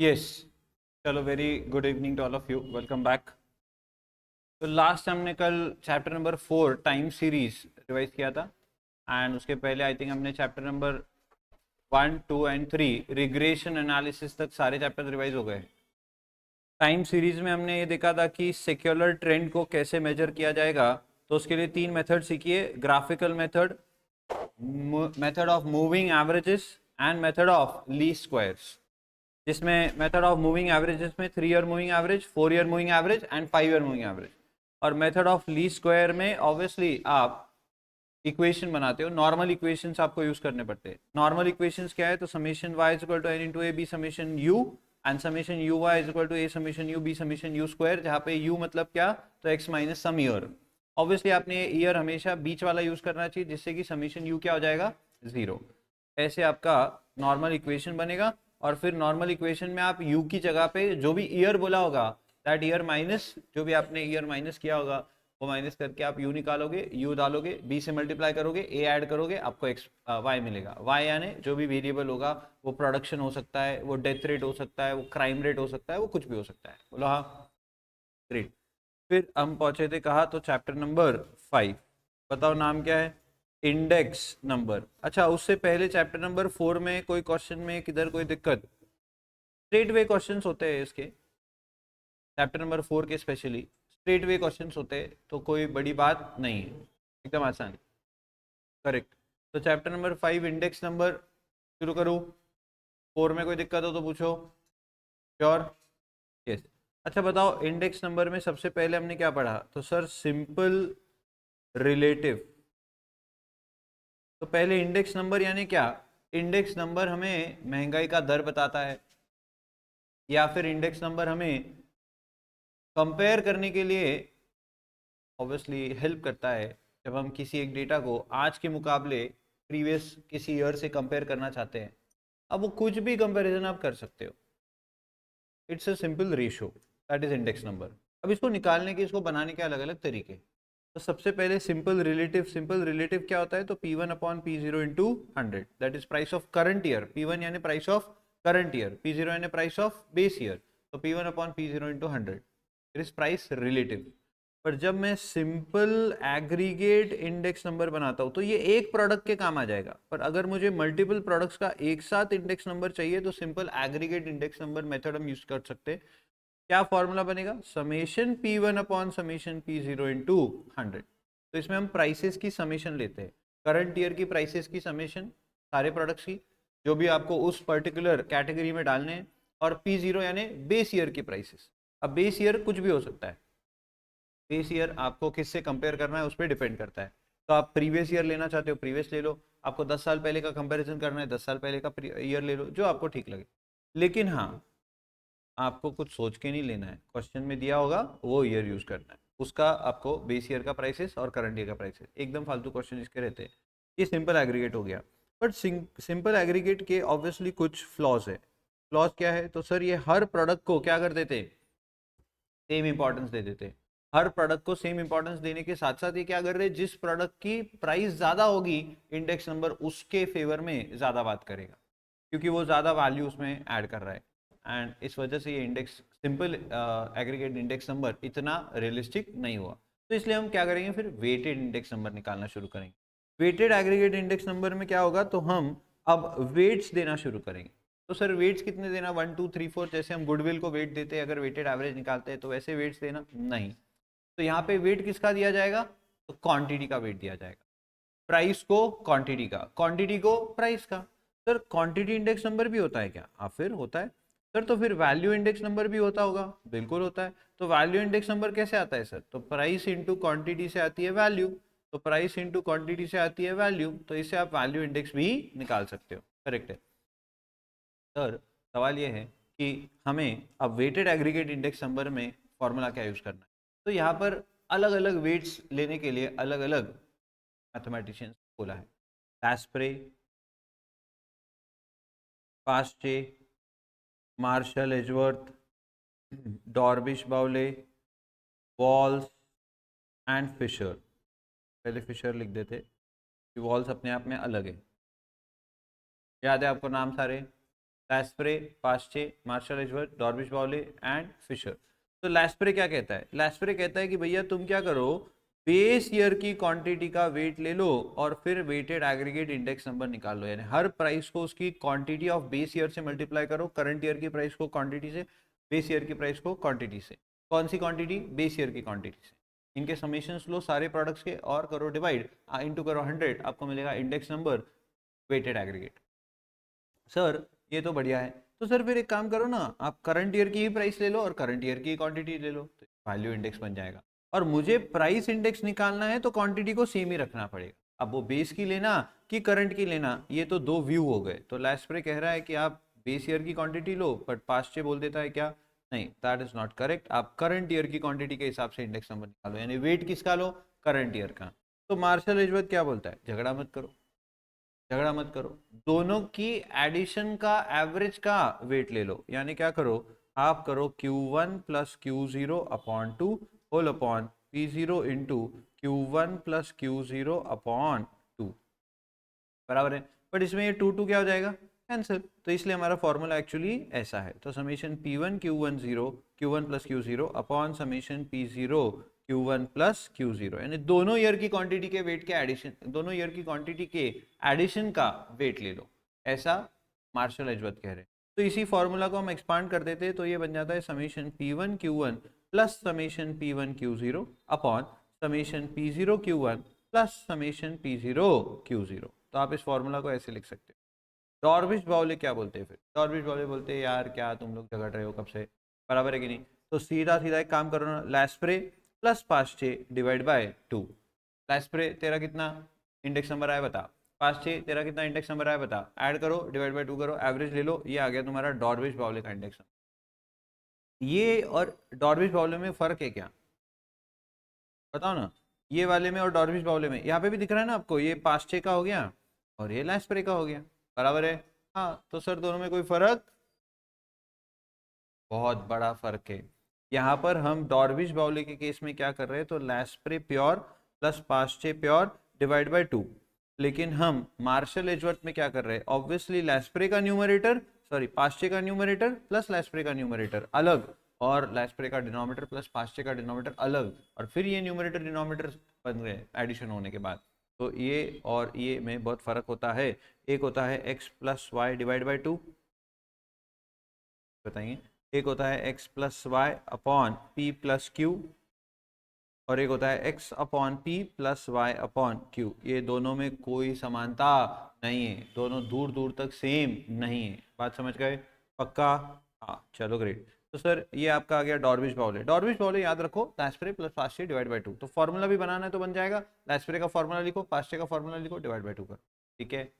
Yes, चलो very good evening to all of you, welcome back. तो last हमने कल chapter number 4 time series revise किया था एंड उसके पहले आई थिंक हमने chapter number 1, 2 and 3 regression analysis तक सारे चैप्टर रिवाइज हो गए। टाइम सीरीज में हमने ये देखा था कि सेक्युलर ट्रेंड को कैसे मेजर किया जाएगा। तो उसके लिए 3 मेथड सीखिए, graphical method, method of moving averages and method of least squares. जिसमें मेथड ऑफ मूविंग एवरेजेस में 3 year moving average, 4 year moving average and 5 year moving average. और मेथड ऑफ लीस्ट स्क्वायर में ऑब्वियसली आप equation बनाते हो, normal equations आपको use करने पड़ते हैं। नॉर्मल इक्वेशंस क्या है? तो summation y is equal to n into A B summation u and summation U Y is equal to A summation U B summation U square, जहाँ पे u मतलब क्या? तो x minus some year. Obviously आपने year हमेशा बीच वाला use करना चाहिए जिससे कि समेशन u क्या हो जाएगा? 0। ऐसे आपका नॉर्मल इक्वेशन बनेगा और फिर नॉर्मल इक्वेशन में आप u की जगह पे जो भी ईयर बोला होगा दैट ईयर माइनस जो भी आपने ईयर माइनस किया होगा वो माइनस करके आप u निकालोगे, u डालोगे, b से मल्टीप्लाई करोगे, a ऐड करोगे, आपको x y मिलेगा। y यानी जो भी वेरिएबल होगा वो प्रोडक्शन हो सकता है, वो डेथ रेट हो सकता है, वो क्राइम रेट हो सकता है, वो कुछ भी हो सकता है। बोलो हाँ, ग्रेट। फिर हम पहुंचे थे कहा? तो चैप्टर नंबर 5, बताओ नाम क्या है? Index number. अच्छा, उससे पहले चैप्टर नंबर 4 में कोई क्वेश्चन में किधर कोई दिक्कत? स्ट्रेट वे क्वेश्चंस होते हैं इसके, चैप्टर नंबर 4 के स्पेशली स्ट्रेट वे क्वेश्चंस होते हैं, तो कोई बड़ी बात नहीं है, एकदम आसान। करेक्ट। तो चैप्टर नंबर 5 इंडेक्स नंबर शुरू करूँ? 4 में कोई दिक्कत हो तो पूछो। श्योर? यस। अच्छा बताओ, इंडेक्स नंबर में सबसे पहले हमने क्या पढ़ा? तो सर सिंपल रिलेटिव। तो पहले इंडेक्स नंबर यानी क्या? इंडेक्स नंबर हमें महंगाई का दर बताता है, या फिर इंडेक्स नंबर हमें कंपेयर करने के लिए ऑब्वियसली हेल्प करता है। जब हम किसी एक डेटा को आज के मुकाबले प्रीवियस किसी ईयर से कंपेयर करना चाहते हैं, अब वो कुछ भी कंपैरिजन आप कर सकते हो। It's a simple ratio, that is index number. अब इसको निकालने के, इसको बनाने के अलग अलग तरीके। तो सबसे पहले सिंपल रिलेटिव। सिंपल रिलेटिव क्या होता है? तो P1 upon P0 into 100, that is price of current year. P1 यानी price of current year, P0 यानी प्राइस ऑफ बेस ईयर। तो P1 upon P0 into 100 it is price relative. पर जब मैं सिंपल एग्रीगेट इंडेक्स नंबर बनाता हूं तो ये एक प्रोडक्ट के काम आ जाएगा। पर अगर मुझे मल्टीपल प्रोडक्ट्स का एक साथ इंडेक्स नंबर चाहिए तो simple aggregate index number method हम यूज कर सकते हैं। क्या फॉर्मूला बनेगा? Summation P1 upon summation P0 into 100। तो इसमें हम प्राइसेस की समेशन लेते हैं, करंट ईयर की प्राइसेस की समेशन, सारे प्रोडक्ट्स की जो भी आपको उस पर्टिकुलर कैटेगरी में डालने हैं, और P0 यानी बेस ईयर की प्राइसेस। अब बेस ईयर कुछ भी हो सकता है, बेस ईयर आपको किससे कंपेयर करना है उस पर डिपेंड करता है। तो आप प्रीवियस ईयर लेना चाहते हो, प्रीवियस ले लो। आपको 10 साल पहले का कंपैरिजन करना है, 10 साल पहले का ईयर ले लो, जो आपको ठीक लगे। लेकिन हाँ, आपको कुछ सोच के नहीं लेना है, क्वेश्चन में दिया होगा वो ईयर यूज करना है, उसका आपको बेस ईयर का प्राइसेस और करंट ईयर का प्राइसेस। एकदम फालतू क्वेश्चन इसके रहते हैं। ये सिंपल एग्रीगेट हो गया। बट सिंपल एग्रीगेट के ऑब्वियसली कुछ फ्लॉज है। फ्लॉज क्या है? तो सर ये हर प्रोडक्ट को क्या कर देते? सेम इंपॉर्टेंस दे देते। हर प्रोडक्ट को सेम इंपॉर्टेंस देने के साथ साथ ये क्या कर रहे हैं? जिस प्रोडक्ट की प्राइस ज्यादा होगी इंडेक्स नंबर उसके फेवर में ज्यादा बात करेगा, क्योंकि वो ज्यादा वैल्यू उसमें ऐड कर रहा है। एंड इस वजह से ये index simple aggregate index number इतना रियलिस्टिक नहीं हुआ। तो इसलिए हम क्या करेंगे? फिर वेटेड इंडेक्स नंबर निकालना शुरू करेंगे। वेटेड एग्रीगेट इंडेक्स नंबर में क्या होगा? तो हम अब वेट्स देना शुरू करेंगे। तो सर वेट्स कितने देना? 1 2 3 4, जैसे हम गुडविल को वेट देते हैं अगर वेटेड एवरेज निकालते हैं तो वैसे वेट्स देना नहीं। तो यहाँ पे वेट किसका दिया जाएगा? तो क्वांटिटी का वेट दिया जाएगा। प्राइस को क्वांटिटी का, क्वांटिटी को प्राइस का। सर क्वांटिटी इंडेक्स नंबर भी होता है क्या? हाँ फिर होता है। सर तो फिर वैल्यू इंडेक्स नंबर भी होता होगा? बिल्कुल होता है। तो वैल्यू इंडेक्स नंबर कैसे आता है सर? तो प्राइस इंटू क्वांटिटी से आती है वैल्यू। तो प्राइस इंटू क्वांटिटी से आती है वैल्यू, तो इसे आप वैल्यू इंडेक्स भी निकाल सकते हो। करेक्ट है। सर सवाल ये है कि हमें अब वेटेड एग्रीगेट इंडेक्स नंबर में फॉर्मूला क्या यूज करना है? तो यहाँ पर अलग अलग वेट्स लेने के लिए अलग अलग मैथमेटिशियंस बोला है। लैस्प्रे, पास्चे, मार्शल एजवर्थ, डॉर्बिश बाउले, वॉल्स एंड फिशर। पहले फिशर लिख देते कि वॉल्स अपने आप में अलग है। याद है आपको नाम सारे? लैस्प्रे, पास्चे, मार्शल एजवर्थ, डॉर्बिश बाउले एंड फिशर। तो लैस्प्रे क्या कहता है? लैस्प्रे कहता है कि भैया तुम क्या करो, बेस ईयर की क्वांटिटी का वेट ले लो और फिर वेटेड एग्रीगेट इंडेक्स नंबर निकाल लो, यानी हर प्राइस को उसकी क्वांटिटी ऑफ बेस ईयर से मल्टीप्लाई करो, करंट ईयर की प्राइस को क्वांटिटी से, बेस ईयर की प्राइस को क्वांटिटी से। कौन सी क्वांटिटी? बेस ईयर की क्वांटिटी से। इनके समेशंस लो सारे प्रोडक्ट्स के और करो डिवाइड, इनटू करो 100, आपको मिलेगा index number weighted aggregate. Sir ये तो बढ़िया है, तो सर फिर एक काम करो ना, आप करंट ईयर की ही प्राइस ले लो और करंट ईयर की क्वांटिटी ले लो, तो वैल्यू इंडेक्स बन जाएगा। और मुझे प्राइस इंडेक्स निकालना है तो क्वांटिटी को सेम ही रखना पड़ेगा। अब वो बेस की लेना कि करंट की लेना, ये तो दो व्यू हो गए। तो लैस्प्रे कह रहा है कि आप बेस ईयर की क्वांटिटी लो, बट पास्चे बोल देता है क्या, नहीं, दैट इज नॉट करेक्ट, आप करंट ईयर की क्वांटिटी के हिसाब से इंडेक्स नंबर निकालो, यानी वेट किसका लो, करंट ईयर का। तो मार्शल एजवर्थ क्या बोलता है, झगड़ा मत करो, झगड़ा मत करो, दोनों की एडिशन का एवरेज का वेट ले लो, यानी क्या करो, आप करो Q1 plus Q0 upon 2 whole upon P0 into Q1 plus Q0 upon 2, बराबर है। बट इसमें ये 2 क्या हो जाएगा, कैंसिल, तो इसलिए हमारा फॉर्मूला एक्चुअली ऐसा है। तो summation P1 Q1 plus Q0 upon summation P0 Q1 plus Q0, यानी दोनों ईयर की क्वांटिटी के वेट के एडिशन, दोनों ईयर की क्वांटिटी के एडिशन का वेट ले लो, ऐसा मार्शल एजवर्थ कह रहे हैं। तो इसी फॉर्मूला को हम एक्सपांड कर देते हैं, तो ये बन जाता है summation P1 Q1 plus summation P1 Q0 upon summation P0 Q1 plus summation P0 Q0। तो आप इस फॉर्मूला को ऐसे लिख सकते हो। डॉर्बिश बाउले क्या बोलते हैं फिर, डॉर्बिश बाउले बोलते हैं यार क्या तुम लोग झगड़ रहे हो कब से, बराबर है कि नहीं। तो सीधा सीधा एक काम करो ना, Laspeyres plus पास्चे divide by 2। Laspeyres तेरा कितना इंडेक्स नंबर आया बता, पास्चे तेरा कितना इंडेक्स नंबर आया बता, ऐड करो डिवाइड बाय 2 करो, एवरेज ले लो, ये आ गया तुम्हारा डॉर्बिश बाउले का इंडेक्स नंबर। ये और डॉर्बिश बाउले में फर्क है क्या, बताओ ना। ये वाले में और डॉर्बिश बाउले में, यहाँ पे भी दिख रहा है ना आपको, ये पास्चे का हो गया और ये लैस्प्रे का हो गया, बराबर है। हाँ तो सर दोनों में कोई फर्क, बहुत बड़ा फर्क है। यहाँ पर हम डॉर्बिश बाउले के केस में क्या कर रहे हैं, तो Laspeyres pure plus Paasche pure divide by 2। लेकिन हम मार्शल एजवर्थ में क्या कर रहे हैं, ऑब्वियसली लैस्प्रे का न्यूमरेटर, सॉरी पास्चे का न्यूमरेटर प्लस लैस्प्रे का न्यूमरेटर अलग, और लैस्प्रे का डिनोमिनेटर प्लस पास्चे का डिनोमिनेटर अलग, और फिर ये न्यूमरेटर डिनोमिनेटर बन गए एडिशन होने के बाद। तो ये और ये में बहुत फर्क होता है। एक होता है x plus Y divide by 2, बताइए, एक होता है x plus Y upon P plus Q, और एक होता है x upon P plus Y upon Q. ये दोनों में कोई समानता नहीं है, दोनों दूर दूर तक सेम नहीं है, बात समझ गए, पक्का। हाँ चलो ग्रेट। तो सर ये आपका आ गया डॉर्बिश बाउले। डॉर्बिश बाउले याद रखो, लैस्प्रे प्लस पास्चे डिवाइड बाई 2। तो फॉर्मूला भी बनाना है तो बन जाएगा, लैस्प्रे का फॉर्मूला लिखो, पास्चे का फॉर्मूला लिखो, डिवाइड बाई 2 करो, ठीक है।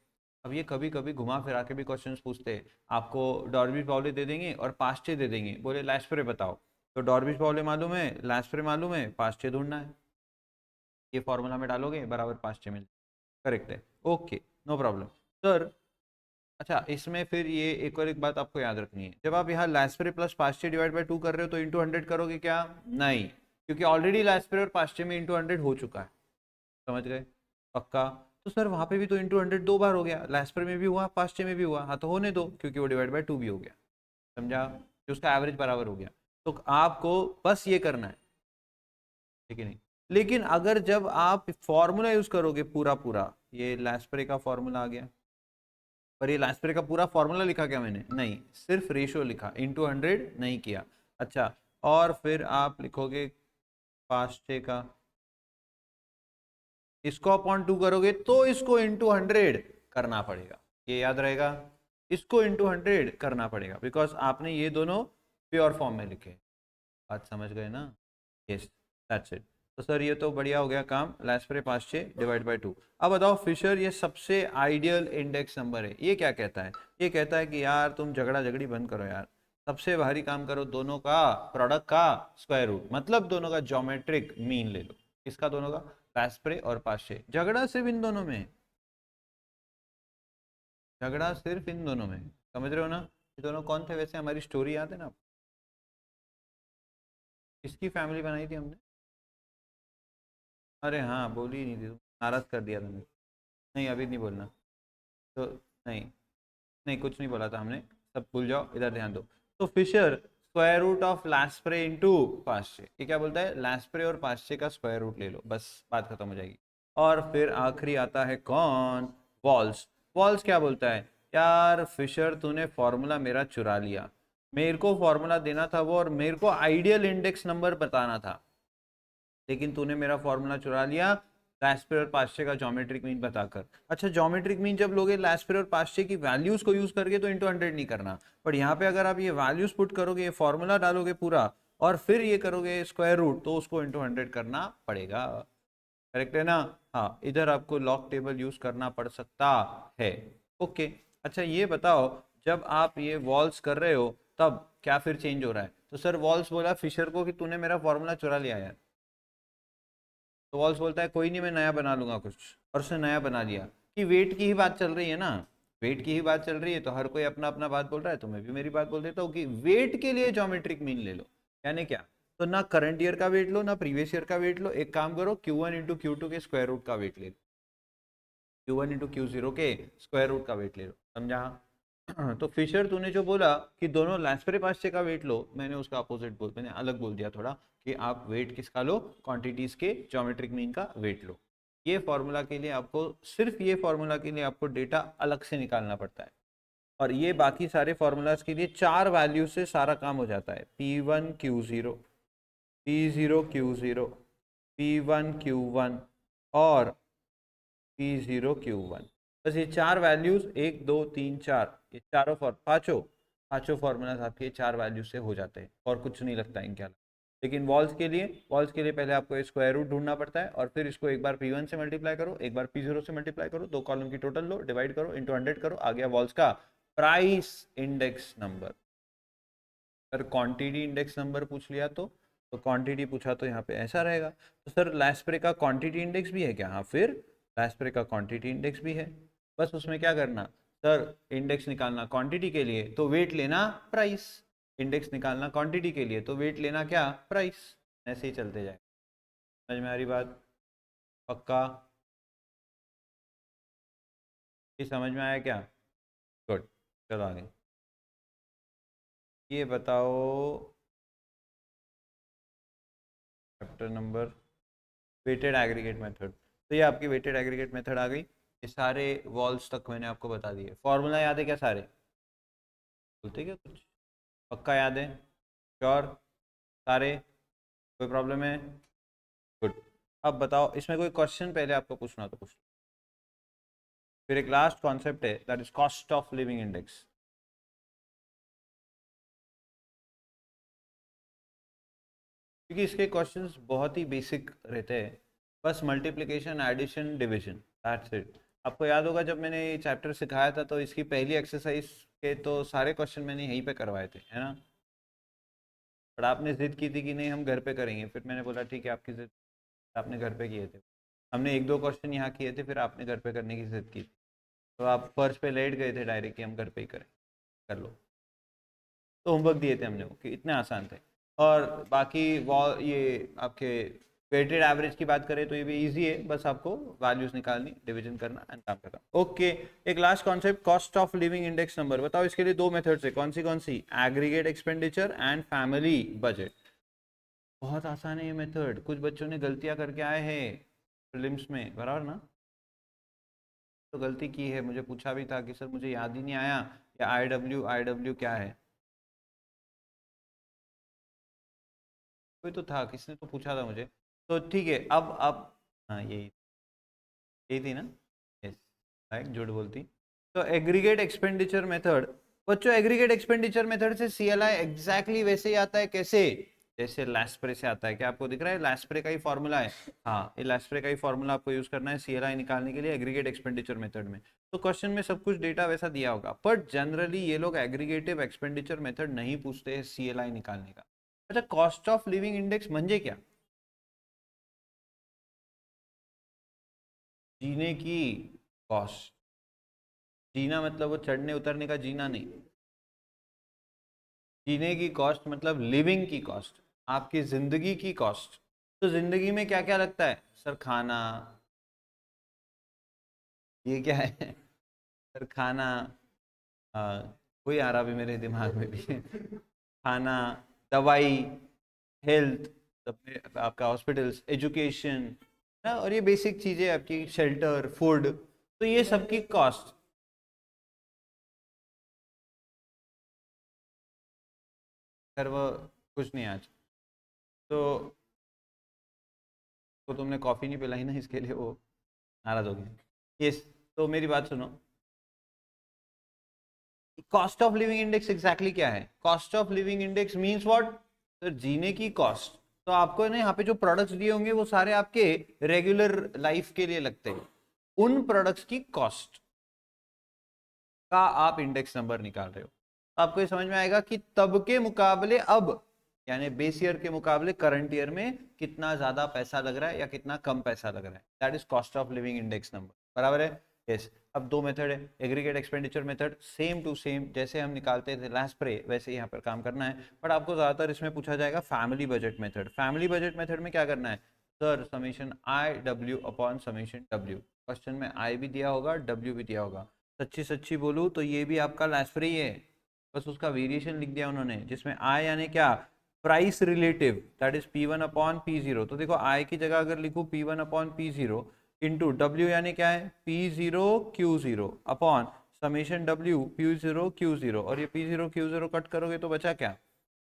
अब ये कभी कभी घुमा फिरा के भी क्वेश्चंस पूछते हैं, आपको डॉर्बिश बाउले दे देंगे और पास्चे दे देंगे, बोले लैस्प्रे बताओ, तो डॉर्बिश बाउले मालूम है, लैस्प्रे मालूम है, पास्चे ढूंढना है, ये फॉर्मूला में डालोगे बराबर पास्चे मिल, करेक्ट है, ओके नो प्रॉब्लम। सर अच्छा इसमें फिर ये एक और एक बात आपको याद रखनी है, जब आप यहाँ लैस्प्रे प्लस पास्चे डिवाइड बाई 2 कर रहे हो तो इंटू 100 करोगे क्या, नहीं, क्योंकि ऑलरेडी लैस्प्रे और पास्चे में इंटू 100 हो चुका है, समझ गए, पक्का। तो सर वहां पे भी तो इंटू 100 दो बार हो गया, लैस्प्रे में भी हुआ पास्चे में भी हुआ, हाँ तो होने दो, क्योंकि वो डिवाइड बाई 2 भी हो गया, समझा, कि उसका एवरेज बराबर हो गया। तो आपको बस ये करना है, ठीक है नहीं। लेकिन अगर जब आप फॉर्मूला यूज करोगे पूरा पूरा, ये लैस्प्रे का फॉर्मूला आ गया, पर ये लैस्प्रे का पूरा फॉर्मूला लिखा क्या मैंने, नहीं, सिर्फ रेशियो लिखा, इंटू 100 नहीं किया। अच्छा, और फिर आप लिखोगे पास्चे का, इसको अपॉन 2 करोगे तो इसको इंटू 100 करना पड़ेगा, ये याद रहेगा, इसको इंटू 100 करना पड़ेगा, बिकॉज आपने ये दोनों प्योर फॉर्म में लिखे, बात समझ गए ना, यस दैट्स इट। तो सर ये तो बढ़िया हो गया काम, लैस्प्रे पास्चे डिवाइड बाय 2। अब बताओ फिशर, ये सबसे आइडियल इंडेक्स नंबर है, ये क्या कहता है, ये कहता है कि यार तुम झगड़ा झगड़ी बंद करो यार, सबसे भारी काम करो, दोनों का प्रोडक्ट का स्क्वायर रूट, मतलब दोनों का ज्योमेट्रिक मीन ले लो, किसका, दोनों का, लैस्प्रे और पास्चे, झगड़ा सिर्फ इन दोनों में, झगड़ा सिर्फ इन दोनों में, समझ रहे हो ना। ये दोनों कौन थे वैसे, हमारी स्टोरी याद है ना, किसकी फैमिली बनाई थी हमने, अरे हाँ बोली ही नहीं थी, नाराज कर दिया था मुझे, नहीं अभी नहीं बोलना, तो नहीं, नहीं कुछ नहीं बोला था हमने, सब भूल जाओ, इधर ध्यान दो। तो Fisher square root of Laspeyres into Paasche, ये क्या बोलता है, लैस्प्रे और पास्चे का स्क्वायर रूट ले लो, बस बात खत्म हो जाएगी। और फिर आखिरी आता है कौन, वॉल्स। वॉल्स क्या बोलता है, यार फिशर तूने फॉर्मूला मेरा चुरा लिया, मेरे को फॉर्मूला देना था वो, और मेरे को आइडियल इंडेक्स नंबर बताना था, लेकिन तूने मेरा फॉर्मूला चुरा लिया लैस्प्रे और पास्चे का ज्योमेट्रिक मीन बताकर। अच्छा, ज्योमेट्रिक मीन जब लोगे लैस्प्रे और पास्चे की वैल्यूज को यूज करके तो इंटू 100 नहीं करना, बट यहाँ पे अगर आप ये वैल्यूज पुट करोगे, ये फॉर्मूला डालोगे पूरा, और फिर ये करोगे स्क्वायर रूट, तो उसको इंटू 100 करना पड़ेगा। करेक्ट है ना? हाँ, इधर आपको लॉग टेबल यूज करना पड़ सकता है। ओके, अच्छा ये बताओ, जब आप ये वॉल्स कर रहे हो तब क्या फिर चेंज हो रहा है? तो सर वॉल्स बोला फिशर को कि तूने मेरा फॉर्मूला चुरा लिया यार, तो वॉल्स बोलता है कोई नहीं, मैं नया बना लूंगा कुछ, और उसने नया बना लिया। कि वेट की ही बात चल रही है ना, वेट की ही बात चल रही है, तो हर कोई अपना अपना बात बोल रहा है, तो मैं भी मेरी बात बोल देता हूँ कि वेट के लिए ज्योमेट्रिक मीन ले लो। यानी क्या, तो ना करंट ईयर का वेट लो, ना प्रीवियस ईयर का वेट लो, एक काम करो Q1 इंटू Q2 के स्क्वायर रूट का वेट ले लो, Q1 इंटू Q0 के स्क्वायर रूट का वेट ले लो, समझा? तो फिशर तूने जो बोला कि दोनों लैस्प्रे पास्चे का वेट लो, मैंने उसका अपोजिट बोल, मैंने अलग बोल दिया थोड़ा, कि आप वेट किसका लो, क्वांटिटीज के ज्योमेट्रिक मीन का वेट लो। ये फॉर्मूला के लिए आपको, सिर्फ ये फॉर्मूला के लिए आपको डेटा अलग से निकालना पड़ता है, और ये बाकी सारे फॉर्मूलाज के लिए 4 वैल्यू से सारा काम हो जाता है। P1 Q0, P0 Q0, P1 Q1 और P0 Q1, बस ये 4 वैल्यूज, 1 2 3 4, ये चारों पांचों पांचों फॉर्मूलाज आपके 4 वैल्यू से हो जाते हैं, और कुछ नहीं लगता इनके अलावा। लेकिन वॉल्स के लिए पहले आपको स्क्वायर रूट ढूंढना पड़ता है, और फिर इसको एक बार P1 से मल्टीप्लाई करो, एक बार P0 से मल्टीप्लाई करो, 2 कॉलम की टोटल लो, डिवाइड करो, इंटू 100 करो, आ गया वॉल्स का price index number. Sir quantity index number पूछ लिया तो क्वांटिटी पूछा तो यहाँ पे ऐसा रहेगा। तो सर लैस्प्रे का क्वांटिटी इंडेक्स भी है क्या? हाँ, फिर लैस्प्रे का क्वांटिटी इंडेक्स भी है, बस उसमें क्या करना, सर इंडेक्स निकालना क्वांटिटी के लिए तो वेट लेना प्राइस, इंडेक्स निकालना क्वांटिटी के लिए तो वेट लेना क्या, प्राइस, ऐसे ही चलते जाए। समझ में आ रही बात? पक्का? ये समझ में आया क्या? गुड, चलो आगे। ये बताओ, chapter number weighted aggregate method, तो ये आपकी वेटेड एग्रीगेट मेथड आ गई। ये सारे वॉल्स तक मैंने आपको बता दिए। फॉर्मूला याद है क्या सारे? बोलते क्या कुछ? पक्का याद है? श्योर? सारे? कोई प्रॉब्लम है? गुड। अब बताओ, इसमें कोई क्वेश्चन पहले आपको पूछना तो पूछ लो। फिर एक लास्ट कॉन्सेप्ट है, that is cost of living index. क्योंकि इसके क्वेश्चंस बहुत ही बेसिक रहते हैं, बस multiplication, addition, division, that's it. आपको याद होगा जब मैंने ये चैप्टर सिखाया था, तो इसकी पहली एक्सरसाइज के तो सारे क्वेश्चन मैंने यहीं पे करवाए थे, है ना? पर आपने जिद की थी कि नहीं हम घर पे करेंगे, फिर मैंने बोला ठीक है, आपकी जिद आपने घर पे किए थे। हमने 1 2 क्वेश्चन यहाँ किए थे, फिर आपने घर पे करने की जिद की, तो आप फर्श पे लेट गए थे डायरेक्ट कि हम घर पे ही करें, कर लो। तो होमवर्क दिए थे हमने वो, कि इतने आसान थे। और बाकी ये आपके वेटेड एवरेज की बात करें तो ये भी इजी है, बस आपको वैल्यूज निकालनी, डिवीजन करना एंड काम करना। ओके, एक last concept, cost of living index number. बताओ इसके लिए 2 मेथड्स है, कौन सी? Aggregate expenditure and family budget. बहुत आसान है ये मेथड, कुछ बच्चों ने गलतियां करके आए हैं प्रीलिम्स में, बराबर ना? तो गलती की है, मुझे पूछा भी था कि सर मुझे याद ही नहीं आया, या आई डब्ल्यू क्या है, कोई तो था, किसने तो पूछा था मुझे। तो ठीक है, अब हाँ, यही यही थी ना? यस, राइट, झूठ बोलती। तो एग्रीगेट एक्सपेंडिचर मेथड, बच्चों एग्रीगेट एक्सपेंडिचर मेथड से सीएलआई एग्जैक्टली वैसे ही आता है, कैसे? जैसे लैस्प्रे से आता है। क्या आपको दिख रहा है? लैस्प्रे का ही फॉर्मूला है। हाँ, ये लैस्प्रे का ही फॉर्मूला आपको यूज करना है सीएलआई निकालने के लिए एग्रीगेट एक्सपेंडिचर मेथड में। तो क्वेश्चन में सब कुछ डेटा वैसा दिया होगा, बट जनरली ये लोग एग्रीगेटिव एक्सपेंडिचर मेथड नहीं पूछते हैं सीएलआई निकालने का। अच्छा, कॉस्ट ऑफ लिविंग इंडेक्स म्हणजे क्या? जीने की कॉस्ट। जीना मतलब वो चढ़ने उतरने का जीना नहीं, जीने की कॉस्ट मतलब लिविंग की कॉस्ट, आपकी जिंदगी की कॉस्ट। तो जिंदगी में क्या क्या लगता है सर? खाना, ये क्या है? सर खाना, वही आ रहा अभी मेरे दिमाग में भी खाना, दवाई, हेल्थ, आपका हॉस्पिटल्स, एजुकेशन ना, और ये बेसिक चीजें आपकी, शेल्टर, फूड, तो ये सबकी कॉस्ट। खैर वो कुछ नहीं आज तो तुमने कॉफी नहीं पिलाई ना, इसके लिए वो नाराज हो गई। यस, तो मेरी बात सुनो, cost of living index exactly क्या है? Cost of living index means what? तो जीने की कॉस्ट। तो आपको ना यहाँ पे जो प्रोडक्ट्स दिए होंगे वो सारे आपके रेगुलर लाइफ के लिए लगते हैं, उन प्रोडक्ट्स की कॉस्ट का आप इंडेक्स नंबर निकाल रहे हो। तो आपको ये समझ में आएगा कि तब के मुकाबले अब, यानी बेस ईयर के मुकाबले करंट ईयर में कितना ज्यादा पैसा लग रहा है या कितना कम पैसा लग रहा है। That is cost of living index number, बराबर है? यस। अब दो मेथड है, aggregate expenditure method, same to same जैसे हम निकालते थे लास्ट प्रे वैसे यहाँ पर काम करना है, बट आपको ज्यादातर इसमें पूछा जाएगा family budget method. Family budget method में क्या करना है sir? Summation I W upon summation W. Question में आई भी दिया होगा, डब्ल्यू भी दिया होगा। सच्ची सच्ची बोलूँ तो ये भी आपका लास्ट प्रे ही है, बस उसका वेरिएशन लिख दिया उन्होंने, जिसमें आई यानी क्या? Price relative, that is P1 upon P0। तो देखो आई की जगह अगर लिखूं P1 upon P0 into W यानी क्या है? P0 Q0 upon summation W P0 Q0, और ये P0 Q0 कट करोगे तो बचा क्या?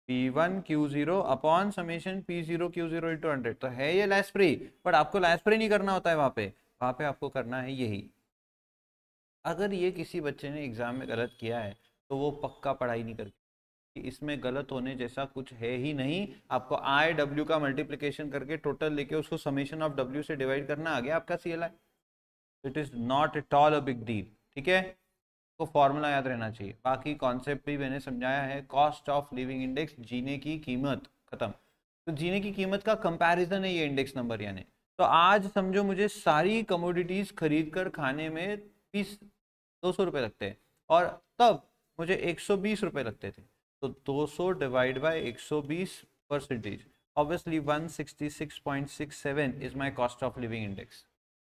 P1 Q0 upon summation P0 Q0 into 100। तो है ये लैस फ्री, बट आपको लैस फ्री नहीं करना होता है वहां पे आपको करना है यही। अगर ये किसी बच्चे ने एग्जाम में गलत किया है तो वो पक्का पढ़ाई नहीं करके, इसमें गलत होने जैसा कुछ है ही नहीं। आपको आई डब्ल्यू का मल्टीप्लीकेशन करके टोटल लेके उसको समेशन ऑफ डब्ल्यू से डिवाइड करना आ गया आपका CLI। It is not at all a big deal, ठीक है? तो फॉर्मूला याद रहना चाहिए, बाकी कॉन्सेप्ट भी मैंने समझाया है। कॉस्ट ऑफ लिविंग इंडेक्स, जीने की कीमत, खत्म। तो जीने की कीमत का कंपैरिजन है ये इंडेक्स नंबर, यानी तो आज समझो मुझे सारी कमोडिटीज खरीद कर खाने में 200 रुपये लगते हैं, और तब मुझे 120 रुपये लगते थे। तो 200 divide by 120 percentage, obviously 166.67 is my cost of living index.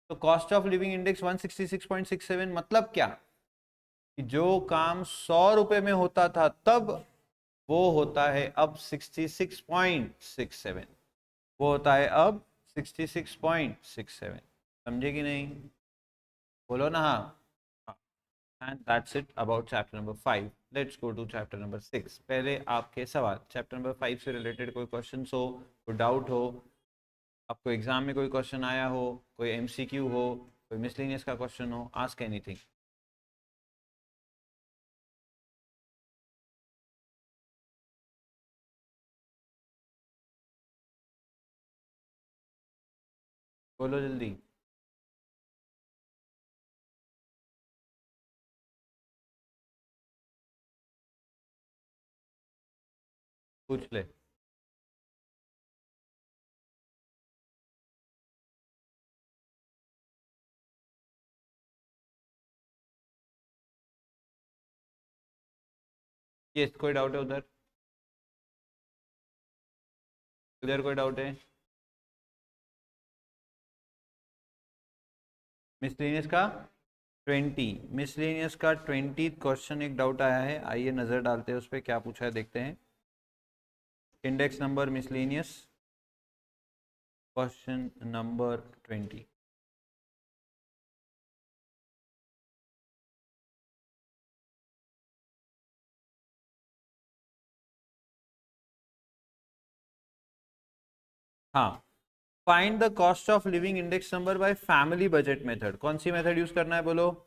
तो कॉस्ट ऑफ लिविंग इंडेक्स 166.67 मतलब क्या? कि जो काम 100 रुपए में होता था तब, वो होता है अब 66.67। वो होता है अब 66.67। समझे कि नहीं? बोलो ना हाँ। And that's it about chapter number 5. Let's go to chapter number 6. पहले आपके सवाल चैप्टर नंबर 5 से रिलेटेड, कोई क्वेश्चन हो, कोई डाउट हो, आपको एग्जाम में कोई क्वेश्चन आया हो, कोई MCQ हो, कोई मिसलिनियस का क्वेश्चन हो, आस्क एनीथिंग। बोलो जल्दी। पूछ ले। ये कोई डाउट है उधर? उधर कोई डाउट है? मिसलिनियस का 20, मिसलिनियस का 20 क्वेश्चन एक डाउट आया है, आइए नजर डालते हैं उस पर क्या पूछा है, देखते हैं। Index number miscellaneous question number 20। हाँ, find the cost of living index number by family budget method. कौन सी मेथड यूज करना है बोलो?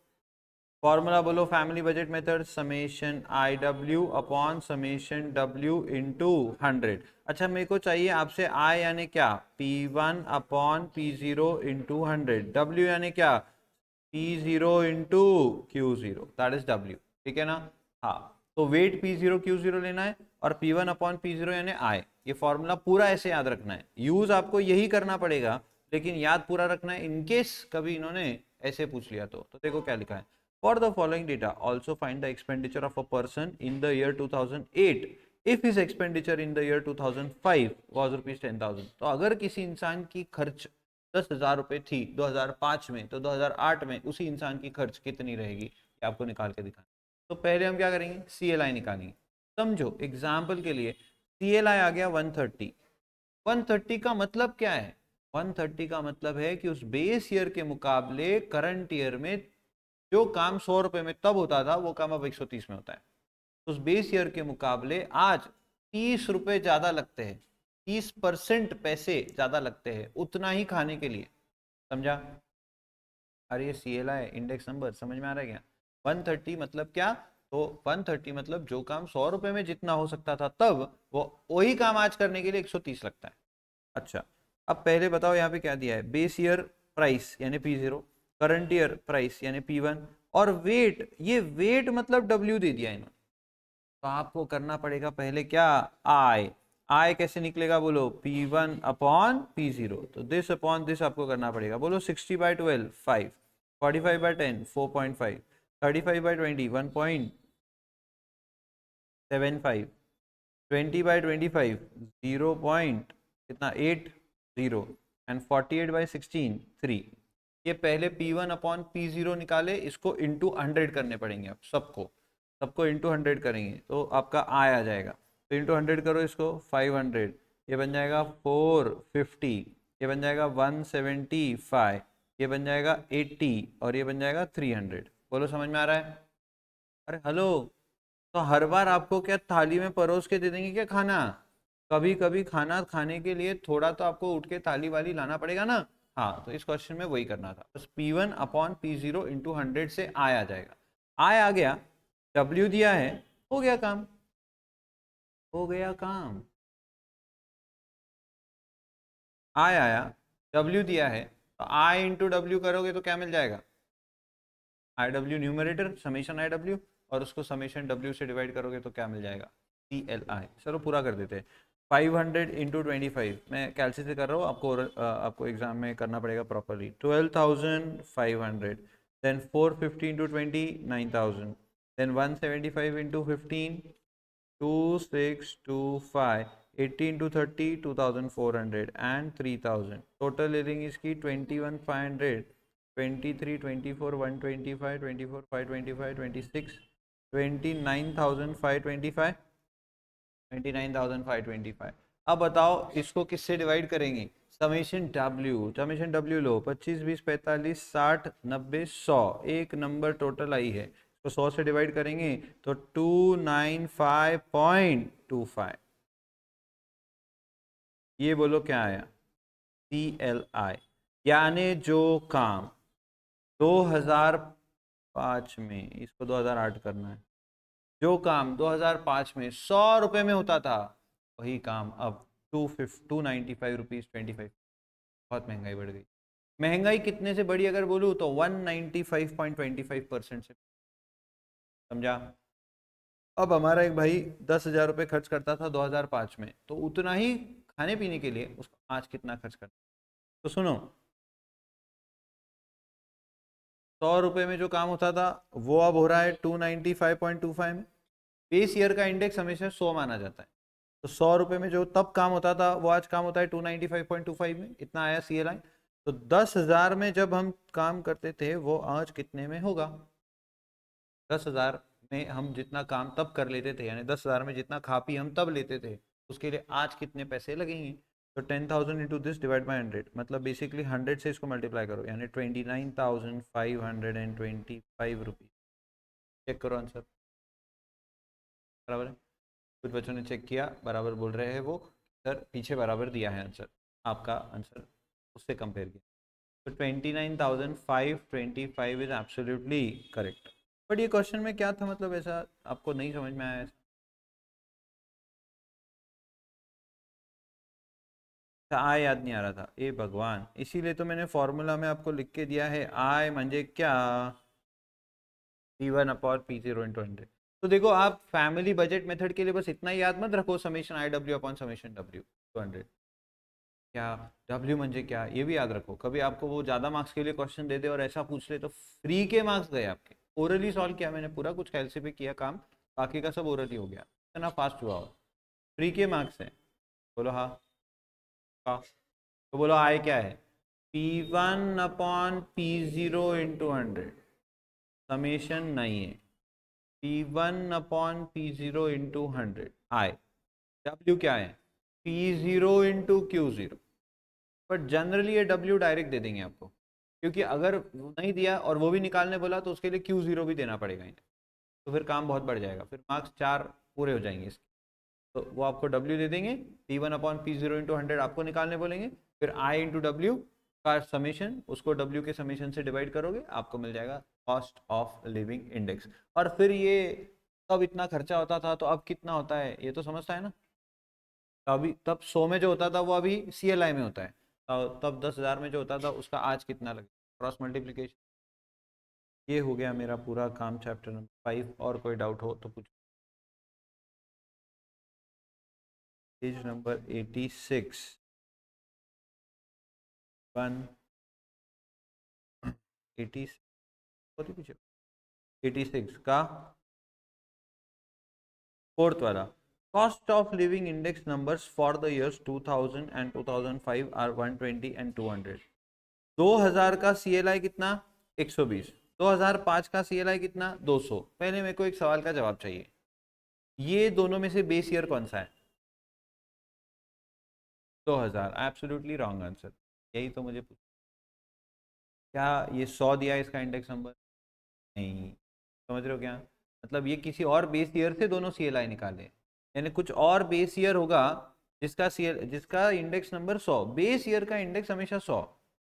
फॉर्मूला बोलो family budget method, summation I W upon summation W into 100। अच्छा, मेरे को चाहिए आपसे आई यानी क्या? P1 upon P0 into 100। W यानी क्या? P0 into Q0, that is W, ठीक है ना? हाँ, तो वेट P0 Q0 लेना है, और P1 अपॉन P0 यानी आई। ये फॉर्मूला पूरा ऐसे याद रखना है, यूज आपको यही करना पड़ेगा, लेकिन याद पूरा रखना है इनकेस कभी इन्होंने ऐसे पूछ लिया तो देखो क्या लिखा है। For the following data, also find the expenditure of a person in the year 2008 if his expenditure in the year 2005 was rupees 10,000। तो अगर किसी इंसान की खर्च 10,000 रुपये थी 2005 में, तो 2008 में उसी इंसान की खर्च कितनी रहेगी, ये आपको निकाल के दिखाना। तो पहले हम क्या करेंगे, CLI निकालेंगे। समझो एग्जाम्पल के लिए CLI आ गया 130। 130 का मतलब क्या है, 130 का मतलब है कि उस बेस ईयर के मुकाबले करंट ईयर में जो काम 100 रुपए में तब होता था वो काम अब 130 में होता है। तो उस बेस ईयर के मुकाबले आज 30 रुपए ज्यादा लगते हैं, 30% पैसे ज्यादा लगते हैं उतना ही खाने के लिए। समझा? अरे ये CLI इंडेक्स नंबर समझ में आ रहा है क्या? 130 मतलब क्या, तो 130 मतलब जो काम 100 रुपए में जितना हो सकता था तब, वो वही काम आज करने के लिए 130 लगता है। अच्छा, अब पहले बताओ यहाँ पे क्या दिया है, बेस ईयर प्राइस यानी P0, करंट ईयर प्राइस यानी P1, और वेट, ये वेट मतलब W दे दिया इन्होंने। तो आपको करना पड़ेगा पहले क्या, आई। आई कैसे निकलेगा बोलो, P1 अपॉन P0, तो दिस अपॉन दिस आपको करना पड़ेगा। बोलो 60/12 5, 45/10 4.5, 35/20 1.75, 20/25 0. कितना 8 0, एंड 48/16 3। ये पहले P1 अपॉन P0 निकाले, इसको इंटू 100 करने पड़ेंगे। अब सबको सबको इंटू 100 करेंगे तो आपका आ जाएगा। तो इंटू 100 करो इसको, 500, ये बन जाएगा 450, ये बन जाएगा 175, ये बन जाएगा 80, और ये बन जाएगा 300। बोलो समझ में आ रहा है? अरे हेलो, तो हर बार आपको क्या थाली में परोस के दे देंगे क्या खाना? कभी कभी खाना खाने के लिए थोड़ा तो आपको उठ के थाली वाली लाना पड़ेगा ना। हाँ, तो इस क्वेश्चन में वही करना था, बस P1 अपॉन P0 इंटू 100 से आ जाएगा। आ गया, W दिया है, हो गया काम, हो गया काम। आया, W दिया है, तो I इंटू डब्ल्यू करोगे तो क्या मिल जाएगा, IW न्यूमरेटर समेशन IW, और उसको समेशन W से डिवाइड करोगे तो क्या मिल जाएगा, CLI। चलो पूरा कर देते हैं। 500 इंटू 25, मैं कैलसी से कर रहा हूँ, आपको एग्जाम में करना पड़ेगा properly. 12,500, then 450 into 20 9,000, then 175 into 15 2625, 80 into 30 2400 and 3000। Total earning इसकी 21,500, 23 24 125 24 525 26 29,525, 29,525। अब बताओ इसको किससे डिवाइड करेंगे, समेशन डब्ल्यू लो, 25 20 45 60 90 100, एक नंबर टोटल आई है, तो 100 से डिवाइड करेंगे तो 295.25। ये बोलो क्या आया, CLI। यानी जो काम 2005 में, इसको 2008 करना है, जो काम 2005 में 100 रुपए में होता था, वही काम अब 295 रुपीज 25। बहुत महंगाई बढ़ गई। महंगाई कितने से बढ़ी अगर बोलूँ तो 195.25% से। समझा? अब हमारा एक भाई 10,000 रुपये खर्च करता था 2005 में, तो उतना ही खाने पीने के लिए उसको आज कितना खर्च करना। तो सुनो, 100 रुपये में जो काम होता था वो अब हो रहा है 295.25 में। बेस ईयर का इंडेक्स हमेशा 100 माना जाता है, तो 100 रुपये में जो तब काम होता था वो आज काम होता है 295.25 में। इतना आया CLI। तो 10,000 में जब हम काम करते थे वो आज कितने में होगा, 10,000 में हम जितना काम तब कर लेते थे, यानी 10,000 में जितना खा पी हम तब लेते थे, उसके लिए आज कितने पैसे लगेंगे। तो 10,000 इंटू दिस डिवाइड बाई 100, मतलब बेसिकली 100 से इसको मल्टीप्लाई करो, यानी 29,525 रुपीज। चेक करो आंसर, बराबर है? कुछ बच्चों ने चेक किया, बराबर बोल रहे हैं वो, सर पीछे बराबर दिया है आंसर, आपका आंसर उससे कंपेयर किया। तो 29,525 इज एब्सोल्युटली करेक्ट। बट ये क्वेश्चन में क्या था, मतलब ऐसा आपको नहीं समझ में आया? आय याद नहीं आ रहा था, ए भगवान, इसीलिए तो मैंने फॉर्मूला में आपको लिख के दिया है, आय म्हणजे क्या, P1 अपॉन P0 इंटू 100। तो देखो आप फैमिली बजट मेथड के लिए बस इतना ही याद मत रखो, summation IW upon summation W to 100। क्या W म्हणजे क्या, ये भी याद रखो। कभी आपको वो ज़्यादा मार्क्स के लिए क्वेश्चन दे दे और ऐसा पूछ ले तो फ्री के मार्क्स गए आपके। ओरली सॉल्व किया मैंने पूरा कुछ, कैलसी पे किया काम, बाकी का सब ओरली हो गया, इतना फास्ट हुआ हो। फ्री के मार्क्स हैं। बोलो हाँ। हाँ, तो बोलो आय क्या है, P1 upon P0 into 100, summation नहीं है। P1 अपॉन P0 इंटू 100 आई, W क्या है P0 into Q0, but generally ये W डायरेक्ट दे देंगे आपको, क्योंकि अगर वो नहीं दिया और वो भी निकालने बोला तो उसके लिए Q0 भी देना पड़ेगा इन्हें, तो फिर काम बहुत बढ़ जाएगा, फिर मार्क्स 4 पूरे हो जाएंगे इसके। तो वो आपको W दे देंगे, P1 अपॉन P0 इंटू 100 आपको निकालने बोलेंगे, फिर I इंटू डब्ल्यू का समेशन, उसको W के समेशन से डिवाइड करोगे, आपको मिल जाएगा कॉस्ट ऑफ लिविंग इंडेक्स। और फिर ये तब इतना खर्चा होता था तो अब कितना होता है ये तो समझता है ना। अभी तब 100 में जो होता था वो अभी CLI में होता है, और तब 10,000 में जो होता था उसका आज कितना लगे, क्रॉस मल्टीप्लिकेशन। ये हो गया मेरा पूरा काम चैप्टर नंबर 5। और कोई डाउट हो तो पूछ। पेज नंबर 86 1 80 पीछे 86 का फोर्थ वाला, cost of living index numbers for the years 2000 and 2005 are 120 and 200। 2000 का CLI कितना 120, 2005 का CLI कितना 200। पहले मेरे को एक सवाल का जवाब चाहिए, ये दोनों में से बेस ईयर कौन सा है? 2000, एब्सोल्युटली रॉन्ग आंसर। यही तो मुझे पूछ, क्या ये 100 दिया है इसका इंडेक्स नंबर? नहीं, समझ रहे हो क्या मतलब, ये किसी और बेस ईयर से दोनों CLI निकाले, यानी कुछ और बेस ईयर होगा जिसका इंडेक्स नंबर 100, बेस ईयर का इंडेक्स हमेशा 100।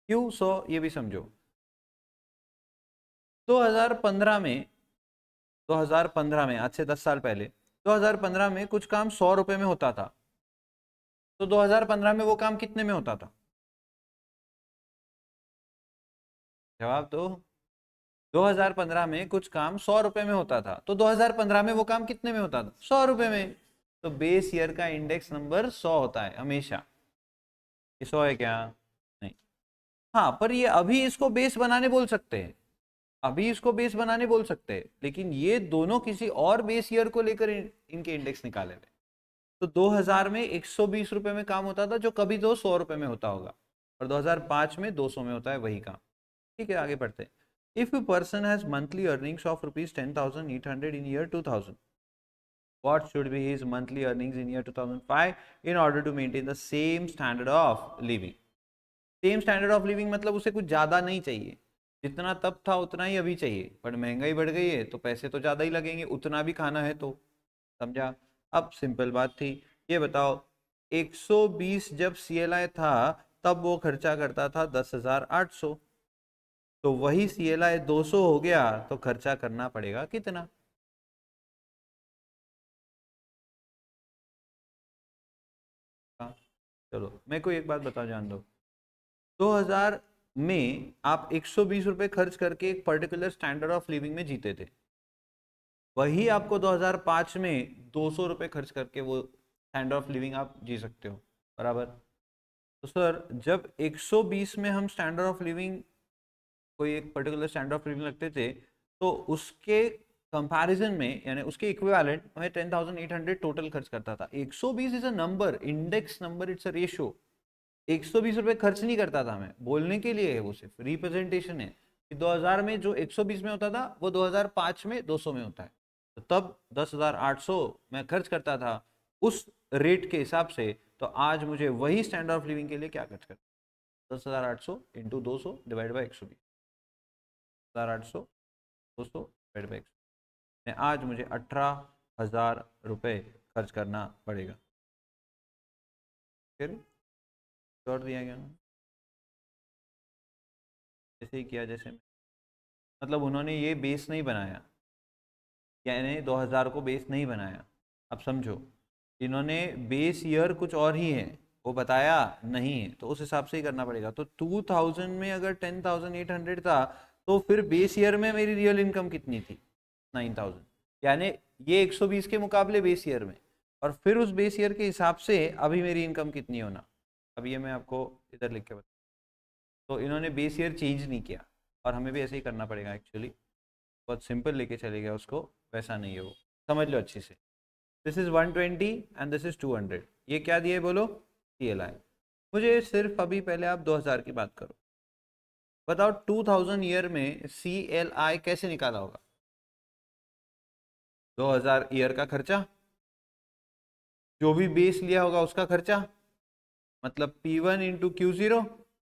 क्यों 100 ये भी समझो। 2015 में 2015 में आज से 10 साल पहले 2015 में कुछ काम 100 रुपए में होता था, तो 2015 में वो काम कितने में होता था? जवाब दो। 2015 में कुछ काम 100 रुपए में होता था, तो 2015 में वो काम कितने में होता था? 100 रुपए में। तो बेस ईयर का इंडेक्स नंबर 100 होता है हमेशा। ये 100 है क्या? नहीं। हाँ, पर ये अभी इसको बेस बनाने बोल सकते हैं, अभी इसको बेस बनाने बोल सकते हैं, लेकिन ये दोनों किसी और बेस ईयर को लेकर इनके इंडेक्स निकाले हुए। तो 2000 में 120 रुपए में काम होता था, जो कभी तो 100 रुपए में होता होगा, और 2005 में 200 में होता है वही काम। ठीक है, आगे बढ़ते हैं। If a person has monthly earnings of ₹10,800 in year 2000, what should be his monthly earnings in year 2005 in order to maintain the same standard of living? Same standard of living मतलब उसे कुछ ज़्यादा नहीं चाहिए, जितना तब था उतना ही अभी चाहिए, पर महंगाई बढ़ गई है तो पैसे तो ज़्यादा ही लगेंगे, उतना भी खाना है तो। समझा? अब सिंपल बात थी, ये बताओ 120 जब CLI था तब वो खर्चा करता था 10,800, तो वही CLI 200 हो गया तो खर्चा करना पड़ेगा कितना? हाँ, चलो मेरे को एक बात बताओ, जान दो, 2000 में आप 120 रुपए खर्च करके एक पर्टिकुलर स्टैंडर्ड ऑफ लिविंग में जीते थे, वही आपको 2005 में 200 रुपए खर्च करके वो स्टैंडर्ड ऑफ लिविंग आप जी सकते हो, बराबर। तो सर जब 120 में हम स्टैंडर्ड ऑफ लिविंग, कोई एक पर्टिकुलर स्टैंडर्ड ऑफ लिविंग रखते थे, तो उसके कंपैरिजन में यानी उसके इक्विवेलेंट में 10,800 टोटल खर्च करता था। 120 is a number, index number, it's a ratio. 120 रुपए खर्च नहीं करता था मैं, बोलने के लिए है, वो सिर्फ रिप्रेजेंटेशन है कि 2000 में जो 120 में होता था वो 2005 में 200 में होता है, तो तब 10,800 मैं खर्च करता था उस रेट के हिसाब से, तो आज मुझे वही स्टैंडर्ड ऑफ लिविंग के लिए क्या खर्च करना? 10,800 into 200 divide by 120, 10,800 200 divide by 120, आज मुझे 18,000 रुपये खर्च करना पड़ेगा। फिर जोड़ दिया गया ना, जैसे ही किया, जैसे मतलब उन्होंने ये बेस नहीं बनाया, यानी 2000 को बेस नहीं बनाया। अब समझो, इन्होंने बेस ईयर कुछ और ही है, वो बताया नहीं है, तो उस हिसाब से ही करना पड़ेगा। तो 2000 में अगर 10,800 था, तो फिर बेस ईयर में मेरी रियल इनकम कितनी थी? 9,000, यानी ये 120 के मुकाबले बेस ईयर में, और फिर उस बेस ईयर के हिसाब से अभी मेरी इनकम कितनी होना। अब ये मैं आपको इधर लिख के बता, तो इन्होंने बेस ईयर चेंज नहीं किया, और हमें भी ऐसे ही करना पड़ेगा एक्चुअली, बहुत सिंपल लेके चले गया उसको, वैसा नहीं है वो, समझ लो अच्छे से। This is 120 and this is 200, ये क्या दिए बोलो? CLI। मुझे सिर्फ अभी पहले आप 2000 की बात करो, बताओ 2000 ईयर में CLI कैसे निकाला होगा? 2000 ईयर का खर्चा, जो भी बेस लिया होगा उसका खर्चा, मतलब P1 into Q zero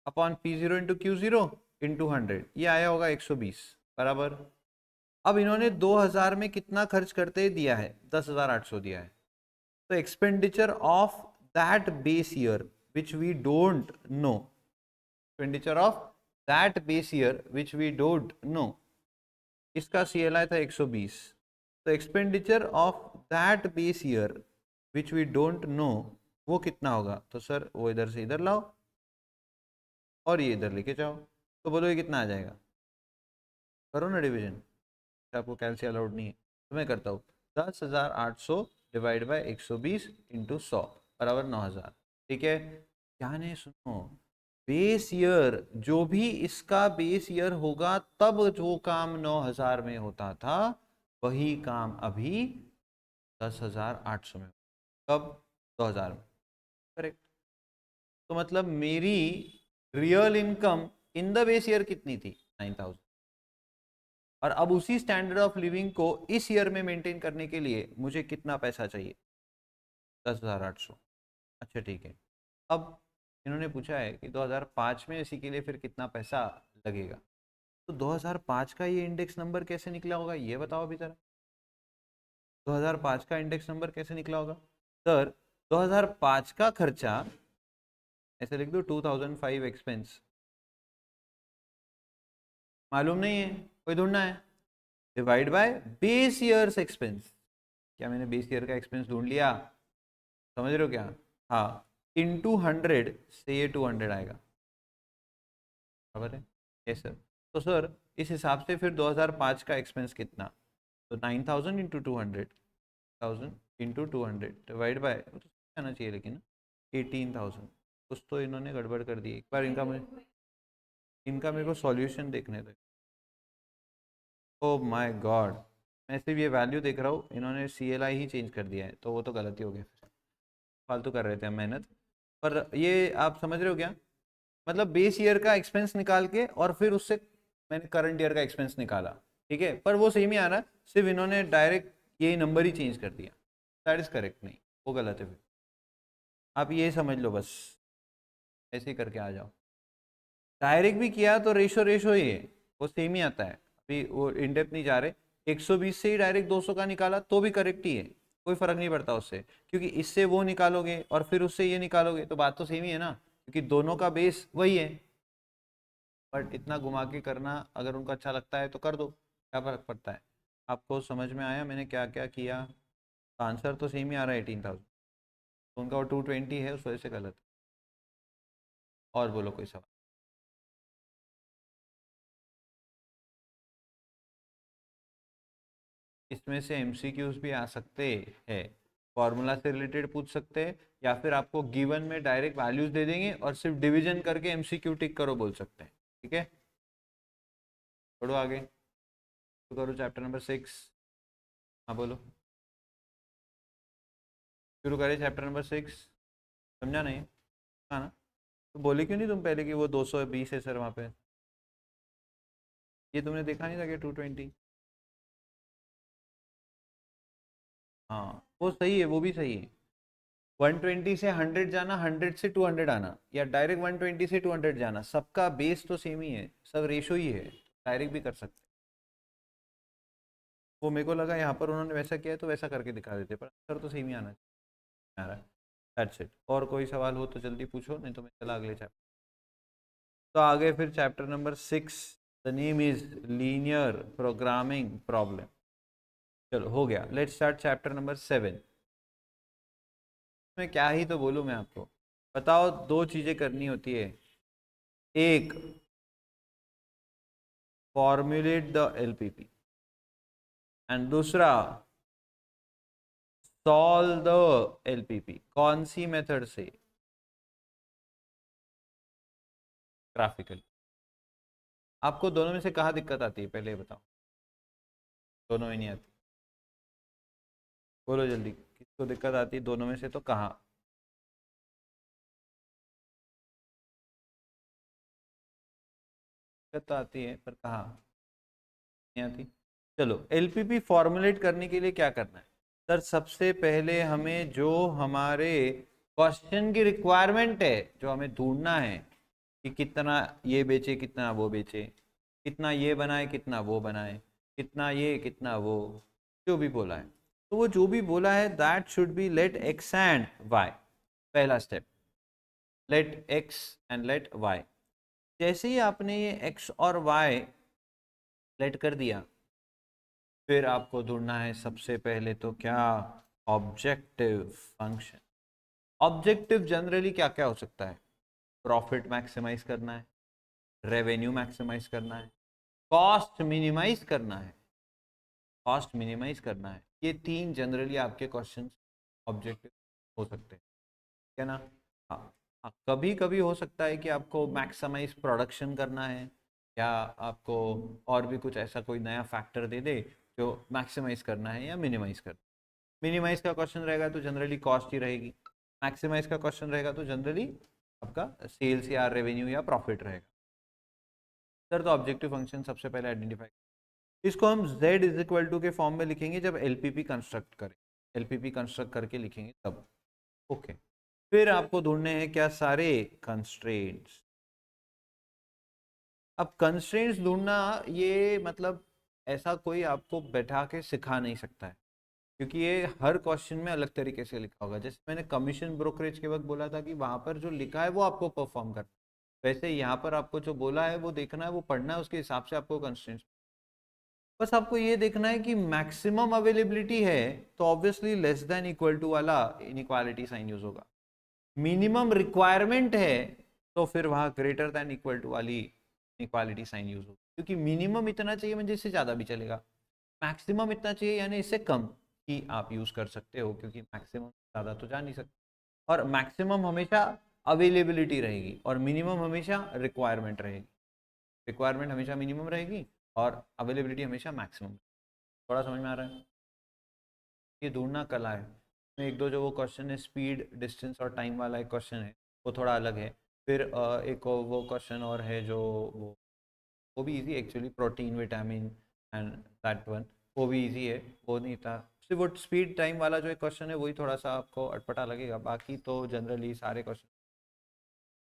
upon P0 into Q zero into 100, ये आया होगा 120 बराबर। अब इन्होंने 2000 में कितना खर्च करते दिया है, 10,800 दिया है। तो expenditure of that base year which we don't know, expenditure of that base year which we don't know, इसका CLI था 120। तो expenditure of that base year which we don't know वो कितना होगा, तो सर वो इधर से इधर लाओ और ये इधर लेके जाओ, तो बोलो ये कितना आ जाएगा, करो ना डिवीजन। आपको कैलसी अलाउड नहीं है तो मैं करता हूँ, 10,800 डिवाइड बाई 120 इंटू 100 बराबर 9,000। ठीक है, क्या नहीं सुनो, बेस ईयर जो भी इसका बेस ईयर होगा तब जो काम 9,000 में होता था वही काम अभी 10,800 में, कब, 2000 में, करेक्ट। तो मतलब मेरी real income in the base year कितनी थी, 9,000। और अब उसी स्टैंडर्ड ऑफ लिविंग को इस ईयर में मेंटेन करने के लिए मुझे कितना पैसा चाहिए, 10,800। अच्छा ठीक है, अब इन्होंने पूछा है कि 2005 में इसी के लिए फिर कितना पैसा लगेगा। तो 2005 का ये इंडेक्स नंबर कैसे निकला होगा, ये बताओ अभी जरा। 2005 का इंडेक्स नंबर कैसे निकला होगा सर, 2005 का खर्चा ऐसे लिख दो, 2005 एक्सपेंस, मालूम नहीं है, कोई ढूंढना है, divide by base years expense. क्या मैंने बेस ईयर का एक्सपेंस ढूंढ लिया, समझ रहे हो क्या, हाँ, इंटू 100 से ये 200 आएगा, बराबर है, यस सर। तो सर इस हिसाब से फिर 2005 का एक्सपेंस कितना, तो 9,000 इंटू 200, 1000 इंटू 200 डिवाइड बाय, तो आना चाहिए लेकिन 18,000। कुछ तो इन्होंने गड़बड़ कर दी, एक बार इनका मेरे को सॉल्यूशन देखने दो। ओ माय गॉड, मैं सिर्फ ये वैल्यू देख रहा हूँ, इन्होंने CLI ही चेंज कर दिया है, तो वो तो गलती हो गई, फालतू कर रहे थे हम मेहनत। पर ये आप समझ रहे हो क्या, मतलब बेस ईयर का एक्सपेंस निकाल के और फिर उससे मैंने करंट ईयर का एक्सपेंस निकाला, ठीक है, पर वो सेम ही आ रहा है, सिर्फ इन्होंने डायरेक्ट यही नंबर ही चेंज कर दिया, दैट इज करेक्ट, नहीं वो गलत है फिर, आप ये समझ लो बस, ऐसे ही करके आ जाओ। डायरेक्ट भी किया तो रेशो रेशो ही है, वो सेम ही आता है, अभी वो इन डेप्थ नहीं जा रहे। 120 से ही डायरेक्ट 200 का निकाला तो भी करेक्ट ही है, कोई फर्क नहीं पड़ता उससे, क्योंकि इससे वो निकालोगे और फिर उससे ये निकालोगे तो बात तो सेम ही है ना, क्योंकि दोनों का बेस वही है। बट इतना घुमा के करना अगर उनको अच्छा लगता है तो कर दो, क्या फर्क पड़ता है। आपको समझ में आया मैंने क्या क्या किया, आंसर तो सेम ही आ रहा है 18,000, तो उनका वो 220 है, उस वजह से गलत है। और बोलो कोई सवाल। इसमें से MCQs भी आ सकते हैं, फॉर्मूला से रिलेटेड पूछ सकते हैं, या फिर आपको गिवन में डायरेक्ट वैल्यूज दे देंगे और सिर्फ डिवीजन करके MCQ टिक करो बोल सकते हैं, ठीक है। बढ़ो आगे, तो करो चैप्टर नंबर 6। हाँ बोलो, शुरू करें चैप्टर नंबर 6। समझा नहीं, हाँ ना, तो बोले क्यों नहीं तुम पहले कि वो 220 है सर वहाँ पे, ये तुमने देखा नहीं था कि 220। हाँ वो सही है, वो भी सही है, 120 से 100 जाना, 100 से 200 आना, या डायरेक्ट 120 से 200 जाना, सबका बेस तो सेम ही है, सब रेशो ही है, डायरेक्ट भी कर सकते हैं। वो मेरे को लगा यहाँ पर उन्होंने वैसा किया है तो वैसा करके दिखा देते, पर आंसर तो सेम ही आना चाहिए आ रहा है। दैट्स इट, और कोई सवाल हो तो जल्दी पूछो, नहीं तो मैं चला अगले चैप्टर। तो आगे फिर chapter number 6, the name is linear programming problem. चलो हो गया, लेट्स स्टार्ट चैप्टर नंबर 7। मैं क्या ही तो बोलूँ मैं आपको, बताओ, दो चीजें करनी होती है, एक फॉर्मुलेट द LPP एंड दूसरा सॉल्व द LPP। कौन सी मेथड से, ग्राफिकल। आपको दोनों में से कहाँ दिक्कत आती है पहले ये बताओ, दोनों में नहीं आती, बोलो जल्दी, किसको दिक्कत आती है दोनों में से, तो कहाँ दिक्कत तो आती है पर कहाँ नहीं आती। चलो एलपीपी फॉर्मुलेट करने के लिए क्या करना है सर, सबसे पहले हमें जो हमारे क्वेश्चन की रिक्वायरमेंट है, जो हमें ढूंढना है कि कितना ये बेचे कितना वो बेचे, कितना ये बनाए कितना वो बनाए, कितना ये कितना वो, जो भी बोला है, तो वो जो भी बोला है that should be let X and Y. पहला step, let X and let Y. जैसे ही आपने ये एक्स और वाई लेट कर दिया, फिर आपको ढूंढना है सबसे पहले तो क्या, ऑब्जेक्टिव फंक्शन। ऑब्जेक्टिव जनरली क्या क्या हो सकता है, प्रॉफिट मैक्सिमाइज करना है, रेवेन्यू मैक्सिमाइज करना है, कॉस्ट मिनिमाइज करना है, कॉस्ट मिनिमाइज करना है। ये तीन जनरली आपके क्वेश्चन ऑब्जेक्टिव हो सकते हैं, क्या ना। हाँ, हाँ, कभी कभी हो सकता है कि आपको मैक्सिमाइज प्रोडक्शन करना है, या आपको और भी कुछ ऐसा कोई नया फैक्टर दे दे जो मैक्सिमाइज करना है या मिनिमाइज करना है। मिनिमाइज का क्वेश्चन रहेगा तो जनरली कॉस्ट ही रहेगी, मैक्सिमाइज का क्वेश्चन रहेगा तो जनरली आपका सेल्स या रेवेन्यू या प्रॉफिट रहेगा। सर तो ऑब्जेक्टिव फंक्शन सबसे पहले आइडेंटिफाई, इसको हम z इज इक्वल टू के फॉर्म में लिखेंगे जब एलपीपी कंस्ट्रक्ट करें, एलपीपी कंस्ट्रक्ट करके लिखेंगे तब। ओके, फिर आपको ढूंढने हैं क्या, सारे कंस्ट्रेंट्स। अब कंस्ट्रेंट्स ढूंढना ये मतलब ऐसा कोई आपको बैठा के सिखा नहीं सकता है, क्योंकि ये हर क्वेश्चन में अलग तरीके से लिखा होगा। जैसे मैंने कमीशन ब्रोकरेज के वक्त बोला था कि वहां पर जो लिखा है वो आपको परफॉर्म करना है, वैसे यहाँ पर आपको जो बोला है वो देखना है, वो पढ़ना है, उसके हिसाब से आपको कंस्ट्रेंट्स। बस आपको ये देखना है कि मैक्सिमम अवेलेबिलिटी है तो obviously less than equal to वाला इनइक्वालिटी साइन यूज होगा। मिनिमम रिक्वायरमेंट है तो फिर वहां ग्रेटर देन इक्वल टू वाली इक्वालिटी साइन यूज होगा, क्योंकि मिनिमम इतना चाहिए म्हणजे इससे ज्यादा भी चलेगा, मैक्सिमम इतना चाहिए यानी इससे कम ही आप यूज कर सकते हो, क्योंकि मैक्सिमम ज्यादा तो जा नहीं सकते। और मैक्सिमम हमेशा अवेलेबिलिटी रहेगी और मिनिमम हमेशा रिक्वायरमेंट रहेगी, रिक्वायरमेंट हमेशा मिनिमम रहेगी और अवेलेबिलिटी हमेशा मैक्सिमम। थोड़ा समझ में आ रहा है, ये ढूंढना कला है। एक दो जो वो क्वेश्चन है स्पीड डिस्टेंस और टाइम वाला एक क्वेश्चन है, वो थोड़ा अलग है। फिर एक वो क्वेश्चन और है जो वो भी easy actually, protein vitamin and that one, वो भी इजी है, वो नहीं था। सिर्फ वो स्पीड टाइम वाला जो एक क्वेश्चन है वही थोड़ा सा आपको अटपटा लगेगा, बाकी तो जनरली सारे क्वेश्चन।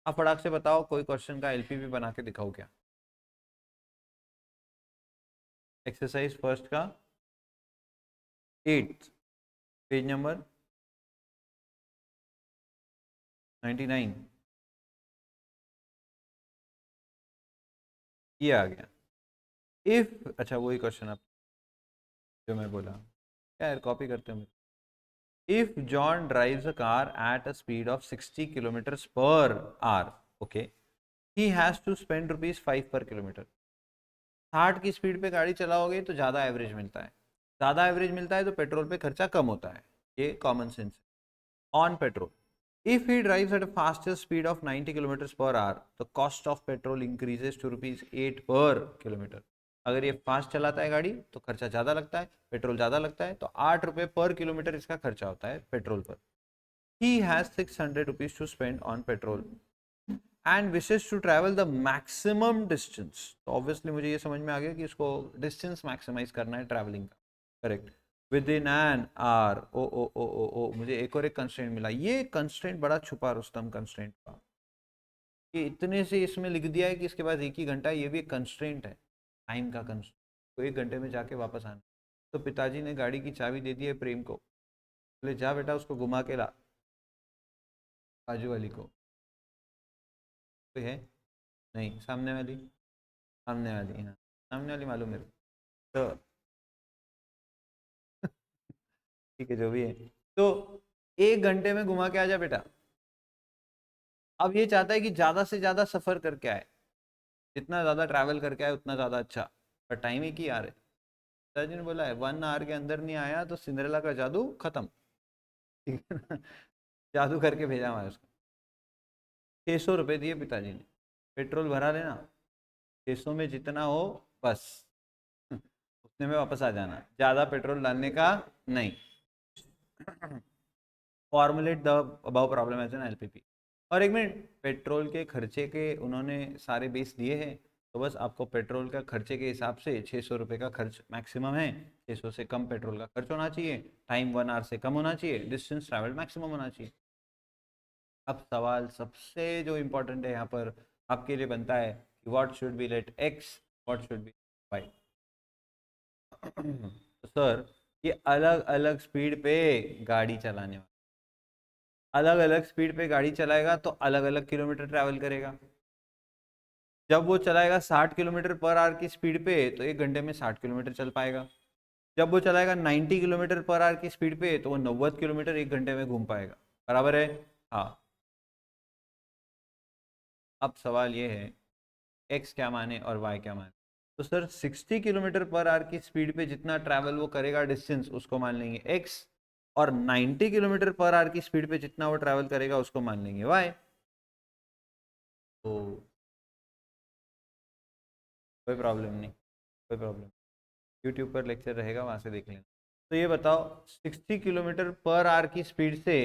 आप फटाक से बताओ कोई क्वेश्चन का एलपीवी बना के दिखाओ क्या। एक्सरसाइज फर्स्ट का 8, पेज नंबर 99, ये आ गया। इफ, अच्छा वही क्वेश्चन आप जो मैं बोला, क्या यार कॉपी करते हो। If John drives a car at a speed of 60 kilometre per hour, okay, he has to spend ₹5 per kilometre. 60 की स्पीड पे गाड़ी चलाओगे तो ज़्यादा एवरेज मिलता है, ज़्यादा एवरेज मिलता है तो पेट्रोल पे खर्चा कम होता है, ये कॉमन सेंस है। On petrol, if he drives at a fastest speed of 90 kilometre per hour, the cost of petrol increases to ₹8 per kilometre. अगर ये फास्ट चलाता है गाड़ी तो खर्चा ज़्यादा लगता है, पेट्रोल ज़्यादा लगता है, तो ₹8 पर किलोमीटर इसका खर्चा होता है पेट्रोल पर। He has ₹600 to spend on petrol and wishes to travel the maximum distance. तो ऑब्वियसली मुझे ये समझ में आ गया कि इसको डिस्टेंस मैक्सिमाइज करना है ट्रैवलिंग का, correct, within an hour. ओ ओ ओ ओ ओ मुझे एक और एक कंस्ट्रेंट मिला, ये कंस्ट्रेंट बड़ा छुपा रुस्तम कंस्ट्रेंट का, ये इतने से इसमें लिख दिया है कि इसके बाद 1 ही घंटा है, ये भी एक कंस्ट्रेंट है, टाइम का कंस्ट्रेंट, तो 1 घंटे में जाके वापस आना। तो पिताजी ने गाड़ी की चाबी दे दी है प्रेम को, बोले जा बेटा उसको घुमा के ला, बाजू वाली को। कोई है नहीं, सामने वाली, सामने वाली, हाँ सामने वाली मालूम मेरे को। तो ठीक है जो भी है, तो 1 घंटे में घुमा के आ जा बेटा। अब ये चाहता है कि ज्यादा से ज्यादा सफर करके आए, जितना ज्यादा ट्रैवल करके आए उतना ज्यादा अच्छा, पर टाइम एक ही आ रहा है। पिताजी ने बोला है 1 आवर के अंदर नहीं आया तो सिंड्रेला का जादू खत्म, ठीक है ना, जादू करके भेजा हमारे उसको। ₹600 दिए पिताजी ने, पेट्रोल भरा लेना, 600 में जितना हो बस उतने में वापस आ जाना, ज्यादा पेट्रोल डालने का नहीं। Formulate the above problem as an LPP. और एक मिनट, पेट्रोल के खर्चे के उन्होंने सारे बेस दिए हैं, तो बस आपको पेट्रोल का खर्चे के हिसाब से 600 रुपये का खर्च मैक्सिमम है, 600 से कम पेट्रोल का खर्च होना चाहिए, टाइम 1 आवर से कम होना चाहिए, डिस्टेंस ट्रैवल मैक्सिमम होना चाहिए। अब सवाल सबसे जो इम्पोर्टेंट है यहाँ पर आपके लिए बनता है कि what should be let x, what should be y. तो सर ये अलग अलग स्पीड पे गाड़ी चलाने वाला, अलग अलग स्पीड पे गाड़ी चलाएगा तो अलग अलग किलोमीटर ट्रैवल करेगा। जब वो चलाएगा 60 किलोमीटर पर आवर की स्पीड पे तो 1 घंटे में 60 किलोमीटर चल पाएगा। जब वो चलाएगा 90 किलोमीटर पर आवर की स्पीड पे तो वो 90 किलोमीटर 1 घंटे में घूम पाएगा। बराबर है? हाँ। अब सवाल ये है एक्स क्या माने और वाई क्या माने। तो सर 60 किलोमीटर पर आवर की स्पीड पे जितना ट्रैवल वो करेगा डिस्टेंस उसको मान लेंगे एक्स, और 90 किलोमीटर पर आवर की स्पीड पे जितना वो ट्रैवल करेगा उसको मान लेंगे वाई। तो कोई प्रॉब्लम नहीं, कोई प्रॉब्लम, यूट्यूब पर लेक्चर रहेगा वहां से देख लेना। तो ये बताओ 60 किलोमीटर पर आवर की स्पीड से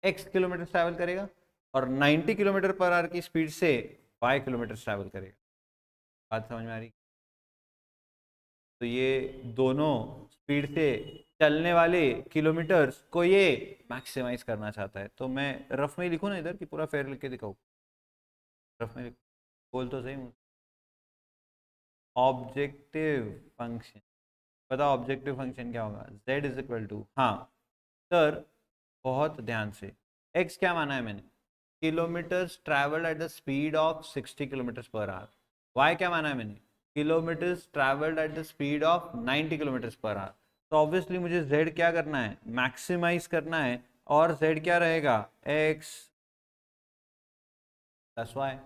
एक्स किलोमीटर ट्रैवल करेगा और 90 किलोमीटर पर आवर की स्पीड से वाई किलोमीटर ट्रैवल करेगा। बात समझ में आ रही? तो ये दोनों स्पीड से चलने वाले किलोमीटर्स को ये मैक्सिमाइज करना चाहता है। तो मैं रफ में लिखूँ ना इधर कि पूरा फेयर लिख के दिखाऊँ? रफ में बोल तो सही हूँ। ऑब्जेक्टिव फंक्शन, पता ऑब्जेक्टिव फंक्शन क्या होगा? z इज इक्वल टू, हाँ सर बहुत ध्यान से, x क्या माना है मैंने? Kilometres travelled at the speed of 60 kilometres पर आवर। y क्या माना है मैंने? Kilometres travelled at the speed of 90 kilometres पर आवर। तो ऑब्वियसली मुझे z क्या करना है? मैक्सिमाइज करना है, और z क्या रहेगा? x plus y.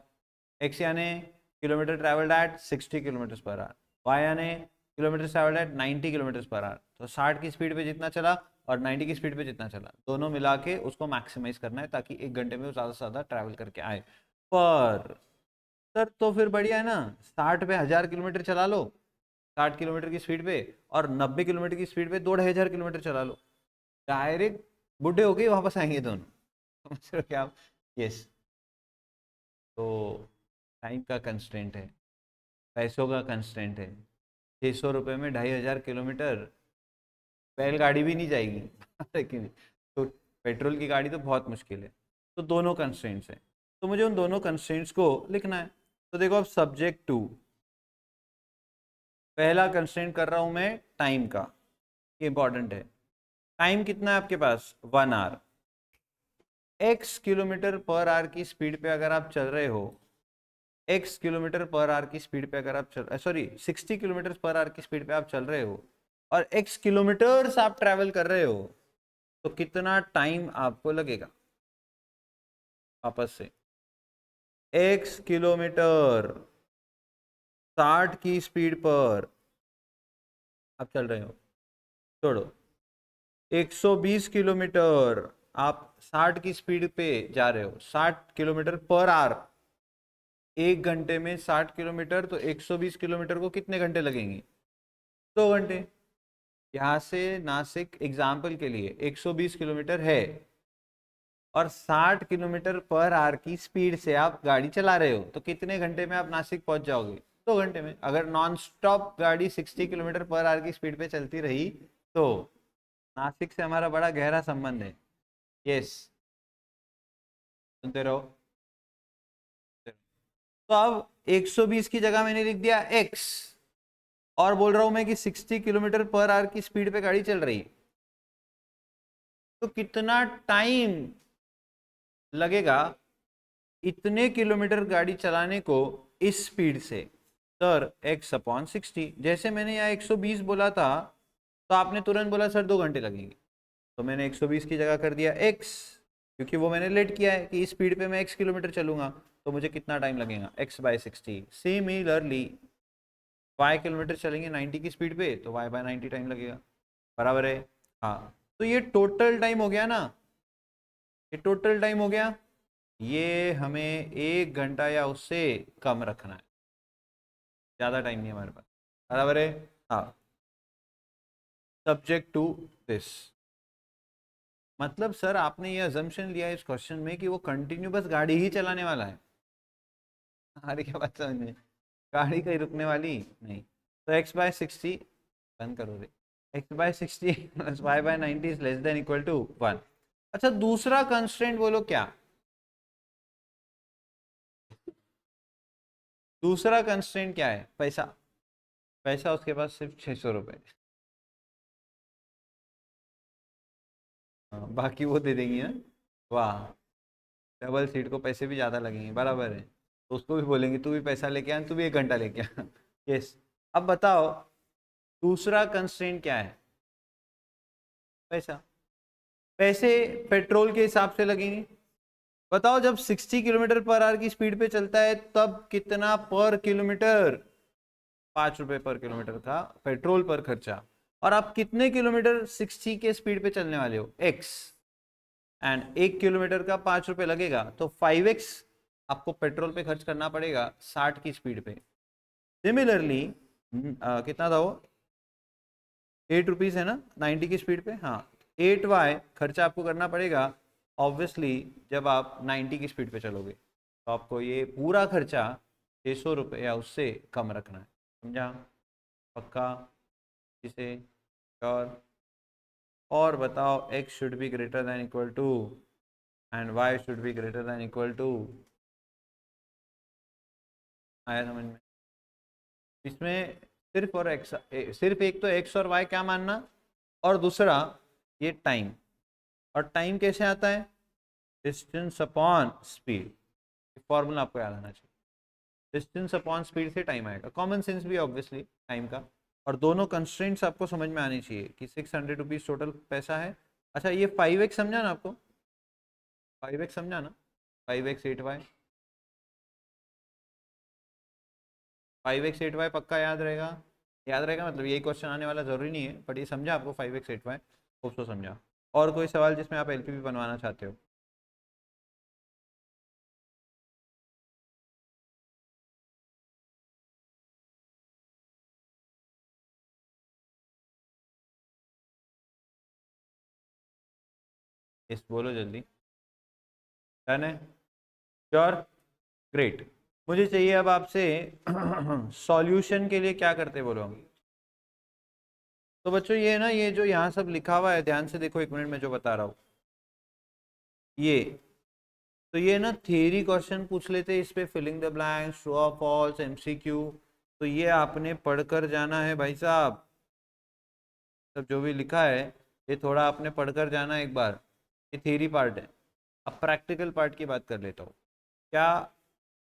x यानी kilometre travelled at 60 kilometre per hour, y यानी kilometre travelled at 90 kilometre per hour. तो 60 की स्पीड पे जितना चला और 90 की स्पीड पे जितना चला दोनों मिला के उसको मैक्सिमाइज करना है ताकि 1 घंटे में वो ज़्यादा से ज़्यादा ट्रैवल करके आए। पर सर तो फिर बढ़िया है ना, 60 पे 1000 किलोमीटर चला लो 60 किलोमीटर की स्पीड पे, और 90 किलोमीटर की स्पीड पे 2500 किलोमीटर चला लो, डायरेक्ट बुढ़े हो गए वापस आएंगे दोनों। समझ रहे हो क्या? यस। तो टाइम का कंस्ट्रेंट है, पैसों का कंस्ट्रेंट है। 600 रुपये में 2500 किलोमीटर बैलगाड़ी भी नहीं जाएगी लेकिन तो पेट्रोल की गाड़ी तो बहुत मुश्किल है। तो दोनों कंस्ट्रेंट्स हैं, तो मुझे उन दोनों कंस्ट्रेंट्स को लिखना है। तो देखो अब सब्जेक्ट टू, पहला कंस्ट्रेंट कर रहा हूं मैं टाइम का, ये इंपॉर्टेंट है। टाइम कितना है आपके पास? 1 hour. x kilometre per hour की स्पीड पे अगर आप चल रहे हो, x किलोमीटर पर आवर की स्पीड पे अगर आप चल, सॉरी 60 किलोमीटर पर आवर की स्पीड पे आप चल रहे हो और x किलोमीटर्स आप ट्रैवल कर रहे हो, तो कितना टाइम आपको लगेगा? वापस से, x किलोमीटर 60 की स्पीड पर आप चल रहे हो, छोड़ो 120 किलोमीटर आप 60 की स्पीड पे जा रहे हो, 60 किलोमीटर पर आवर, 1 घंटे में 60 किलोमीटर, तो 120 किलोमीटर को कितने घंटे लगेंगे? 2 घंटे। यहाँ से नासिक एग्जाम्पल के लिए 120 किलोमीटर है और 60 किलोमीटर पर आवर की स्पीड से आप गाड़ी चला रहे हो, तो कितने घंटे में आप नासिक पहुंच जाओगे? 2 घंटे में। अगर नॉन स्टॉप गाड़ी 60 किलोमीटर पर आवर की स्पीड पे चलती रही तो नासिक से हमारा बड़ा गहरा संबंध है। यस, सुनते रहो। तो अब 120 की जगह मैंने लिख दिया x, और बोल रहा हूं मैं कि 60 किलोमीटर पर आवर की स्पीड पे गाड़ी चल रही है, तो कितना टाइम लगेगा इतने किलोमीटर गाड़ी चलाने को इस स्पीड से? Sir x upon 60। जैसे मैंने यहाँ 120 बोला था तो आपने तुरंत बोला सर 2 घंटे लगेंगे, तो मैंने 120 की जगह कर दिया x, क्योंकि वो मैंने लेट किया है कि इस स्पीड पे मैं x किलोमीटर चलूंगा, तो मुझे कितना टाइम लगेगा? x by 60। Similarly y kilometre चलेंगे 90 की स्पीड पे तो y बाय 90 टाइम लगेगा। बराबर है? हाँ। तो ये टोटल टाइम हो गया ना, ये टोटल टाइम हो गया, ये हमें 1 घंटा या उससे कम रखना है, ज़्यादा टाइम नहीं हमारे पास। बराबर है? हाँ। सब्जेक्ट टू दिस, मतलब सर आपने ये अजम्पशन लिया इस क्वेश्चन में कि वो कंटिन्यू बस गाड़ी ही चलाने वाला है। अरे क्या बात समझ में? गाड़ी कहीं रुकने वाली नहीं। तो x/60 बंद करो रे, x/60 plus y/90 is less than equal to 1। अच्छा दूसरा कंस्ट्रेंट बोलो क्या, दूसरा कंस्ट्रेंट क्या है? पैसा। पैसा उसके पास सिर्फ 600 रुपये। हाँ, बाकी वो दे देंगी ना। वाह, डबल सीट को पैसे भी ज़्यादा लगेंगे, बराबर है। तो उसको भी बोलेंगे तू भी पैसा लेके आ, तू भी 1 घंटा लेके आ। यस। अब बताओ दूसरा कंस्ट्रेंट क्या है? पैसा। पैसे पेट्रोल के हिसाब से लगेंगे। बताओ जब 60 किलोमीटर पर आवर की स्पीड पे चलता है तब कितना पर किलोमीटर? 5 रुपए पर किलोमीटर का पेट्रोल पर खर्चा। और आप कितने किलोमीटर 60 के स्पीड पे चलने वाले हो? एक्स। एंड 1 किलोमीटर का 5 रुपए लगेगा, तो 5x आपको पेट्रोल पे खर्च करना पड़ेगा 60 की स्पीड पे। सिमिलरली कितना था वो? 8 रुपीज है ना 90 की स्पीड पे। हाँ, 8y खर्चा आपको करना पड़ेगा ऑब्वियसली जब आप 90 की स्पीड पे चलोगे। तो आपको ये पूरा खर्चा 600 रुपये या उससे कम रखना है, समझा? पक्का? इसे और बताओ x should be greater than equal to and y should be greater than equal to. आया समझ में? इसमें सिर्फ और x, सिर्फ एक तो x और y क्या मानना, और दूसरा ये टाइम। और टाइम कैसे आता है? Distance upon speed. फॉर्मूला आपको याद आना चाहिए। डिस्टेंस अपॉन स्पीड से टाइम आएगा, कॉमन सेंस भी ऑब्वियसली टाइम का। और दोनों कंस्ट्रेंट्स आपको समझ में आनी चाहिए कि 600 रुपीज़ टोटल पैसा है। अच्छा ये 5x समझा ना आपको? 5x समझा ना? 5x 8y, 5x 8y पक्का याद रहेगा? याद रहेगा मतलब यही क्वेश्चन आने वाला जरूरी नहीं है, बट ये समझा आपको 5x 8y? खूब तो समझा। और कोई सवाल जिसमें आप एलपीपी बनवाना चाहते हो? इस बोलो जल्दी। डन है? श्योर? ग्रेट। मुझे चाहिए अब आपसे सॉल्यूशन के लिए क्या करते बोलो हम। तो बच्चों ये ना, ये जो यहाँ सब लिखा हुआ है ध्यान से देखो, 1 मिनट में जो बता रहा हूँ ये, तो ये ना थ्योरी क्वेश्चन पूछ लेते इस पे, फिलिंग द ब्लैंक्स, ट्रू और फॉल्स, एमसीक्यू। तो ये आपने पढ़कर जाना है भाई साहब, सब जो भी लिखा है ये थोड़ा आपने पढ़कर जाना है एक बार। ये थ्योरी पार्ट है। अब प्रैक्टिकल पार्ट की बात कर लेता हूँ। क्या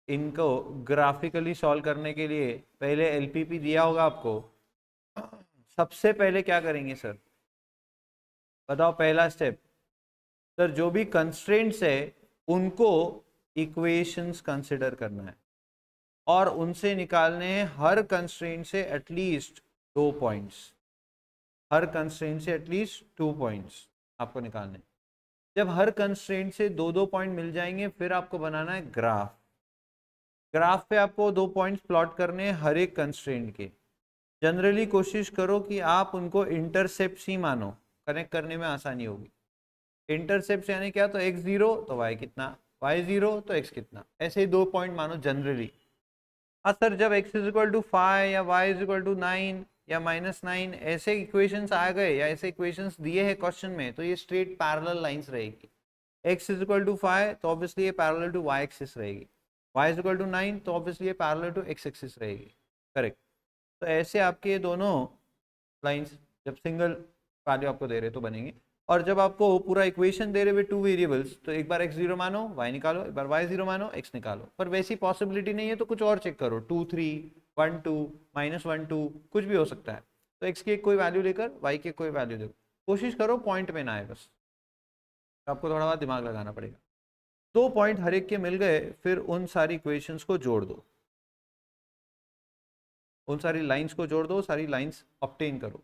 इनको ग्राफिकली सॉल्व करने के लिए पहले एलपीपी दिया होगा आपको? सबसे पहले क्या करेंगे सर? बताओ पहला स्टेप। सर जो भी कंस्ट्रेंट्स है उनको इक्वेशंस कंसिडर करना है और उनसे निकालने हैं हर कंस्ट्रेंट से एटलीस्ट 2 पॉइंट्स। हर कंस्ट्रेंट से एटलीस्ट 2 पॉइंट्स आपको निकालने। जब हर कंस्ट्रेंट से 2-2 पॉइंट मिल जाएंगे फिर आपको बनाना है ग्राफ। ग्राफ पे आपको 2 पॉइंट्स प्लॉट करने हैं हर एक कंस्ट्रेंट के। जनरली कोशिश करो कि आप उनको इंटरसेप्ट ही मानो, कनेक्ट करने में आसानी होगी। इंटरसेप्ट यानी क्या? तो x0 तो y कितना, y0 तो x कितना, ऐसे ही 2 पॉइंट मानो जनरली। हाँ सर जब x इज इक्वल टू 5 या y इज इक्वल टू 9 या -9 ऐसे इक्वेशंस आ गए या ऐसे इक्वेशंस दिए हैं क्वेश्चन में, तो ये स्ट्रेट पैरेलल लाइंस रहेगी। x इज इक्वल टू 5 तो ऑब्वियसली ये पैरेलल टू y एक्सिस रहेगी, y इज इक्वल टू 9 तो ऑब्वियसली ये पैरेलल टू x एक्सिस रहेगी। करेक्ट। तो ऐसे आपके ये दोनों लाइंस जब सिंगल वैल्यू आपको दे रहे तो बनेंगे। और जब आपको पूरा इक्वेशन दे रहे हुए 2 वेरिएबल्स, तो एक बार x0 मानो y निकालो, एक बार y0 मानो x निकालो। पर वैसी पॉसिबिलिटी नहीं है तो कुछ और चेक करो, 2 3 1 2 -1 2 कुछ भी हो सकता है। तो x की कोई वैल्यू लेकर y की कोई वैल्यू दो, कोशिश करो पॉइंट में ना आए बस, तो आपको थोड़ा बहुत दिमाग लगाना पड़ेगा। 2 पॉइंट हर एक के मिल गए, फिर उन सारी इक्वेशंस को जोड़ दो, उन सारी लाइंस को जोड़ दो, सारी लाइंस ऑब्टेन करो।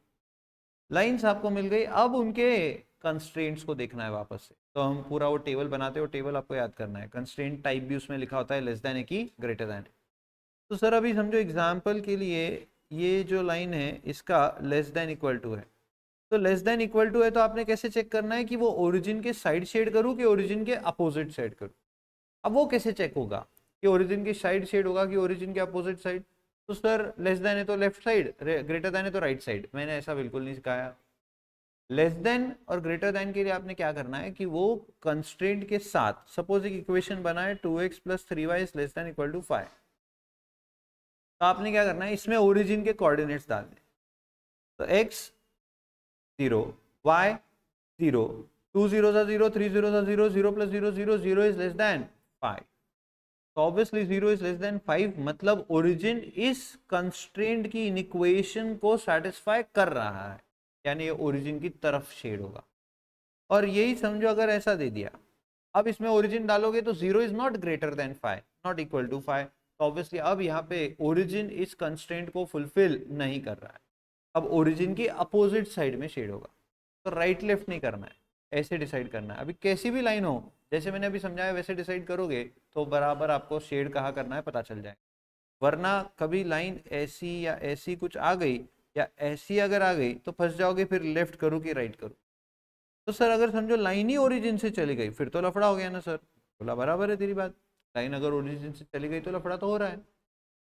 लाइंस आपको मिल गई, अब उनके कंस्ट्रेंट्स को देखना है वापस से। तो हम पूरा वो टेबल बनाते हो, टेबल आपको याद करना है। कंस्ट्रेंट टाइप भी उसमें लिखा होता है, लेस देन है कि ग्रेटर देन है। तो सर अभी समझो एग्जाम्पल के लिए ये जो लाइन है इसका लेस देन इक्वल टू है। तो लेस देन इक्वल टू है तो आपने कैसे चेक करना है कि वो ओरिजिन के साइड शेड करूँ कि ओरिजिन के अपोजिट साइड करूँ? अब वो कैसे चेक होगा कि ओरिजिन की साइड शेड होगा कि ओरिजिन के अपोजिट साइड? तो सर लेस देन है तो लेफ्ट साइड, ग्रेटर देन है तो राइट साइड। मैंने ऐसा बिल्कुल नहीं सिखाया। लेस देन और ग्रेटर देन के लिए आपने क्या करना है कि वो कंस्ट्रेंट के साथ, सपोज एक इक्वेशन बना है 2x + 3y is less than equal to 5, तो आपने क्या करना है इसमें ओरिजिन के कोऑर्डिनेट्स डालने। तो x 0, y 0, 2 0 0, 3 0 0, 0 + 0 0, 0 is less then 5। तो ऑब्वियसली 0 इज लेस देन 5, मतलब ओरिजिन इस कंस्ट्रेंट की इन इक्वेशन को सेटिस्फाई कर रहा है, यानी ये ओरिजिन की तरफ शेड होगा। और यही समझो अगर ऐसा दे दिया, अब इसमें ओरिजिन डालोगे तो 0 is not greater than 5, not equal to 5, तो ऑब्वियसली अब यहाँ पे ओरिजिन इस कंस्ट्रेंट को फुलफिल नहीं कर रहा है। अब ओरिजिन की अपोजिट साइड में शेड होगा। तो राइट लेफ्ट नहीं करना है, ऐसे डिसाइड करना है। अभी कैसी भी लाइन हो, जैसे मैंने अभी समझाया वैसे डिसाइड करोगे तो बराबर आपको शेड कहाँ करना है पता चल जाएगा। वरना कभी लाइन ऐसी या ऐसी कुछ आ गई या ऐसी अगर आ गई तो फंस जाओगे, फिर लेफ्ट करूँ कि राइट करूँ। तो सर अगर समझो लाइन ही ओरिजिन से चली गई फिर तो लफड़ा हो गया ना सर। बोला बराबर है तेरी बात, लाइन अगर ओरिजिन से चली गई तो लफड़ा तो हो रहा है।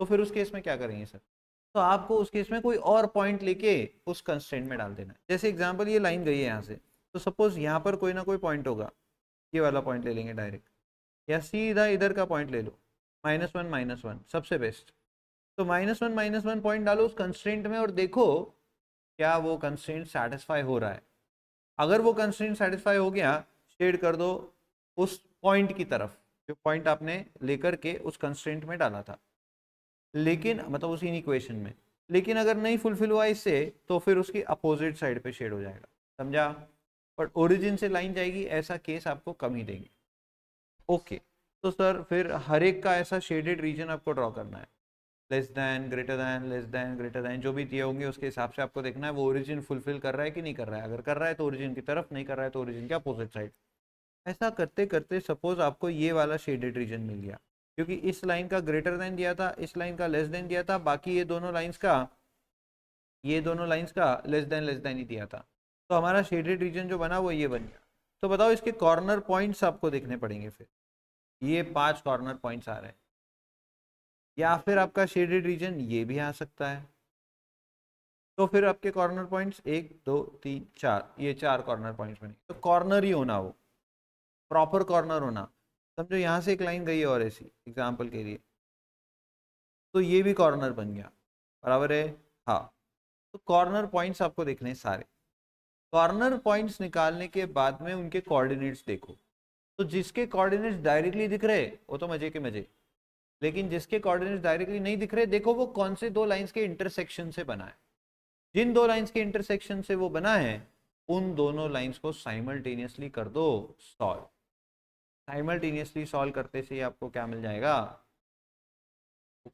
तो फिर उस केस में क्या करेंगे सर? तो आपको उस केस में कोई और पॉइंट लेके उस कंस्ट्रेंट में डाल देना है। जैसे एग्जांपल ये लाइन गई है यहाँ से, तो सपोज यहाँ पर कोई ना कोई पॉइंट होगा, ये वाला पॉइंट ले लेंगे डायरेक्ट, या सीधा इधर का पॉइंट ले लो, -1 -1 सबसे बेस्ट। तो -1 -1 पॉइंट डालो उस कंस्ट्रेंट में और देखो क्या वो कंस्ट्रेंट सेटिस्फाई हो रहा है। अगर वो कंस्ट्रेंट सेटिस्फाई हो गया, शेड कर दो उस पॉइंट की तरफ जो पॉइंट आपने लेकर के उस कंस्ट्रेंट में डाला था, लेकिन मतलब उसी इक्वेशन में। लेकिन अगर नहीं फुलफिल हुआ इससे तो फिर उसकी अपोजिट साइड पे शेड हो जाएगा, समझा? बट ओरिजिन से लाइन जाएगी, ऐसा केस आपको कम ही देंगे। ओके, तो सर फिर हर एक का ऐसा शेडेड रीजन आपको ड्रॉ करना है, less than, greater than, less than, greater than, जो भी दिए होंगे उसके हिसाब से आपको देखना है वो ओरिजिन फुलफिल कर रहा है कि नहीं कर रहा है। अगर कर रहा है तो ओरिजिन की तरफ, नहीं कर रहा है तो ओरिजिन के अपोजिट साइड। ऐसा करते करते सपोज आपको ये वाला शेडेड रीजन मिल गया, क्योंकि इस लाइन का ग्रेटर देन दिया था, इस लाइन का लेस देन दिया था, बाकी ये दोनों लाइंस का लेस देन ही दिया था। तो हमारा शेडेड रीजन जो बना वो ये बन गया। तो बताओ इसके कॉर्नर पॉइंट्स आपको देखने पड़ेंगे। फिर ये 5 कॉर्नर पॉइंट्स आ रहे हैं, या फिर आपका शेडेड रीजन ये भी आ सकता है। तो फिर आपके कॉर्नर पॉइंट्स 1 2 3 4, ये 4 कॉर्नर पॉइंट्स बने। तो कॉर्नर ही होना, वो प्रॉपर कॉर्नर होना। समझो यहाँ से एक लाइन गई है और ऐसी एग्जाम्पल के लिए, तो ये भी कॉर्नर बन गया, बराबर है? हाँ। तो कॉर्नर पॉइंट्स आपको देखने हैं सारे। कॉर्नर पॉइंट्स निकालने के बाद में उनके कोऑर्डिनेट्स देखो। तो जिसके कोऑर्डिनेट्स डायरेक्टली दिख रहे वो तो मजे के मजे, लेकिन जिसके कोऑर्डिनेट्स डायरेक्टली नहीं दिख रहे, देखो वो कौन से दो लाइंस के इंटरसेक्शन से बना है। जिन दो लाइंस के इंटरसेक्शन से वो बना है उन दोनों लाइंस को साइमल्टेनियसली कर दो सॉल्व। साइमल्टेनियसली सॉल्व करते से आपको क्या मिल जाएगा?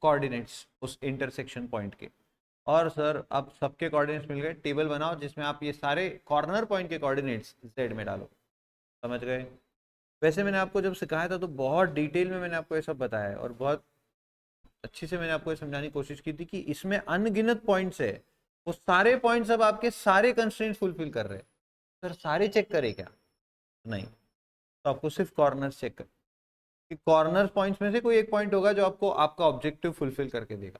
कोऑर्डिनेट्स उस इंटरसेक्शन पॉइंट के। और सर अब सबके कोऑर्डिनेट्स मिल गए, टेबल बनाओ जिसमें आप ये सारे कॉर्नर पॉइंट के कोऑर्डिनेट्स जेड में डालो। समझ गए? वैसे मैंने आपको जब सिखाया था तो बहुत डिटेल में मैंने आपको ये सब बताया है, और बहुत अच्छी से मैंने आपको ये समझाने की कोशिश की थी कि इसमें अनगिनत पॉइंट्स है, वो सारे पॉइंट्स अब आपके सारे कंस्ट्रेंट्स फुलफिल कर रहे हैं। सर सारे चेक करें क्या? नहीं, तो आपको सिर्फ कॉर्नर्स चेक कर, कि कॉर्नर पॉइंट्स में से कोई एक पॉइंट होगा जो आपको आपका ऑब्जेक्टिव फुलफिल करके देगा।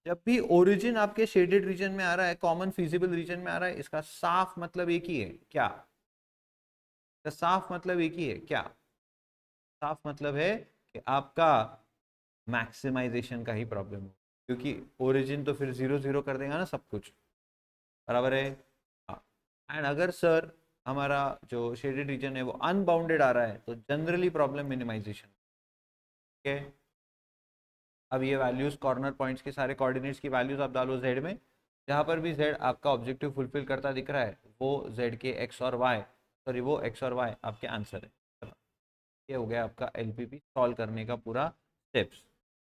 जब भी ओरिजिन आपके शेडेड रीजन में आ रहा है, कॉमन फिजिबल रीजन में आ रहा है, इसका साफ मतलब एक ही है क्या? साफ मतलब एक ही है क्या? साफ मतलब है कि आपका मैक्सिमाइजेशन का ही प्रॉब्लम हो, क्योंकि ओरिजिन तो फिर 0 0 कर देगा ना सब कुछ, बराबर है? हाँ। एंड अगर सर हमारा जो शेडेड रीजन है वो अनबाउंडेड आ रहा है तो जनरली प्रॉब्लम मिनिमाइजेशन। ठीक है, अब ये वैल्यूज कॉर्नर पॉइंट्स के सारे कोऑर्डिनेट्स की वैल्यूज आप डालो जेड में, जहाँ पर भी जेड आपका ऑब्जेक्टिव फुलफिल करता दिख रहा है वो जेड के एक्स और वाई, सॉरी वो एक्स और वाई आपके आंसर है। ये हो गया आपका एलपीपी सॉल्व करने का पूरा स्टेप्स।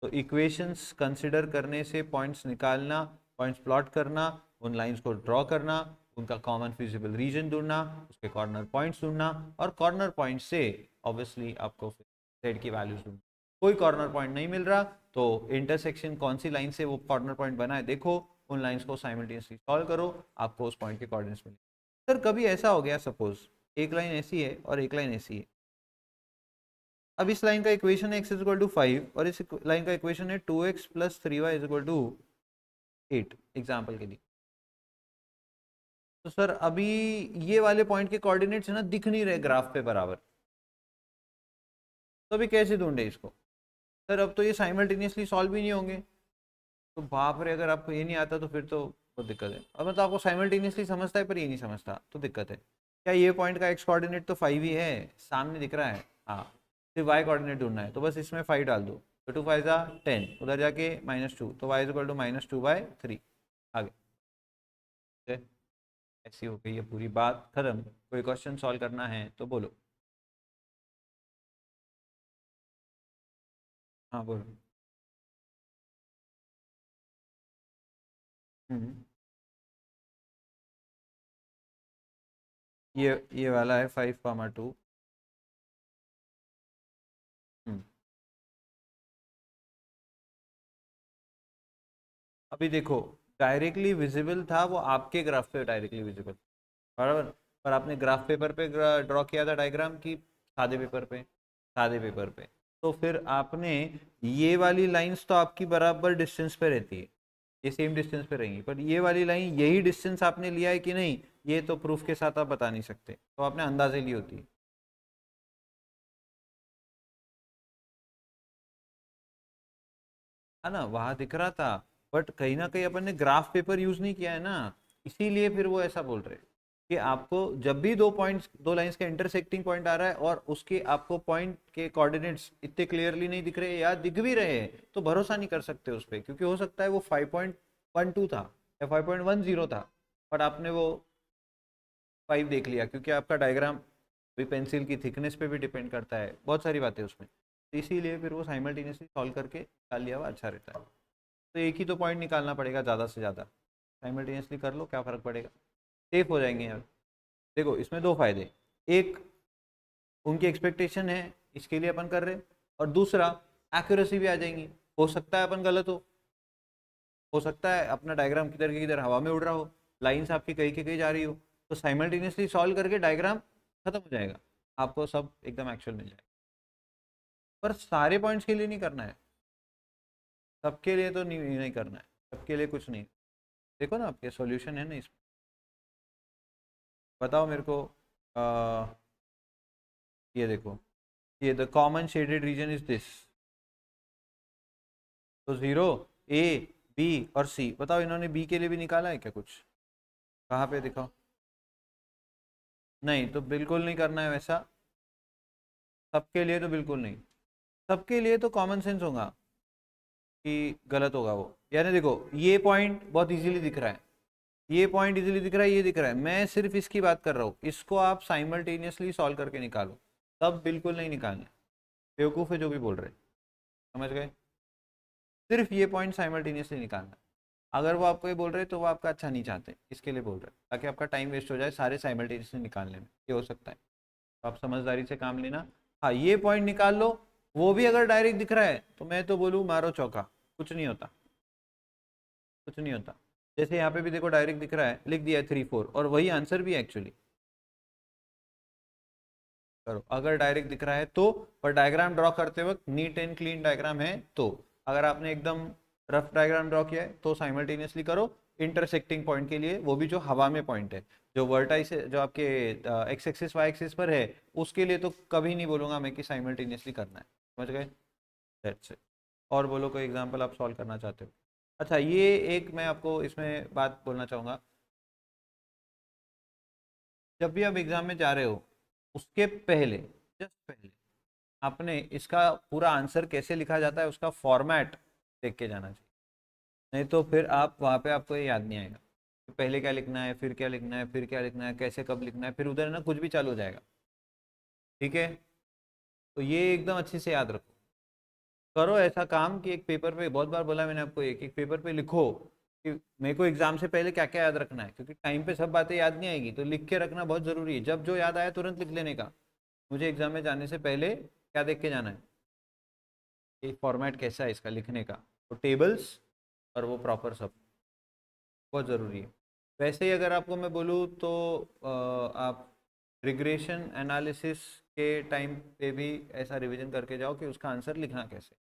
तो इक्वेशंस कंसिडर करने से पॉइंट्स निकालना, पॉइंट्स प्लॉट करना, उन लाइंस को ड्रॉ करना, उनका कॉमन फिजिबल रीजन ढूंढना, उसके कॉर्नर पॉइंट्स ढूंढना, और कॉर्नर पॉइंट से ऑब्वियसली आपको जेड की वैल्यूज ढूंढना। कोई कॉर्नर पॉइंट नहीं मिल रहा तो इंटरसेक्शन कौन सी लाइन से वो कॉर्नर पॉइंट बना है देखो, उन लाइंस को साइमल्टेनियसली सॉल्व करो, आपको उस पॉइंट के कोऑर्डिनेट्स मिलेंगे। सर कभी ऐसा हो गया, सपोज एक लाइन ऐसी है और एक लाइन ऐसी है, अब इस लाइन का इक्वेशन है x इज इक्वल टू 5 और इस लाइन का इक्वेशन है 2x plus 3y is equal to 8 example के लिए। तो सर अभी ये वाले पॉइंट के कोऑर्डिनेट्स है ना दिख नहीं रहे ग्राफ पे बराबर, तो अभी कैसे ढूंढे इसको? सर अब तो ये साइमल्टेनियसली सॉल्व भी नहीं होंगे। तो बाप रे, अगर आपको ये नहीं आता तो फिर तो बहुत दिक्कत है। अब मतलब आपको साइमल्टेनियसली समझता है पर ये नहीं समझता तो दिक्कत है। क्या ये पॉइंट का एक्स कोऑर्डिनेट तो 5 ही है, सामने दिख रहा है, हाँ, सिर्फ वाई कोऑर्डिनेट ढूंढना है, तो बस इसमें 5 डाल दो, तो 2 5 10, उधर जाके -2, तो y इज इक्वल टू -2/3 आगे। ऐसी हो गई है पूरी बात खत्म। कोई क्वेश्चन सॉल्व करना है तो बोलो। हाँ बोलो। हम्म, ये वाला है 5,2। हम्म, अभी देखो, डायरेक्टली विजिबल था वो आपके ग्राफ पे डायरेक्टली विजिबल, बराबर, पर आपने ग्राफ पेपर पे ड्रॉ किया था डायग्राम की सादे पेपर पे, सादे पेपर पे, तो फिर आपने ये वाली लाइंस तो आपकी बराबर डिस्टेंस पे रहती है, ये सेम डिस्टेंस पे रहेंगी, पर ये वाली लाइन यही डिस्टेंस आपने लिया है कि नहीं, ये तो प्रूफ के साथ आप बता नहीं सकते, तो आपने अंदाजे ली होती है। है ना, वहां दिख रहा था, बट कहीं ना कहीं अपन ने ग्राफ पेपर यूज नहीं किया है ना, इसीलिए फिर वो ऐसा बोल रहे हैं कि आपको जब भी दो पॉइंट्स, दो लाइंस का इंटरसेक्टिंग पॉइंट आ रहा है और उसके आपको पॉइंट के कोऑर्डिनेट्स इतने क्लियरली नहीं दिख रहे या दिख भी रहे हैं तो भरोसा नहीं कर सकते उस पर, क्योंकि हो सकता है वो 5.12 था या 5.10 था, बट आपने वो 5 देख लिया, क्योंकि आपका डायग्राम भी पेंसिल की थिकनेस पे भी डिपेंड करता है, बहुत सारी बातें उसमें, तो इसीलिए फिर वो साइमल्टेनियसली सॉल्व करके निकाल लिया हुआ अच्छा रहता है। तो एक ही तो पॉइंट निकालना पड़ेगा ज़्यादा से ज़्यादा, साइमल्टेनियसली कर लो क्या फ़र्क पड़ेगा, सेफ हो जाएंगे यार। देखो इसमें दो फायदे, एक उनकी एक्सपेक्टेशन है इसके लिए अपन कर रहे, और दूसरा एक्यूरेसी भी आ जाएंगी। हो सकता है अपन गलत हो सकता है अपना डायग्राम किधर के किधर हवा में उड़ रहा हो, लाइन्स आपकी कहीं के कहीं जा रही हो, तो साइमल्टेनियसली सॉल्व करके डायग्राम खत्म हो जाएगा, आपको सब एकदम एक्चुअल मिल जाएगा। पर सारे पॉइंट्स के लिए नहीं करना है, सबके लिए तो नहीं करना है, सबके लिए कुछ नहीं। देखो ना आपके सॉल्यूशन है ना इसमें, बताओ मेरे को। आ, ये देखो, ये the common shaded region is this, तो 0, ए, बी और सी, बताओ इन्होंने बी के लिए भी निकाला है क्या कुछ? कहाँ पे दिखाओ। नहीं, तो बिल्कुल नहीं करना है वैसा, सबके लिए तो बिल्कुल नहीं, सबके लिए तो कॉमन सेंस होगा कि गलत होगा वो। यानी देखो ये पॉइंट बहुत इजीली दिख रहा है, ये पॉइंट इजीली दिख रहा है, ये दिख रहा है, मैं सिर्फ इसकी बात कर रहा हूँ, इसको आप साइमल्टेनियसली सॉल्व करके निकालो, तब बिल्कुल नहीं निकालना। बेवकूफ़ है जो भी बोल रहे, समझ गए? सिर्फ ये पॉइंट साइमल्टेनियसली निकालना। अगर वो आपको ये बोल रहे तो वो आपका अच्छा नहीं चाहते, इसके लिए बोल रहे ताकि आपका टाइम वेस्ट हो जाए सारे साइमल्टेनियसली निकालने में, ये हो सकता है, तो आप समझदारी से काम लेना। हाँ, ये पॉइंट निकाल लो, वो भी अगर डायरेक्ट दिख रहा है तो मैं तो बोलूँ मारो चौका, कुछ नहीं होता, कुछ नहीं होता। जैसे यहाँ पे भी देखो डायरेक्ट दिख रहा है, लिख दिया है 3 4, और वही आंसर भी है एक्चुअली। करो अगर डायरेक्ट दिख रहा है तो, पर डायग्राम ड्रॉ करते वक्त नीट एंड क्लीन डायग्राम है तो, अगर आपने एकदम रफ डायग्राम ड्रॉ किया है तो साइमल्टेनियसली करो, इंटरसेक्टिंग पॉइंट के लिए, वो भी जो हवा में पॉइंट है, जो वर्टाइस जो आपके एक्स एक्सिस वाई एक्सिस पर है, उसके लिए तो कभी नहीं बोलूंगा मैं कि साइमल्टेनियसली करना है, समझ गए? That's it. और बोलो कोई एग्जांपल आप सॉल्व करना चाहते हो। अच्छा, ये एक मैं आपको इसमें बात बोलना चाहूँगा, जब भी आप एग्जाम में जा रहे हो उसके पहले, जस्ट पहले आपने इसका पूरा आंसर कैसे लिखा जाता है उसका फॉर्मेट देख के जाना चाहिए, नहीं तो फिर आप वहाँ पे आपको ये याद नहीं आएगा कि पहले क्या लिखना है, फिर क्या लिखना है, फिर क्या लिखना है, कैसे कब लिखना है, फिर उधर ना कुछ भी चालू हो जाएगा। ठीक है, तो ये एकदम अच्छे से याद रखो, करो ऐसा काम कि एक पेपर पे, बहुत बार बोला मैंने आपको, एक एक पेपर पे लिखो कि मेरे को एग्जाम से पहले क्या क्या याद रखना है, क्योंकि टाइम पे सब बातें याद नहीं आएगी, तो लिख के रखना बहुत ज़रूरी है, जब जो याद आया तुरंत लिख लेने का। मुझे एग्जाम में जाने से पहले क्या देख के जाना है, ये फॉर्मेट कैसा है इसका लिखने का, तो टेबल्स और वो प्रॉपर सब बहुत ज़रूरी है। वैसे ही अगर आपको मैं बोलूँ तो आप रिग्रेशन एनालिसिस के टाइम पे भी ऐसा रिवीजन करके जाओ कि उसका आंसर लिखना कैसे,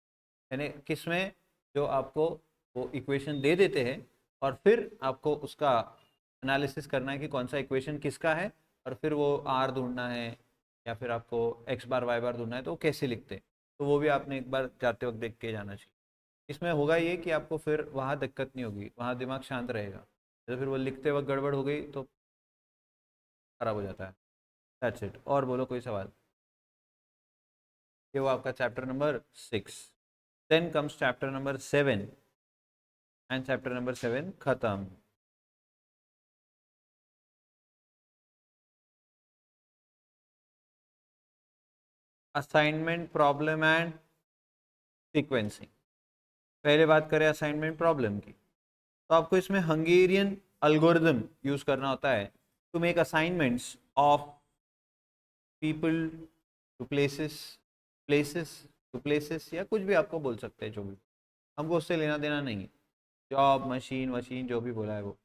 यानी किसमें जो आपको वो इक्वेशन दे देते हैं और फिर आपको उसका एनालिसिस करना है कि कौन सा इक्वेशन किसका है, और फिर वो आर ढूंढना है या फिर आपको एक्स बार वाई बार ढूंढना है, तो वो कैसे लिखते हैं, तो वो भी आपने एक बार जाते वक्त देख के जाना चाहिए। इसमें होगा ये कि आपको फिर वहाँ दिक्कत नहीं होगी, वहाँ दिमाग शांत रहेगा, तो फिर वो लिखते वक्त गड़बड़ हो गई तो खराब हो जाता है। That's it. और बोलो कोई सवाल? ये वो आपका chapter number 6। Then comes chapter number 7 and chapter number 7 खत्म। Assignment problem and sequencing. पहले बात करें असाइनमेंट प्रॉब्लम की, तो आपको इसमें हंगेरियन अल्गोरिदम यूज करना होता है to make assignments of people to places, places to places, या कुछ भी आपको बोल सकते हैं, जो भी, हमको उससे लेना देना नहीं है। जॉब, मशीन वशीन जो भी बोला है वो।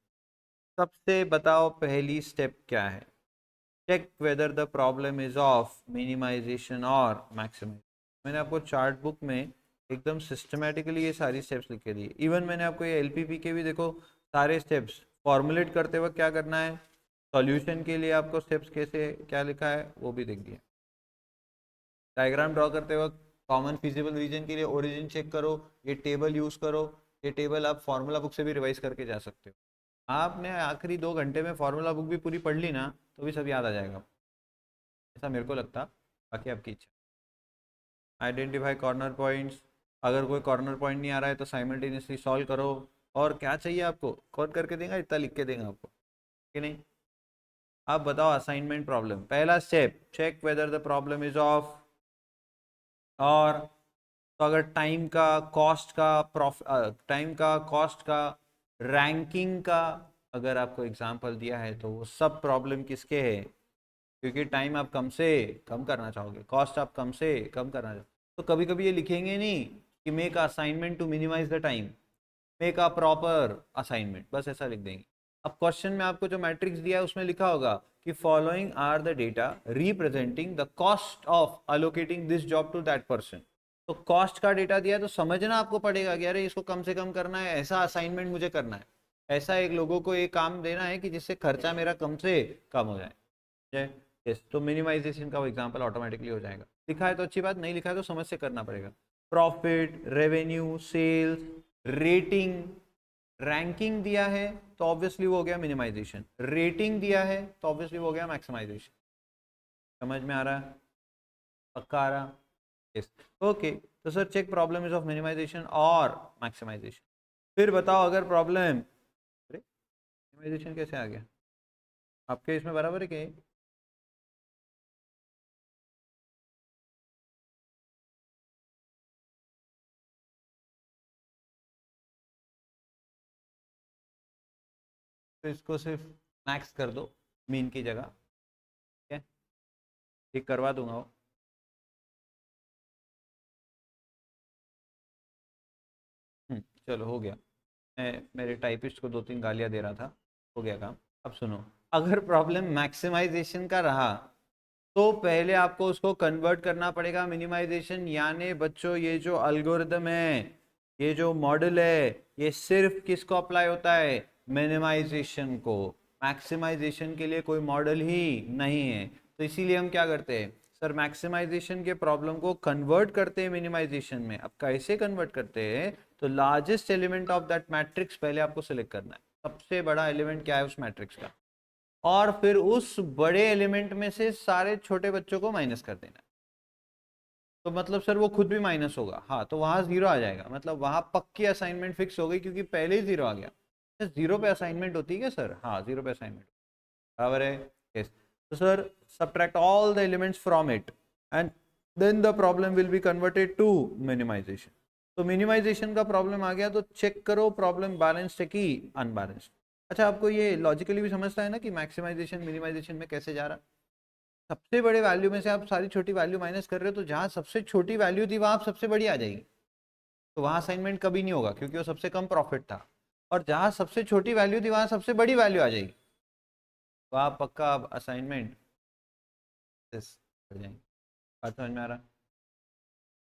सबसे बताओ पहली स्टेप क्या है? Check whether the problem is of minimisation और मैक्सिमाइजेशन। मैंने आपको चार्ट बुक में एकदम सिस्टमेटिकली ये सारी स्टेप्स लिख के दी। इवन मैंने आपको ये एलपीपी के भी देखो सारे स्टेप्स फॉर्मुलेट करते वक्त क्या करना है, सॉल्यूशन के लिए आपको स्टेप्स कैसे क्या लिखा है वो भी देख दिया। डायग्राम ड्रॉ करते वक्त कॉमन फिजिबल रीजन के लिए ओरिजिन चेक करो, ये टेबल यूज करो। ये टेबल आप फार्मूला बुक से भी रिवाइज करके जा सकते हो। आपने आखिरी 2 घंटे में फार्मूला बुक भी पूरी पढ़ ली ना तो भी सब याद आ जाएगा, ऐसा मेरे को लगता। बाकी आपकी इच्छा। Identify corner points. अगर कोई कॉर्नर पॉइंट नहीं आ रहा है तो साइमल्टेनियसली सॉल्व करो। और क्या चाहिए आपको, कौन करके देगा, इतना लिख के देगा आपको कि नहीं? आप बताओ असाइनमेंट प्रॉब्लम, पहला step check whether the problem is of, और तो अगर टाइम का, कॉस्ट का, टाइम का, कॉस्ट का, रैंकिंग का अगर आपको एग्जाम्पल दिया है तो वो सब प्रॉब्लम किसके है? क्योंकि टाइम आप कम से कम करना चाहोगे, कॉस्ट आप कम से कम करना चाहोगे, तो कभी कभी ये लिखेंगे नहीं कि make assignment to minimise the time, make a proper assignment, बस ऐसा लिख देंगे। अब क्वेश्चन में आपको जो मैट्रिक्स दिया है उसमें लिखा होगा कि following are the data representing the cost of allocating this job to that person. तो कॉस्ट का डेटा दिया है तो समझना आपको पड़ेगा कि अरे इसको कम से कम करना है, ऐसा असाइनमेंट मुझे करना है, ऐसा एक लोगों को एक काम देना है कि जिससे खर्चा मेरा कम से कम हो जाए। यस, तो मिनिमाइजेशन का वो एग्जांपल ऑटोमेटिकली हो जाएगा। लिखा है तो अच्छी बात, नहीं लिखा है तो समझ से करना पड़ेगा। Profit, revenue, sales, rating, ranking दिया है तो ऑब्वियसली वो हो गया मिनिमाइजेशन, रेटिंग दिया है तो ऑब्वियसली वो हो गया मैक्सिमाइजेशन। समझ में आ रहा है? पक्का आ रहा? यस। ओके, तो sir check problem is of minimisation और मैक्सिमाइजेशन। फिर बताओ अगर प्रॉब्लम, अरे मिनिमाइजेशन कैसे आ गया आपके इसमें, बराबर है क्या? तो इसको सिर्फ मैक्स कर दो मीन की जगह, ठीक है, ठीक करवा दूंगा वो। चलो हो गया। मैं मेरे टाइपिस्ट को 2-3 गालियां दे रहा था, हो गया काम। अब सुनो, अगर प्रॉब्लम मैक्सिमाइजेशन का रहा तो पहले आपको उसको कन्वर्ट करना पड़ेगा मिनिमाइजेशन। यानी बच्चों ये जो अल्गोरिदम है, ये जो मॉडल है, ये सिर्फ किसको अप्लाई होता है? मिनिमाइजेशन को। मैक्सिमाइजेशन के लिए कोई मॉडल ही नहीं है। तो इसीलिए हम क्या करते हैं सर, मैक्सिमाइजेशन के प्रॉब्लम को कन्वर्ट करते हैं मिनिमाइजेशन में। अब कैसे कन्वर्ट करते हैं? तो largest element of that matrix पहले आपको सिलेक्ट करना है, सबसे बड़ा एलिमेंट क्या है उस मैट्रिक्स का, और फिर उस बड़े एलिमेंट में से सारे छोटे बच्चों को माइनस कर देना। तो मतलब सर वो खुद भी माइनस होगा, हाँ, तो वहां जीरो आ जाएगा, मतलब वहां पक्की असाइनमेंट फिक्स हो गई क्योंकि पहले ही जीरो आ गया। जीरो पे असाइनमेंट होती है क्या सर? हाँ, जीरो पे असाइनमेंट बराबर है। यस। तो sir subtract all the elements from it and then the problem will be converted to minimization। तो मिनिमाइजेशन का प्रॉब्लम आ गया तो चेक करो प्रॉब्लम बैलेंस्ड है कि अनबैलेंस्ड। अच्छा, आपको ये लॉजिकली भी समझता है ना कि मैक्सिमाइजेशन मिनिमाइजेशन में कैसे जा रहा? सबसे बड़े वैल्यू में से आप सारी छोटी वैल्यू माइनस कर रहे हो, तो जहां सबसे छोटी वैल्यू थी वहां सबसे बड़ी आ जाएगी, तो वहां असाइनमेंट कभी नहीं होगा क्योंकि वो सबसे कम प्रॉफिट था। और जहां सबसे छोटी वैल्यू थी वहां सबसे बड़ी वैल्यू आ जाएगी, तो आप पक्का असाइनमेंट कर जाएंगे। बात समझ में आ रहा?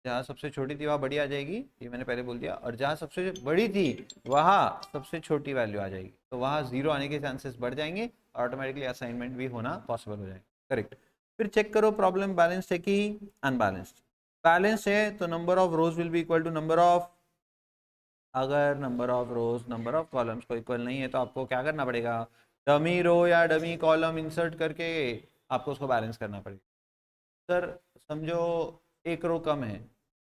जहाँ सबसे छोटी थी वहाँ बड़ी आ जाएगी, ये मैंने पहले बोल दिया, और जहाँ सबसे बड़ी थी वहाँ सबसे छोटी वैल्यू आ जाएगी, तो वहाँ जीरो आने के चांसेस बढ़ जाएंगे और ऑटोमेटिकली असाइनमेंट भी होना पॉसिबल हो जाएगा। करेक्ट। फिर चेक करो प्रॉब्लम बैलेंस्ड है कि अनबैलेंस्ड। बैलेंस्ड है तो number of rows will be equal to number of, अगर number of rows number of columns को इक्वल नहीं है तो आपको क्या करना पड़ेगा, डमी रो या डमी कॉलम इंसर्ट करके आपको उसको बैलेंस करना पड़ेगा। सर समझो एक रो कम है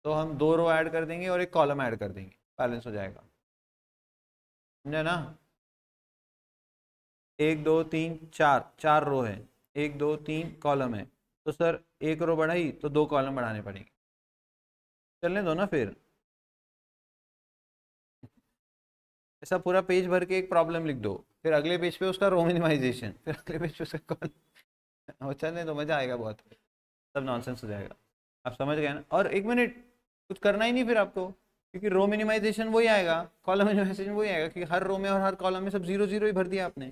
तो हम दो रो ऐड कर देंगे और एक कॉलम ऐड कर देंगे, बैलेंस हो जाएगा, समझे ना? एक दो तीन चार, चार रो है, एक दो तीन कॉलम है, तो सर एक रो बढ़ाई तो दो कॉलम बढ़ाने पड़ेंगे, चलने दो ना फिर। ऐसा पूरा पेज भर के एक प्रॉब्लम लिख दो, फिर अगले पेज पे उसका रो मिनिमाइजेशन, फिर अगले पेज पे उसका कॉलम, चलने दो, मजा आएगा बहुत, सब नॉनसेंस हो जाएगा। आप समझ गए ना? और एक मिनट, कुछ करना ही नहीं फिर आपको, क्योंकि रो मिनिमाइजेशन वही आएगा, कॉलम मिनिमाइजेशन वही आएगा, क्योंकि हर रो में और हर कॉलम में सब जीरो जीरो ही भर दिया आपने।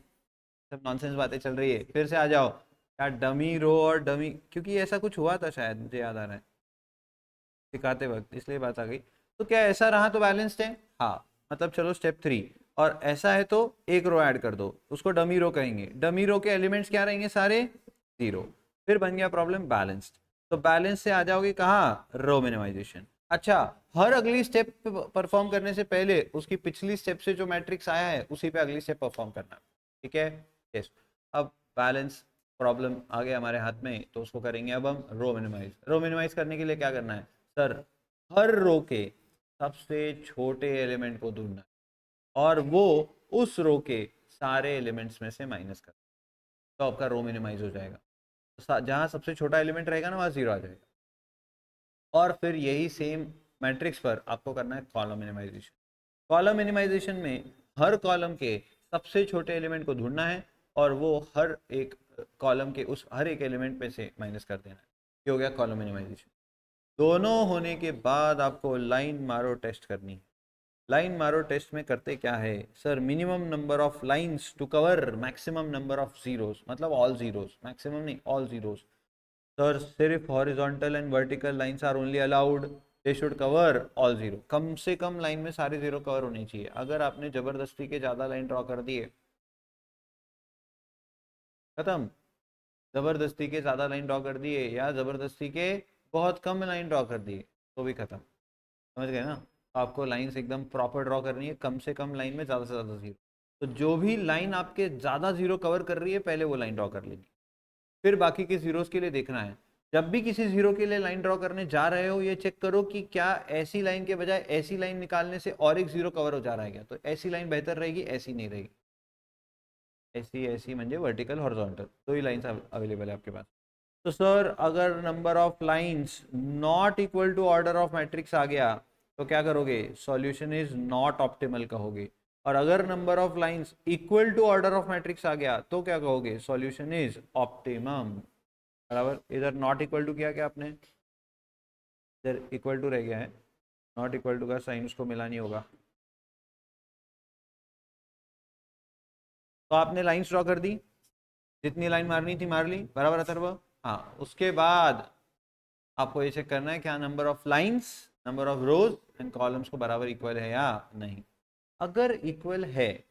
सब नॉनसेंस बातें चल रही है, फिर से आ जाओ यार, डमी रो और डमी, क्योंकि ऐसा कुछ हुआ था शायद, मुझे याद आ रहा है सिखाते वक्त, इसलिए बात आ गई। तो क्या ऐसा रहा तो बैलेंस्ड है? हाँ, मतलब चलो स्टेप 3, और ऐसा है तो एक रो ऐड कर दो, उसको डमी रो कहेंगे, डमी रो के एलिमेंट्स क्या रहेंगे, सारे जीरो, फिर बन गया प्रॉब्लम बैलेंस्ड। तो बैलेंस से आ जाओगे कहाँ, रो मिनिमाइजेशन। अच्छा, हर अगली स्टेप परफॉर्म करने से पहले उसकी पिछली स्टेप से जो मैट्रिक्स आया है उसी पे अगली स्टेप परफॉर्म करना, ठीक है? यस। अब बैलेंस प्रॉब्लम आ गया हमारे हाथ में, तो उसको करेंगे अब हम रो मिनिमाइज। रो मिनिमाइज करने के लिए क्या करना है सर, हर रो के सबसे छोटे एलिमेंट को ढूंढना है और वो उस रो के सारे एलिमेंट्स में से माइनस कर, तो आपका रो मिनिमाइज हो जाएगा। तो जहां सबसे छोटा एलिमेंट रहेगा ना वहां जीरो आ जाएगा, और फिर यही सेम मैट्रिक्स पर आपको करना है कॉलम मिनिमाइजेशन। कॉलम मिनिमाइजेशन में हर कॉलम के सबसे छोटे एलिमेंट को ढूंढना है और वो हर एक कॉलम के उस हर एक एलिमेंट में से माइनस कर देना है, ये हो गया कॉलम मिनिमाइजेशन। दोनों होने के बाद आपको लाइन मारो टेस्ट करनी है। लाइन मारो टेस्ट में करते क्या है sir, minimum number of lines to cover maximum number of zeros, मतलब ऑल जीरोस, मैक्सिमम नहीं ऑल जीरोस। सर सिर्फ horizontal and vertical lines are only allowed, they should cover all zero, कम से कम लाइन में सारे जीरो कवर होने चाहिए। अगर आपने जबरदस्ती के ज़्यादा लाइन ड्रॉ कर दिए, खत्म। जबरदस्ती के ज़्यादा लाइन ड्रॉ कर दिए या जबरदस्ती के बहुत कम लाइन ड्रॉ कर दिए तो भी खत्म, समझ गए ना? आपको लाइंस एकदम प्रॉपर ड्रॉ करनी है, कम से कम लाइन में ज़्यादा से ज़्यादा जीरो। तो जो भी लाइन आपके ज़्यादा जीरो कवर कर रही है पहले वो लाइन ड्रॉ कर लेनी, फिर बाकी के जीरोस के लिए देखना है। जब भी किसी जीरो के लिए लाइन ड्रॉ करने जा रहे हो ये चेक करो कि क्या ऐसी लाइन के बजाय ऐसी लाइन निकालने से और एक जीरो कवर हो जा रहा है क्या, तो ऐसी लाइन बेहतर रहेगी, ऐसी नहीं रहेगी। ऐसी ऐसी म्हणजे वर्टिकल हॉरिजॉन्टल, दो ही लाइंस अवेलेबल है आपके पास। तो सर अगर number of lines not equal to order of matrix आ गया तो क्या करोगे, सॉल्यूशन इज नॉट ऑप्टिमल कहोगे। और अगर number of lines equal to order of matrix आ गया तो क्या कहोगे, सॉल्यूशन इज ऑप्टिमम। बराबर, इधर नॉट इक्वल टू किया क्या आपने, इधर इक्वल टू रह गया है, नॉट इक्वल टू का साइन उसको मिला नहीं होगा, तो आपने लाइंस ड्रॉ कर दी, जितनी लाइन मारनी थी मार ली, बराबर अथर्व? हाँ, उसके बाद आपको ये चेक करना है क्या number of lines number of rose and columns को बराबर इक्वल है या नहीं। अगर इक्वल है,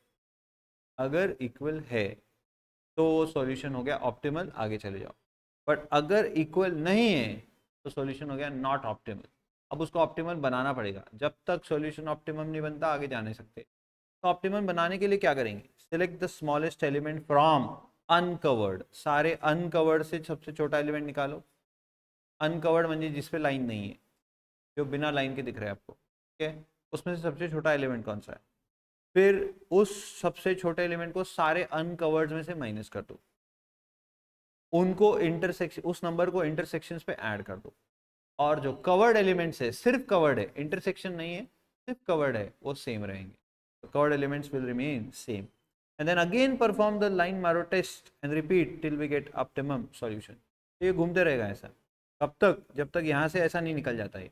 अगर इक्वल है तो सॉल्यूशन हो गया ऑप्टिमल, आगे चले जाओ। बट अगर इक्वल नहीं है तो सॉल्यूशन हो गया नॉट ऑप्टिमल। अब उसको ऑप्टिमल बनाना पड़ेगा, जब तक सॉल्यूशन ऑप्टिमम नहीं बनता आगे जा नहीं सकते। तो ऑप्टिमम बनाने के लिए क्या करेंगे, select the smallest element from uncovered, सारे अनकवर्ड से सबसे छोटा एलिमेंट निकालो। अनकवर्ड म्हणजे जिसपे लाइन नहीं है, जो बिना लाइन के दिख रहा है आपको, ठीक है? उसमें से सबसे छोटा एलिमेंट कौन सा है, फिर उस सबसे छोटे एलिमेंट को सारे अनकवर्ड में से माइनस कर दो, उनको इंटरसेक्शन, उस नंबर को इंटरसेक्शंस पे ऐड कर दो, और जो कवर्ड एलिमेंट्स है, सिर्फ कवर्ड है, इंटरसेक्शन नहीं है, सिर्फ कवर्ड है, वो सेम रहेंगे। तो covered elements will remain same, and then again perform the line मारो test and repeat till we get optimum solution. तो ये घूमते रहेगा ऐसा, कब तक, जब तक यहाँ से ऐसा नहीं निकल जाता है,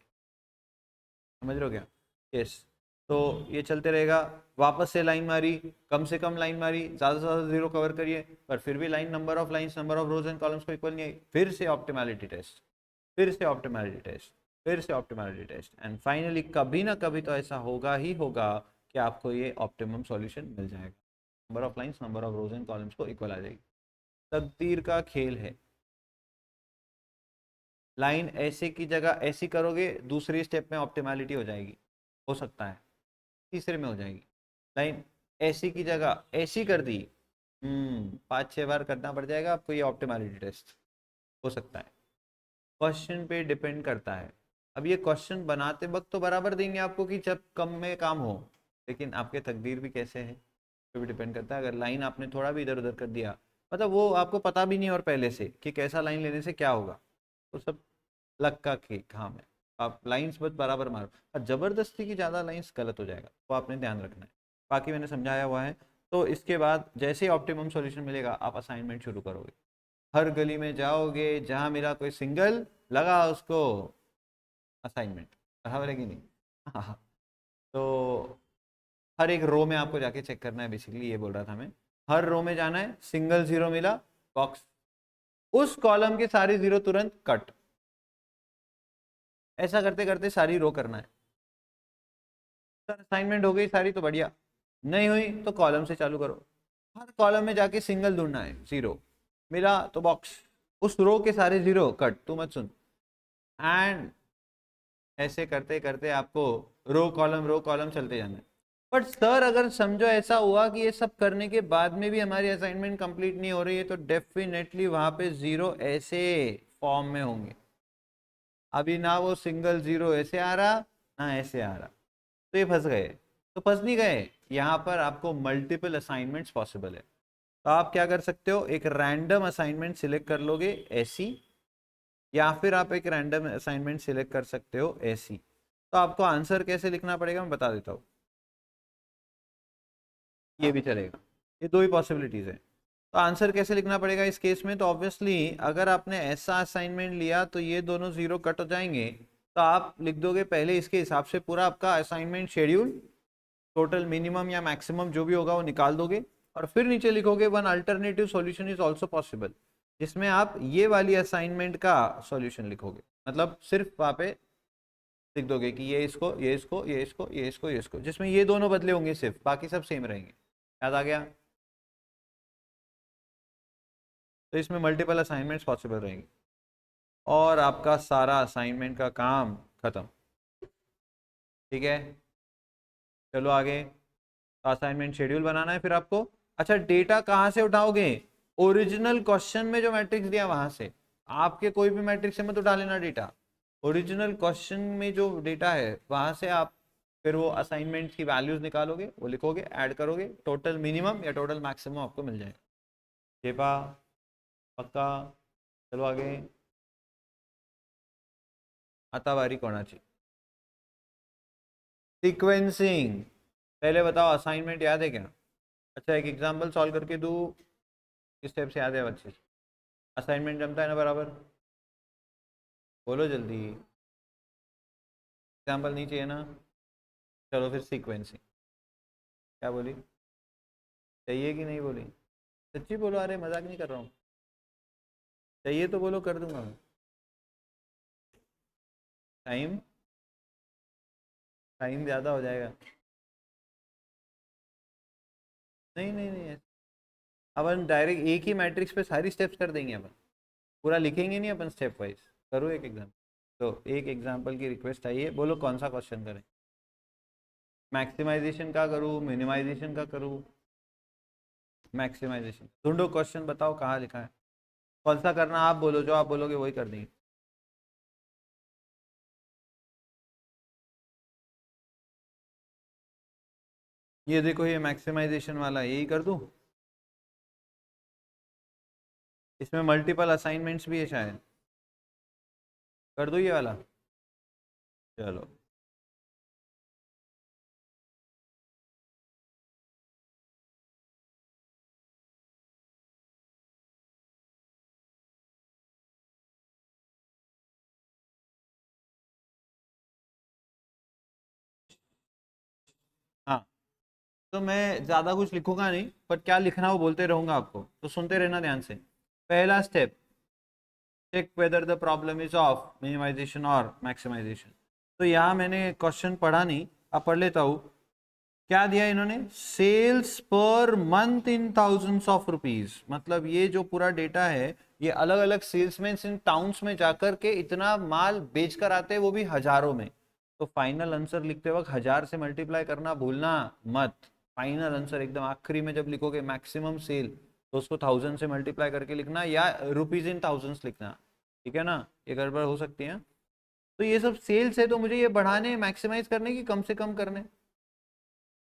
समझ रहे हो क्या? यस। तो ये चलते रहेगा, वापस से लाइन मारी, कम से कम लाइन मारी, ज़्यादा से ज़्यादा जीरो कवर करिए, पर फिर भी line number of lines number of rose and columns को इक्वल नहीं आई, फिर से ऑप्टिमैलिटी टेस्ट, फिर से ऑप्टिमैलिटी टेस्ट, फिर से ऑप्टिमैलिटी टेस्ट, एंड फाइनली कभी ना कभी तो ऐसा होगा ही होगा कि आपको ये ऑप्टिमम सॉल्यूशन मिल जाएगा। Number of lines, number of rose and columns को इक्वल आ जाएगी। तकदीर का खेल है। लाइन ऐसे की जगह ऐसी करोगे, दूसरी स्टेप में ऑप्टिमैलिटी हो जाएगी, हो सकता है तीसरे में हो जाएगी। लाइन ऐसी की जगह ऐसी कर दी, 5-6 बार करना पड़ जाएगा आपको ये ऑप्टिमैलिटी टेस्ट, हो सकता है। क्वेश्चन पे डिपेंड करता है। अब ये क्वेश्चन बनाते वक्त तो बराबर देंगे आपको कि जब कम में काम हो, लेकिन आपके तकदीर भी कैसे है तो भी डिपेंड करता है। अगर लाइन आपने थोड़ा भी इधर उधर कर दिया, मतलब वो आपको पता भी नहीं और पहले से कि कैसा लाइन लेने से क्या होगा, तो सब लक का काम है। आप लाइंस बस बराबर मारो, और ज़बरदस्ती की ज़्यादा लाइंस गलत हो जाएगा, तो आपने ध्यान रखना है। बाकी मैंने समझाया हुआ है। तो इसके बाद जैसे ही ऑप्टिमम सॉल्यूशन मिलेगा आप असाइनमेंट शुरू करोगे। हर गली में जाओगे, जहाँ मिला कोई सिंगल लगा उसको असाइनमेंट, बराबर है कि नहीं? हाँ। तो हर एक रो में आपको जाके चेक करना है, बेसिकली ये बोल रहा था मैं। हर रो में जाना है, सिंगल जीरो मिला बॉक्स, उस कॉलम के सारे जीरो तुरंत कट। ऐसा करते करते सारी रो करना है। सर असाइनमेंट हो गई सारी तो बढ़िया, नहीं हुई तो कॉलम से चालू करो। हर कॉलम में जाके सिंगल ढूंढना है, जीरो मिला तो बॉक्स, उस रो के सारे जीरो कट, तू मत सुन। एंड ऐसे करते करते आपको रो कॉलम चलते जाना है। बट सर अगर समझो ऐसा हुआ कि ये सब करने के बाद में भी हमारी असाइनमेंट कंप्लीट नहीं हो रही है, तो डेफिनेटली वहां पे जीरो ऐसे फॉर्म में होंगे। अभी ना वो सिंगल जीरो ऐसे आ रहा, ना ऐसे आ रहा, तो ये फंस गए। तो फंस नहीं गए, यहाँ पर आपको मल्टीपल असाइनमेंट्स पॉसिबल है। तो आप क्या कर सकते हो, एक रैंडम असाइनमेंट सिलेक्ट कर लोगे ऐसी, या फिर आप एक रैंडम असाइनमेंट सिलेक्ट कर सकते हो ऐसी। तो आपको आंसर कैसे लिखना पड़ेगा मैं बता देता हूँ, ये भी चलेगा, ये दो ही पॉसिबिलिटीज है। तो आंसर कैसे लिखना पड़ेगा इस केस में, तो ऑब्वियसली अगर आपने ऐसा असाइनमेंट लिया तो ये दोनों जीरो कट हो जाएंगे। तो आप लिख दोगे पहले इसके हिसाब से पूरा आपका असाइनमेंट शेड्यूल, टोटल मिनिमम या मैक्सिमम जो भी होगा वो निकाल दोगे, और फिर नीचे लिखोगे one alternative solution is also possible, जिसमें आप ये वाली असाइनमेंट का सॉल्यूशन लिखोगे। मतलब सिर्फ वहाँ पे लिख दोगे कि ये इसको, ये इसको, ये इसको, ये इसको, ये इसको, जिसमें ये दोनों बदले होंगे सिर्फ, बाकी सब सेम रहेंगे। याद आ गया? तो इसमें मल्टीपल असाइनमेंट्स पॉसिबल रहेंगे और आपका सारा असाइनमेंट का काम खत्म। ठीक है, चलो आगे। असाइनमेंट शेड्यूल बनाना है फिर आपको। अच्छा, डेटा कहाँ से उठाओगे? ओरिजिनल क्वेश्चन में जो मैट्रिक्स दिया वहां से। आपके कोई भी मैट्रिक्स में तो डालेना डेटा, ओरिजिनल क्वेश्चन में जो डेटा है वहां से आप फिर वो असाइनमेंट की वैल्यूज निकालोगे, वो लिखोगे, ऐड करोगे, टोटल मिनिमम या टोटल मैक्सिमम आपको मिल जाएगा। चेपा पक्का? चलो आगे। आतावारी कोणाची? सीक्वेंसिंग। पहले बताओ असाइनमेंट याद है क्या? अच्छा एक एग्जांपल सॉल्व करके दूँ, किस टाइप से याद है अच्छे से? असाइनमेंट जमता है ना बराबर? बोलो जल्दी, एग्जांपल नहीं चाहिए ना? चलो फिर सीक्वेंसिंग। क्या बोली? चाहिए कि नहीं बोली? सच्ची बोलो, अरे मजाक नहीं कर रहा हूँ। चाहिए तो बोलो, कर दूंगा मैं। टाइम, टाइम ज़्यादा हो जाएगा। नहीं नहीं नहीं, अपन डायरेक्ट एक ही मैट्रिक्स पे सारी स्टेप्स कर देंगे, अपन पूरा लिखेंगे नहीं अपन स्टेप वाइज। करो एक एग्जाम्पल। तो एक एग्जाम्पल की रिक्वेस्ट आई है, बोलो कौन सा क्वेश्चन करें? मैक्सिमाइजेशन का करूँ, मिनिमाइजेशन का करूँ? मैक्सिमाइजेशन ढूंढो, क्वेश्चन बताओ कहाँ लिखा है, कौन सा करना आप बोलो, जो आप बोलोगे वही कर देंगे। ये देखो, ये मैक्सिमाइजेशन वाला, यही कर दूं? इसमें मल्टीपल असाइनमेंट्स भी है शायद, कर दूं ये वाला? चलो। हाँ, तो मैं ज़्यादा कुछ लिखूंगा नहीं, पर क्या लिखना वो बोलते रहूंगा आपको, तो सुनते रहना ध्यान से। पहला step, check whether the problem is of minimization or maximization. तो यहाँ मैंने क्वेश्चन पढ़ा नहीं, अब पढ़ लेता हूँ. क्या दिया इन्होंने? Sales per month in thousands of rupees. मतलब ये जो पूरा डेटा है ये अलग अलग सेल्समैन इन टाउन्स में जाकर के इतना माल बेच कर आते हैं, वो भी हजारों में. तो फाइनल आंसर लिखते वक्त 1000 से मल्टीप्लाई करना भूलना मत. फाइनल आंसर एकदम आखिरी में जब लिखोगे मैक्सिमम सेल, तो उसको 1000 से मल्टीप्लाई करके लिखना या रुपीज इन थाउजेंड्स लिखना. ठीक है ना, ये गड़बड़ हो सकती है. तो ये सब सेल्स है, तो मुझे ये बढ़ाने मैक्सिमाइज करने की कम से कम करने.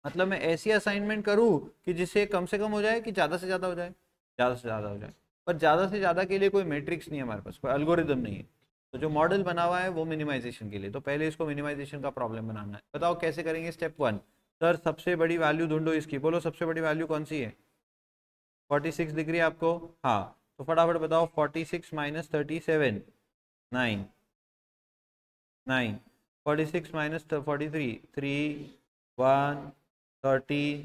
मतलब मैं ऐसी असाइनमेंट करूँ कि जिससे कम से कम हो जाए कि ज़्यादा से ज़्यादा हो जाए, ज़्यादा से ज़्यादा हो जाए. पर ज़्यादा से ज़्यादा के लिए कोई मैट्रिक्स नहीं है हमारे पास, कोई एल्गोरिदम नहीं है. तो जो मॉडल बना हुआ है वो मिनिमाइजेशन के लिए, तो पहले इसको मिनिमाइजेशन का प्रॉब्लम बनाना है. बताओ कैसे करेंगे. स्टेप 1, सर सबसे बड़ी वैल्यू ढूंढो इसकी. बोलो सबसे बड़ी वैल्यू कौन सी है? 46 दिख रही है आपको? हाँ, तो फटाफट बताओ. 46 माइनस 37, 9. 9. 46 माइनस 43, 3, 1, 13,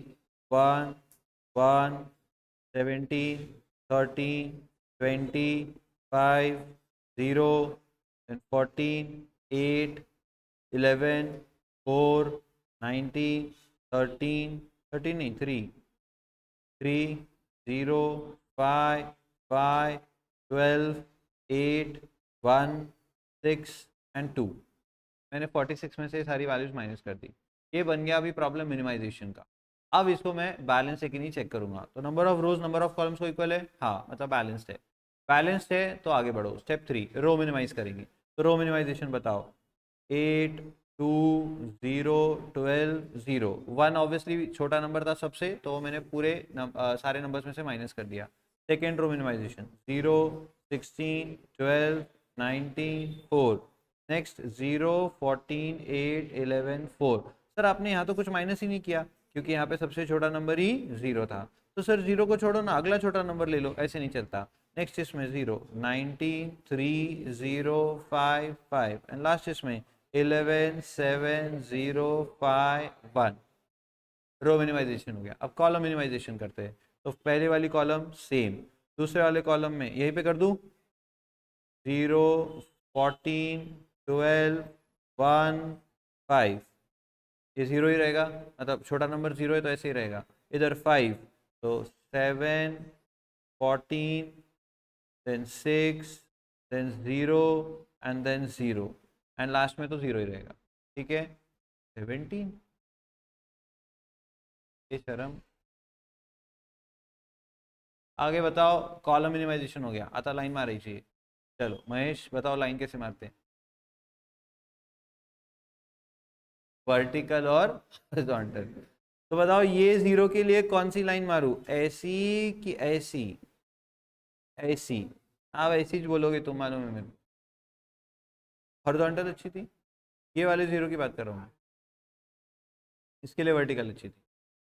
1, 1, 17, 13, 20, 5, 0, and 14, 8, 11, 4, 19, 13, 13 नहीं 3, 3, 0, 5, 5, 12, 8, 1, 6 and 2. मैंने 46 में से सारी वैल्यूज माइनस कर दी. ये बन गया अभी प्रॉब्लम मिनिमाइजेशन का. अब इसको मैं बैलेंस है कि नहीं चेक करूंगा. तो number of rows number of columns को इक्वल है, हाँ मतलब बैलेंस्ड है. बैलेंस्ड है तो आगे बढ़ो. स्टेप 3, रो मिनिमाइज करेंगे. तो रो मिनिमाइजेशन बताओ. 8, 2, 0, 12, 0. 1 ऑब्वियसली छोटा नंबर था सबसे, तो मैंने पूरे सारे नंबर्स में से माइनस कर दिया. Second row minimisation 0, 16, 12, 19, 4. Next 0, 14, 8, 11, 4. Sir आपने यहाँ तो कुछ माइनस ही नहीं किया क्योंकि यहाँ पे सबसे छोटा नंबर ही 0 था. तो सर 0 को छोड़ो ना, अगला छोटा नंबर ले लो. ऐसे नहीं चलता. नेक्स्ट इसमें 0, 19, 3, 0, 5, 5 एंड लास्ट इसमें 11, 7, 0, 5, 1. रो मिनिमाइजेशन हो गया. अब कॉलम मिनिमाइजेशन करते हैं. तो पहले वाली कॉलम सेम, दूसरे वाले कॉलम में यहीं पे कर दूं 0, 14, 12, 1, 5. ये 0 ही रहेगा, मतलब छोटा नंबर 0 है तो ऐसे ही रहेगा. इधर 5, तो 7, 14, then 6, then 0 and then 0 and last में तो 0 ही रहेगा. ठीक है. 17. ये शर्म. आगे बताओ. कॉलम मिनिमाइजेशन हो गया. आता लाइन मार रही चाहिए. चलो महेश बताओ लाइन कैसे मारते हैं. वर्टिकल और हॉरिजॉन्टल. तो बताओ ये 0 के लिए कौन सी लाइन मारूं, ऐसी कि ऐसी? ऐसी. आप ऐसी ज बोलोगे तुम, मालूम है मेरे को. हॉरिजॉन्टल अच्छी थी. ये वाले 0 की बात कर रहा हूँ मैं. इसके लिए वर्टिकल अच्छी थी.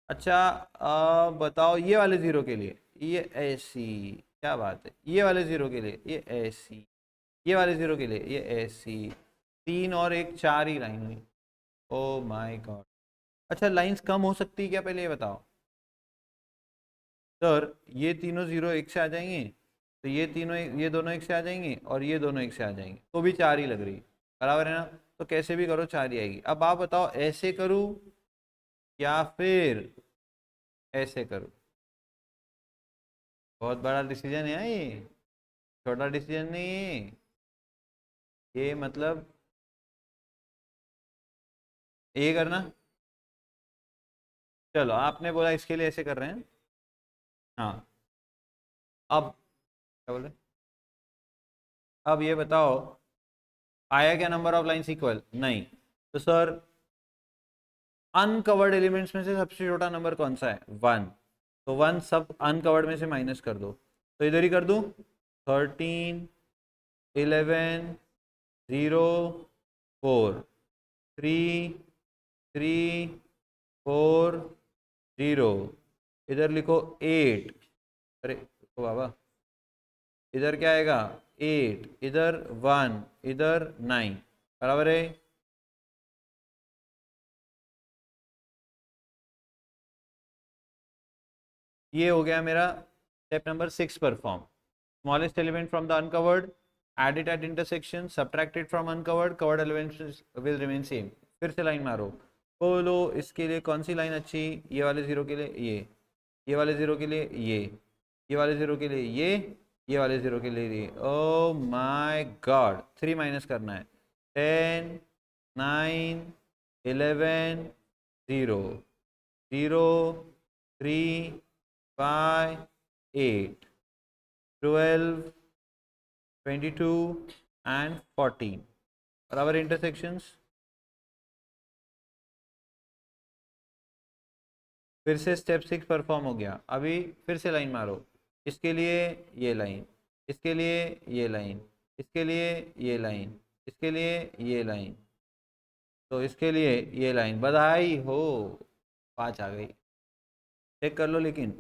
अच्छा बताओ ये वाले 0 के लिए ये ऐसी. क्या बात है. ये वाले 0 के लिए ये ऐसी. ये वाले 0 के लिए ये ऐसी. 3 और 1, 4 ही लाइन हुई. ओ माय गॉड. अच्छा लाइंस कम हो सकती है क्या, पहले ये बताओ. सर ये तीनों 0 एक से आ जाएंगे, तो ये तीनों ये दोनों एक से आ जाएंगे और ये दोनों एक से आ जाएंगे, तो भी 4 ही लग रही. बराबर है ना. तो कैसे भी करो 4 ही आएगी. अब आप बताओ ऐसे करूँ या फिर ऐसे करूँ. बहुत बड़ा डिसीजन है ये, छोटा डिसीजन नहीं है ये. मतलब ये करना. चलो आपने बोला इसके लिए ऐसे कर रहे हैं. हाँ. अब क्या बोल रहे हैं? अब ये बताओ आया क्या नंबर ऑफ लाइंस इक्वल? नहीं. तो सर अनकवर्ड एलिमेंट्स में से सबसे छोटा नंबर कौन सा है? 1. तो 1 सब अनकवर्ड में से माइनस कर दो. तो इधर ही कर दूं. 13, 11, 0, 4, 3, 3, 4, 0. इधर लिखो 8. अरे तो बाबा इधर क्या आएगा? 8. इधर 1, इधर 9. बराबर है. ये हो गया मेरा step number 6 perform. Smallest element from the uncovered add it at intersection, subtract it from uncovered, covered elements will remain same. फिर से लाइन मारो, बोलो इसके लिए कौन सी लाइन अच्छी, ये वाले जीरो के लिए ये वाले जीरो के लिए ये वाले जीरो के लिए ये वाले जीरो के लिए ये। ओ माय गॉड, 3 माइनस करना है, 10 9 11 0 0 3 5 8 12 22 and 14 और our intersections। फिर से स्टेप 6 परफॉर्म हो गया। अभी फिर से लाइन मारो, इसके लिए ये लाइन, इसके लिए ये लाइन, इसके लिए ये लाइन, इसके लिए ये लाइन, तो इसके लिए ये लाइन। बधाई हो, 5 आ गई। चेक कर लो, लेकिन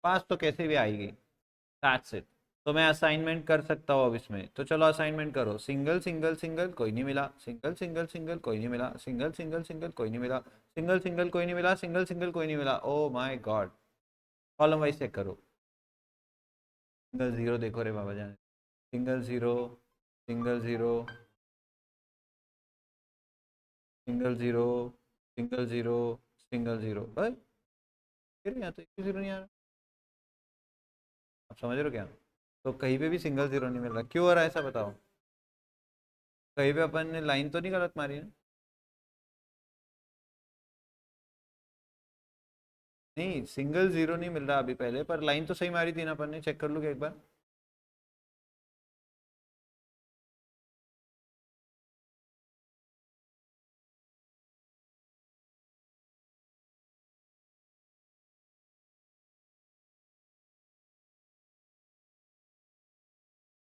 पास तो कैसे भी आएगी। That's it. तो मैं असाइनमेंट कर सकता हूँ अब इसमें, तो चलो असाइनमेंट करो। सिंगल सिंगल सिंगल कोई नहीं मिला, सिंगल सिंगल सिंगल कोई नहीं मिला, सिंगल सिंगल सिंगल कोई नहीं मिला, सिंगल सिंगल कोई नहीं मिला, सिंगल सिंगल कोई नहीं मिला। Oh my god, column wise check करो। सिंगल जीरो देखो रे बाबा जान, single zero, single zero, single zero, single zero, single zero. भाई फिर यहाँ तो एक जीरो नहीं आ रहा, आप समझ रहे हो क्या? तो कहीं पे भी सिंगल जीरो नहीं मिल रहा, क्यों हो रहा है ऐसा बताओ? कहीं पे अपन ने लाइन तो नहीं गलत मारी है? नहीं, सिंगल जीरो नहीं मिल रहा अभी, पहले पर लाइन तो सही मारी थी ना अपन ने, चेक कर लो क्या एक बार।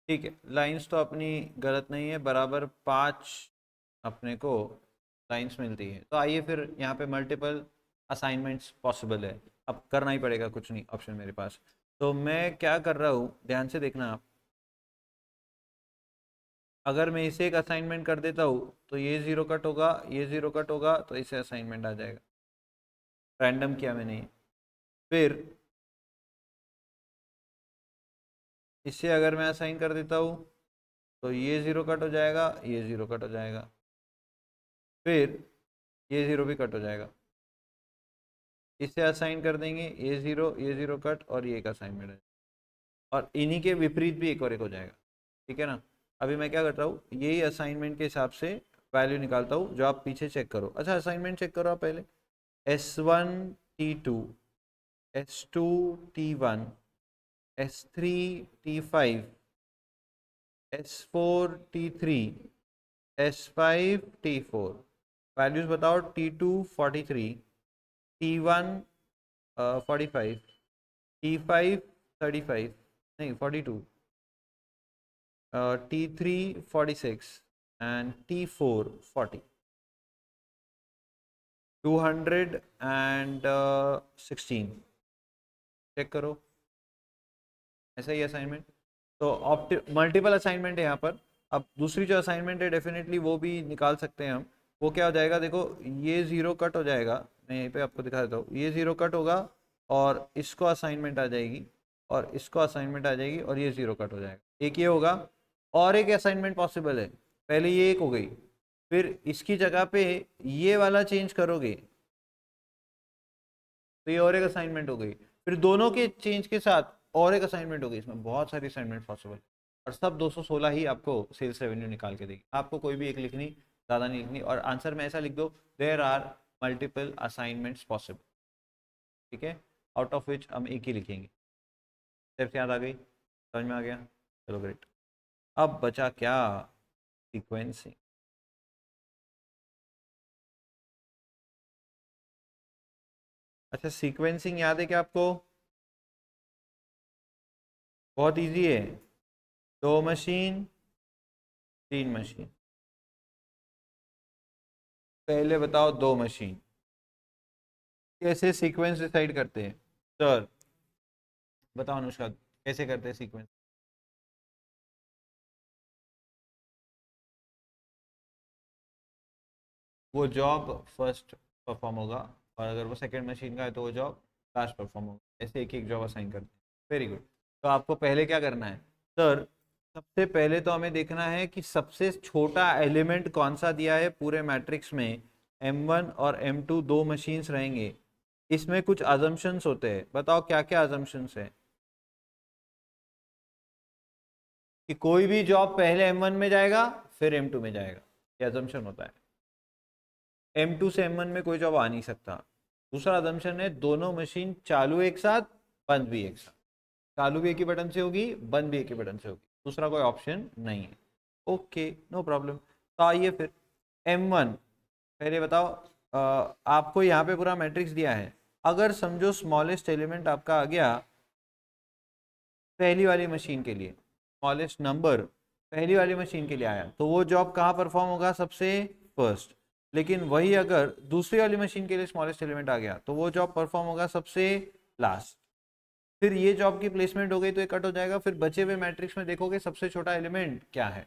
ठीक है, लाइंस तो अपनी गलत नहीं है, बराबर 5 अपने को लाइंस मिलती है। तो आइए फिर यहाँ पे मल्टीपल असाइनमेंट्स पॉसिबल है, अब करना ही पड़ेगा, कुछ नहीं ऑप्शन मेरे पास। तो मैं क्या कर रहा हूँ, ध्यान से देखना आप। अगर मैं इसे एक असाइनमेंट कर देता हूँ तो ये जीरो कट होगा, ये जीरो कट होगा, तो इसे असाइनमेंट आ जाएगा। रैंडम किया मैंने ये। फिर इससे अगर मैं असाइन कर देता हूँ तो ये ज़ीरो कट हो जाएगा, ये ज़ीरो कट हो जाएगा, फिर ये ज़ीरो भी कट हो जाएगा। इसे असाइन कर देंगे, ये ज़ीरो कट, और ये एक असाइनमेंट है, और इन्हीं के विपरीत भी एक और एक हो जाएगा। ठीक है ना? अभी मैं क्या करता हूँ, यही असाइनमेंट के हिसाब से वैल्यू निकालता हूँ, जो आप पीछे चेक करो। अच्छा, असाइनमेंट चेक करो आप पहले। S1 T2, S2 T1, S3 T5, S4 T3, S5 T4। Values बताओ। T2 43, T1 45, T5 35, नहीं 42, T3 46 एंड T4 40। 216। चेक करो, ऐसा ही असाइनमेंट। तो मल्टीपल असाइनमेंट है यहाँ पर। अब दूसरी जो असाइनमेंट है डेफिनेटली वो भी निकाल सकते हैं हम। वो क्या हो जाएगा, देखो ये ज़ीरो कट हो जाएगा, मैं यहीं पे आपको दिखा देता हूँ। ये ज़ीरो कट होगा और इसको असाइनमेंट आ जाएगी, और इसको असाइनमेंट आ जाएगी, और ये ज़ीरो कट हो जाएगा। एक ये होगा, और एक असाइनमेंट पॉसिबल है। पहले ये एक हो गई, फिर इसकी जगह पे ये वाला चेंज करोगे तो ये और एक असाइनमेंट हो गई, फिर दोनों के चेंज के साथ और एक असाइनमेंट हो गई। इसमें बहुत सारी असाइनमेंट पॉसिबल, और सब 216 ही आपको सेल्स रेवेन्यू निकाल के देगी। आपको कोई भी एक लिखनी, ज़्यादा नहीं लिखनी, और आंसर में ऐसा लिख दो, there are multiple assignments possible. ठीक है, आउट ऑफ विच हम एक ही लिखेंगे। स्टेप्स याद आ गई, समझ में आ गया? चलो ग्रेट। अब बचा क्या, सीक्वेंसिंग। अच्छा, सीक्वेंसिंग याद है क्या आपको? बहुत इजी है। दो मशीन, तीन मशीन। पहले बताओ, दो मशीन कैसे सीक्वेंस डिसाइड करते हैं? सर बताओ अनुष्का, कैसे करते हैं सीक्वेंस? वो जॉब फर्स्ट परफॉर्म होगा, और अगर वो सेकंड मशीन का है तो वो जॉब लास्ट परफॉर्म होगा। ऐसे एक एक जॉब असाइन करते हैं। Very good. तो आपको पहले क्या करना है सर, सबसे पहले तो हमें देखना है कि सबसे छोटा एलिमेंट कौन सा दिया है पूरे मैट्रिक्स में। M1 और M2 दो मशीन्स रहेंगे। इसमें कुछ अजम्पशंस होते हैं, बताओ क्या क्या अजम्पशंस है। कि कोई भी जॉब पहले M1 में जाएगा फिर M2 में जाएगा, ये अजम्पशन होता है। M2 से M1 में कोई जॉब आ नहीं सकता। दूसरा अजम्पशन है दोनों मशीन चालू एक साथ, बंद भी एक साथ। चालू भी एक ही बटन से होगी, बंद भी एक ही बटन से होगी, दूसरा कोई ऑप्शन नहीं है। Okay, no problem. तो आइए फिर M1 पहले बताओ। आपको यहाँ पे पूरा मैट्रिक्स दिया है। अगर समझो स्मॉलेस्ट एलिमेंट आपका आ गया पहली वाली मशीन के लिए, स्मॉलेस्ट नंबर पहली वाली मशीन के लिए आया, तो वो जॉब कहाँ परफॉर्म होगा, सबसे फर्स्ट। लेकिन वही अगर दूसरी वाली मशीन के लिए स्मॉलेस्ट एलिमेंट आ गया तो वो जॉब परफॉर्म होगा सबसे लास्ट। फिर ये जॉब की प्लेसमेंट हो गई तो ये कट हो जाएगा। फिर बचे हुए मैट्रिक्स में देखोगे सबसे छोटा एलिमेंट क्या है।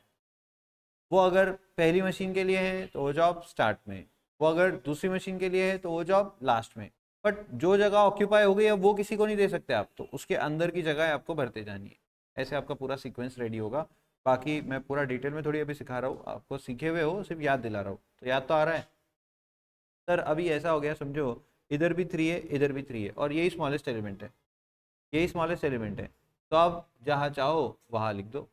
वो अगर पहली मशीन के लिए है तो वो जॉब स्टार्ट में, वो अगर दूसरी मशीन के लिए है तो वो जॉब लास्ट में। बट जो जगह ऑक्यूपाई हो गई अब वो किसी को नहीं दे सकते आप, तो उसके अंदर की जगह आपको भरते जानी है। ऐसे आपका पूरा सीक्वेंस रेडी होगा। बाकी मैं पूरा डिटेल में थोड़ी अभी सिखा रहा हूँ आपको, सीखे हुए हो, सिर्फ याद दिला रहा हूँ। तो याद तो आ रहा है सर। अभी ऐसा हो गया समझो, इधर भी 3 है, इधर भी 3 है, और यही स्मॉलेस्ट एलिमेंट है, यही स्मॉलेस्ट एलिमेंट है। तो आप जहाँ चाहो वहाँ लिख दो,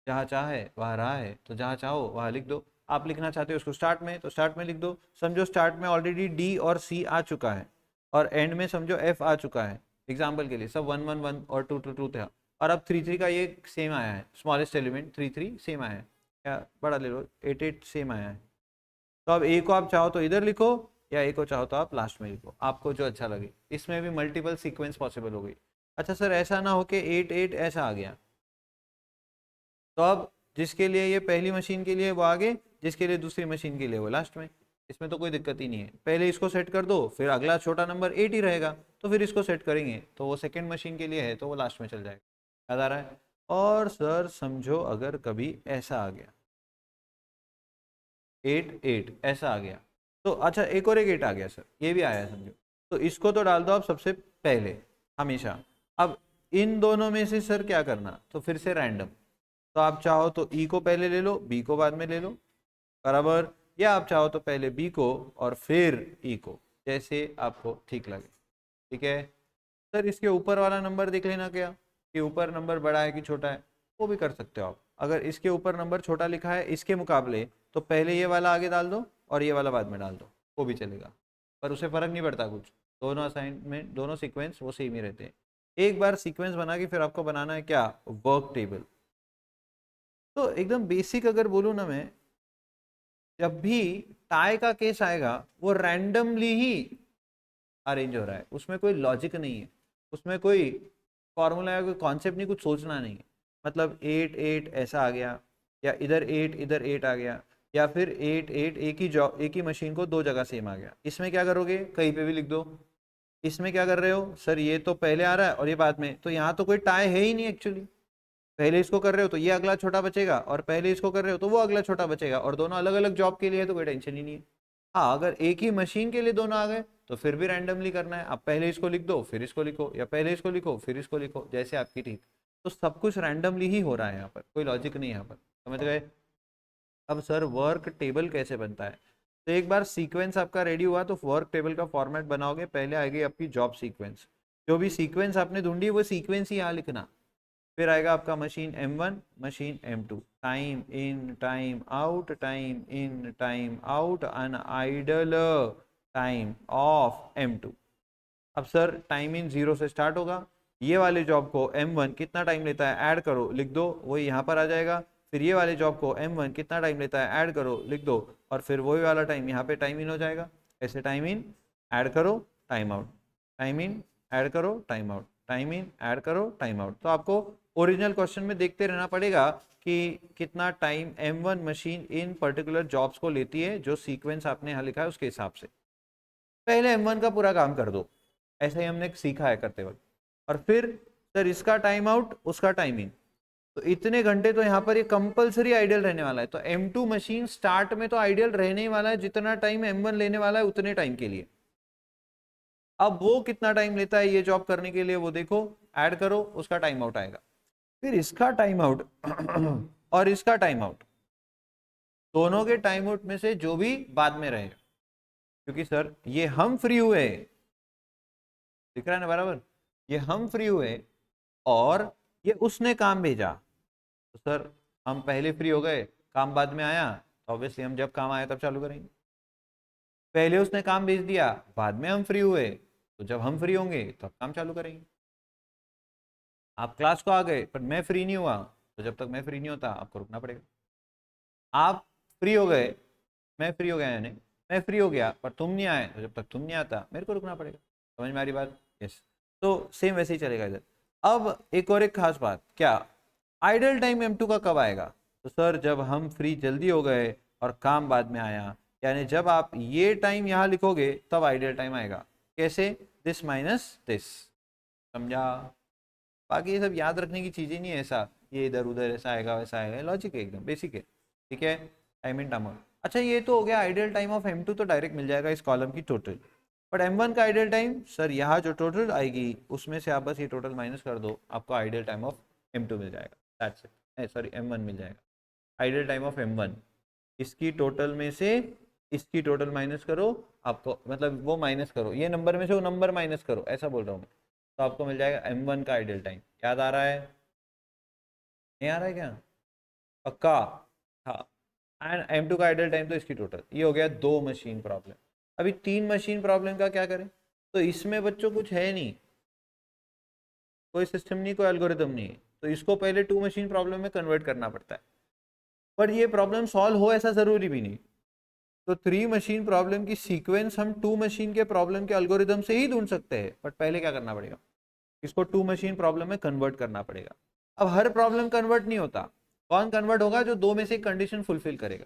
जहाँ चाहे वहाँ रहा है तो जहाँ चाहो वहाँ लिख दो। आप लिखना चाहते हो उसको स्टार्ट में तो स्टार्ट में लिख दो। समझो स्टार्ट में ऑलरेडी डी और सी आ चुका है और एंड में समझो एफ आ चुका है। एग्जाम्पल के लिए सब 1 1 1 और 2 2 2 था, और अब 3 3 का ये सेम आया है, स्मॉलेस्ट एलिमेंट 3 3 सेम आया है, या बड़ा ले लो 8 8 सेम आया है। तो अब ए को आप चाहो तो इधर लिखो, या ए को चाहो तो आप लास्ट में लिखो, आपको जो अच्छा लगे। इसमें भी मल्टीपल सीक्वेंस पॉसिबल हो गई। अच्छा सर, ऐसा ना हो कि 8 8 ऐसा आ गया, तो अब जिसके लिए ये पहली मशीन के लिए वो आगे, जिसके लिए दूसरी मशीन के लिए वो लास्ट में। इसमें तो कोई दिक्कत ही नहीं है। पहले इसको सेट कर दो, फिर अगला छोटा नंबर 8 ही रहेगा, तो फिर इसको सेट करेंगे तो वो सेकेंड मशीन के लिए है तो वो लास्ट में चल जाएगा। याद आ रहा है। और सर समझो अगर कभी ऐसा आ गया 8 8 ऐसा आ गया, तो अच्छा एक और एक 8 आ गया सर, ये भी आया है समझो, तो इसको तो डाल दो आप सबसे पहले हमेशा। अब इन दोनों में से सर क्या करना, तो फिर से रैंडम। तो आप चाहो तो ई को पहले ले लो, बी को बाद में ले लो, बराबर। या आप चाहो तो पहले बी को और फिर ई को, जैसे आपको ठीक लगे। ठीक है सर। इसके ऊपर वाला नंबर देख लेना क्या, कि ऊपर नंबर बड़ा है कि छोटा है, वो भी कर सकते हो आप। अगर इसके ऊपर नंबर छोटा लिखा है इसके मुकाबले, तो पहले ये वाला आगे डाल दो और ये वाला बाद में डाल दो, वो भी चलेगा। पर उससे फ़र्क नहीं पड़ता कुछ, दोनों असाइनमेंट दोनों सीक्वेंस वो सेम ही रहते हैं। एक बार सीक्वेंस बना के फिर आपको बनाना है क्या, वर्क टेबल। तो एकदम बेसिक अगर बोलूँ ना मैं, जब भी टाई का केस आएगा वो रैंडमली ही अरेंज हो रहा है, उसमें कोई लॉजिक नहीं है, उसमें कोई फॉर्मूला या कोई कॉन्सेप्ट नहीं, कुछ सोचना नहीं है। मतलब 8 8 ऐसा आ गया, या इधर 8 इधर 8 आ गया, या फिर 8 8 एक ही मशीन को दो जगह सेम आ गया। इसमें क्या करोगे, कहीं पे भी लिख दो। इसमें क्या कर रहे हो सर, ये तो पहले आ रहा है और ये बाद में, तो यहाँ तो कोई टाई है ही नहीं एक्चुअली। पहले इसको कर रहे हो तो ये अगला छोटा बचेगा, और पहले इसको कर रहे हो तो वो अगला छोटा बचेगा, और दोनों अलग अलग जॉब के लिए है तो कोई टेंशन ही नहीं है। हाँ, अगर एक ही मशीन के लिए दोनों आ गए तो फिर भी रैंडमली करना है। आप पहले इसको लिख दो फिर इसको लिखो, या पहले इसको लिखो फिर इसको लिखो, जैसे आपकी ठीक। तो सब कुछ रैंडमली ही हो रहा है यहाँ पर, कोई लॉजिक नहीं है यहाँ पर, समझ गए। अब सर वर्क टेबल कैसे बनता है, तो एक बार सीक्वेंस आपका रेडी हुआ तो वर्क टेबल का फॉर्मेट बनाओगे। पहले आएगी आपकी जॉब सीक्वेंस, जो भी सीक्वेंस आपने ढूंढी वो सीक्वेंस ही यहाँ लिखना। फिर आएगा आपका machine M1 machine M2, time in time out, time in time out, an idle time of M2। अब सर टाइम इन 0 से स्टार्ट होगा, ये वाले जॉब को M1 कितना टाइम लेता है ऐड करो लिख दो, वही यहाँ पर आ जाएगा। फिर ये वाले जॉब को M1 कितना टाइम लेता है ऐड करो लिख दो, और फिर वही वाला टाइम यहाँ पे टाइम इन हो जाएगा। ऐसे टाइम इन ऐड करो time out, time in add करो time out, time in add करो टाइम आउट। तो आपको ओरिजिनल क्वेश्चन में देखते रहना पड़ेगा कि कितना टाइम M1 मशीन इन पर्टिकुलर जॉब्स को लेती है, जो सीक्वेंस आपने यहाँ लिखा है उसके हिसाब से। पहले M1 का पूरा काम कर दो, ऐसे ही हमने सीखा है करते वक्त। और फिर सर इसका टाइम आउट उसका टाइम इन, तो इतने घंटे तो यहाँ पर ये कंपलसरी आइडियल रहने वाला है। तो M2 मशीन स्टार्ट में तो आइडियल रहने ही वाला है, जितना टाइम M1 लेने वाला है उतने टाइम के लिए। अब वो कितना टाइम लेता है ये जॉब करने के लिए, वो देखो, ऐड करो, उसका टाइम आउट आएगा, फिर इसका टाइम आउट और इसका टाइम आउट, दोनों के टाइम आउट में से जो भी बाद में रहे, क्योंकि सर ये हम फ्री हुए, दिख रहा है ना बराबर, ये हम फ्री हुए और ये उसने काम भेजा, तो सर हम पहले फ्री हो गए, काम बाद में आया, तो ऑब्वियसली हम जब काम आया तब चालू करेंगे। पहले उसने काम भेज दिया, बाद में हम फ्री हुए, तो जब हम फ्री होंगे तब काम चालू करेंगे। आप क्लास को आ गए पर मैं फ्री नहीं हुआ, तो जब तक मैं फ्री नहीं होता आपको रुकना पड़ेगा। आप फ्री हो गए, मैं फ्री हो गया, यानी मैं फ्री हो गया पर तुम नहीं आए, तो जब तक तुम नहीं आता मेरे को रुकना पड़ेगा। समझ में आ रही बात? यस। तो सेम वैसे ही चलेगा इधर। अब एक और एक खास बात, क्या आइडल टाइम M2 का कब आएगा? तो सर जब हम फ्री जल्दी हो गए और काम बाद में आया, यानी जब आप ये टाइम यहाँ लिखोगे तब आइडल टाइम आएगा। कैसे? This minus this. समझा? बाकी ये सब याद रखने की चीज़ें नहीं है, ऐसा ये इधर उधर ऐसा आएगा वैसा आएगा, लॉजिक है, एकदम बेसिक है। ठीक है, टाइम इन टाइम आउट। अच्छा ये तो हो गया आइडियल टाइम ऑफ M2, तो डायरेक्ट मिल जाएगा इस कॉलम की टोटल। बट M1 का आइडियल टाइम, सर यहाँ जो टोटल आएगी उसमें से आप बस ये टोटल माइनस कर दो, आपको आइडियल टाइम ऑफ M2 मिल जाएगा। That's it. सॉरी M1 मिल जाएगा, आइडियल टाइम ऑफ M1। इसकी टोटल में से इसकी टोटल माइनस करो, आपको मतलब वो माइनस करो, ये नंबर में से वो नंबर माइनस करो, ऐसा बोल रहा हूँ मैं, तो आपको मिल जाएगा M1 का आइडियल टाइम। याद आ रहा है? नहीं आ रहा है क्या? पक्का? हाँ। एंड M2 का आइडियल टाइम तो इसकी टोटल। ये हो गया 2 मशीन प्रॉब्लम। अभी 3 मशीन प्रॉब्लम का क्या करें? तो इसमें बच्चों कुछ है नहीं, कोई सिस्टम नहीं, कोई एल्गोरिदम नहीं है, तो इसको पहले 2 मशीन प्रॉब्लम में कन्वर्ट करना पड़ता है। पर ये प्रॉब्लम सॉल्व हो ऐसा ज़रूरी भी नहीं, तो 3 मशीन प्रॉब्लम की सीक्वेंस हम 2 मशीन के प्रॉब्लम के एल्गोरिदम से ही ढूंढ सकते हैं। बट पहले क्या करना पड़ेगा? इसको 2 मशीन प्रॉब्लम में कन्वर्ट करना पड़ेगा। अब हर प्रॉब्लम कन्वर्ट नहीं होता, कौन कन्वर्ट होगा? जो 2 में से कंडीशन फुलफिल करेगा।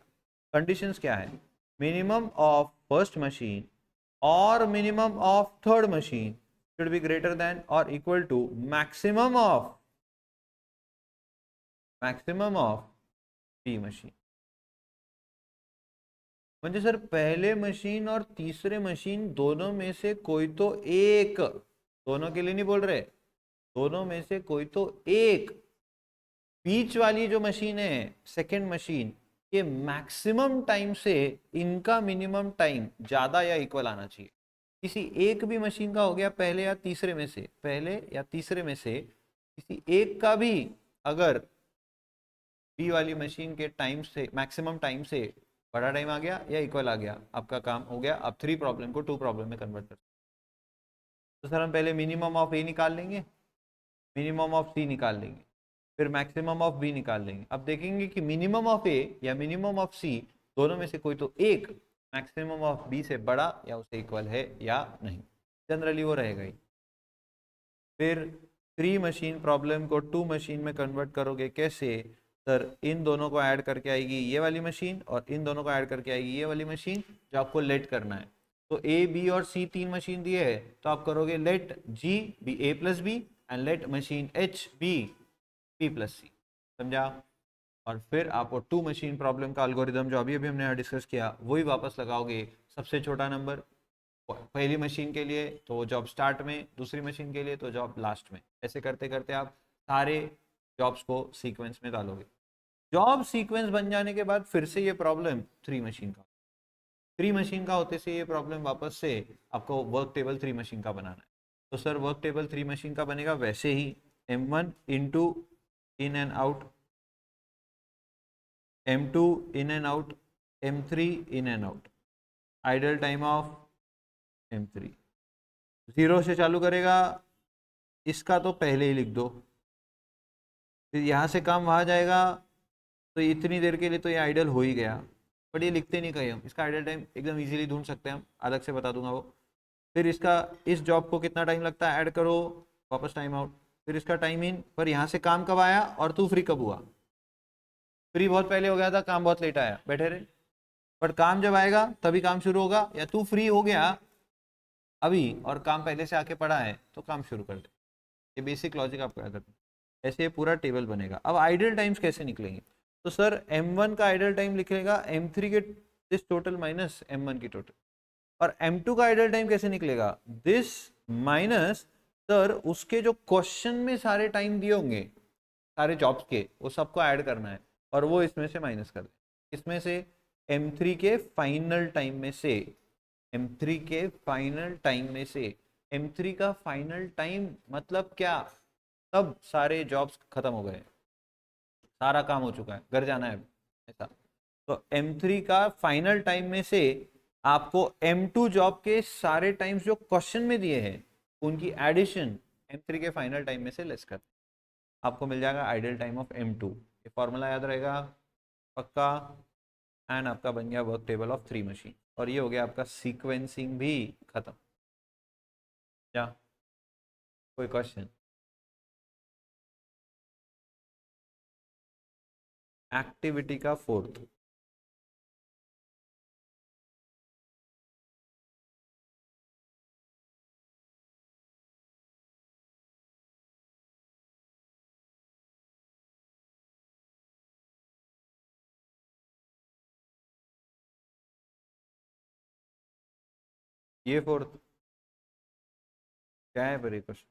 कंडीशंस क्या है? मिनिमम ऑफ फर्स्ट मशीन और minimum of third machine should be greater than or equal to maximum of P machine. म्हणजे सर पहले मशीन और तीसरे मशीन दोनों में से कोई तो एक, दोनों के लिए नहीं बोल रहे, दोनों में से कोई तो एक, बीच वाली जो मशीन है सेकंड मशीन, ये मैक्सिमम टाइम से इनका मिनिमम टाइम ज्यादा या इक्वल आना चाहिए। किसी एक भी मशीन का हो गया पहले या तीसरे में से, पहले या तीसरे में से किसी एक का भी अगर बी वाली मशीन के टाइम से मैक्सिमम टाइम से बड़ा टाइम आ गया या इक्वल आ गया, आपका काम हो गया। अब 3 प्रॉब्लम को 2 प्रॉब्लम में कन्वर्ट कर, तो सर हम पहले मिनिमम ऑफ ए निकाल लेंगे, मिनिमम ऑफ सी निकाल लेंगे, फिर मैक्सिमम ऑफ बी निकाल लेंगे। अब देखेंगे कि मिनिमम ऑफ ए या मिनिमम ऑफ सी दोनों में से कोई तो एक मैक्सिमम ऑफ बी से बड़ा या उससे इक्वल है या नहीं। जनरली वो रहेगा ही। फिर 3 मशीन प्रॉब्लम को 2 मशीन में कन्वर्ट करोगे कैसे? सर इन दोनों को ऐड करके आएगी ये वाली मशीन और इन दोनों को ऐड करके आएगी ये वाली मशीन, जो आपको लेट करना है। तो ए बी और सी 3 मशीन दिए है, तो आप करोगे let G B A plus B and let machine H B P plus C. समझा? और फिर आपको 2 मशीन प्रॉब्लम का एल्गोरिदम जो अभी अभी हमने यहाँ डिस्कस किया वही वापस लगाओगे। सबसे छोटा नंबर पहली मशीन के लिए तो वो जॉब स्टार्ट में, दूसरी मशीन के लिए तो जॉब लास्ट में, ऐसे करते करते आप सारे जॉब्स को सीक्वेंस में डालोगे। जॉब सीक्वेंस बन जाने के बाद फिर से ये प्रॉब्लम 3 मशीन का, 3 मशीन का होते से ये प्रॉब्लम वापस से आपको वर्क टेबल 3 मशीन का बनाना है। तो सर वर्क टेबल 3 मशीन का बनेगा वैसे ही M1 into in and out, M2 in and out, M3 in and out, idol time of M3। 0 से चालू करेगा, इसका तो पहले ही लिख दो, फिर यहाँ से काम वहाँ जाएगा, तो इतनी देर के लिए तो ये आइडल हो ही गया। बट ये लिखते नहीं कहीं हम, इसका आइडल टाइम एकदम इजीली ढूंढ सकते हैं हम, अलग से बता दूंगा वो। फिर इसका इस जॉब को कितना टाइम लगता है ऐड करो, वापस टाइम आउट, फिर इसका टाइम इन, पर यहाँ से काम कब आया और तू फ्री कब हुआ? फ्री बहुत पहले हो गया था, काम बहुत लेट आया, बैठे रहे। बट काम जब आएगा तभी काम शुरू होगा, या तू फ्री हो गया अभी और काम पहले से आके पड़ा है तो काम शुरू कर दे। ये बेसिक लॉजिक आपको याद रखना। ऐसे पूरा टेबल बनेगा। अब आइडल टाइम्स कैसे निकलेंगे? तो सर M1 का आइडल टाइम लिखेगा M3 के दिस टोटल माइनस M1 की टोटल, और M2 का आइडल टाइम कैसे निकलेगा, दिस माइनस सर उसके जो क्वेश्चन में सारे टाइम दिए होंगे सारे जॉब्स के, वो सबको ऐड करना है और वो इसमें से माइनस कर दे। इसमें से M3 के फाइनल टाइम में से, M3 के फाइनल टाइम में से, M3 का फाइनल टाइम मतलब क्या, तब सारे जॉब्स खत्म हो गए, सारा काम हो चुका है, घर जाना है ऐसा। तो M3 का फाइनल टाइम में से आपको M2 जॉब के सारे टाइम्स जो क्वेश्चन में दिए हैं उनकी एडिशन M3 के फाइनल टाइम में से लेस कर, आपको मिल जाएगा आइडल टाइम ऑफ M2। ये फॉर्मूला याद रहेगा पक्का। एंड आपका बन गया वर्क टेबल ऑफ 3 मशीन, और ये हो गया आपका सीक्वेंसिंग भी खत्म। क्या कोई क्वेश्चन? एक्टिविटी का फोर्थ, ये फोर्थ क्या है पर ये question?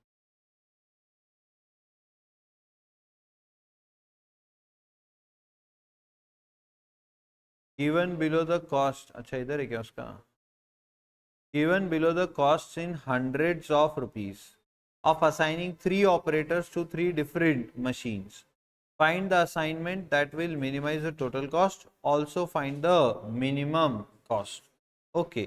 Given below the cost, अच्छा इधर है क्या उसका, given below the cost in hundreds of rupees of assigning 3 operators to 3 different machines. Find the assignment that will minimize the total cost. Also find the minimum cost. Okay.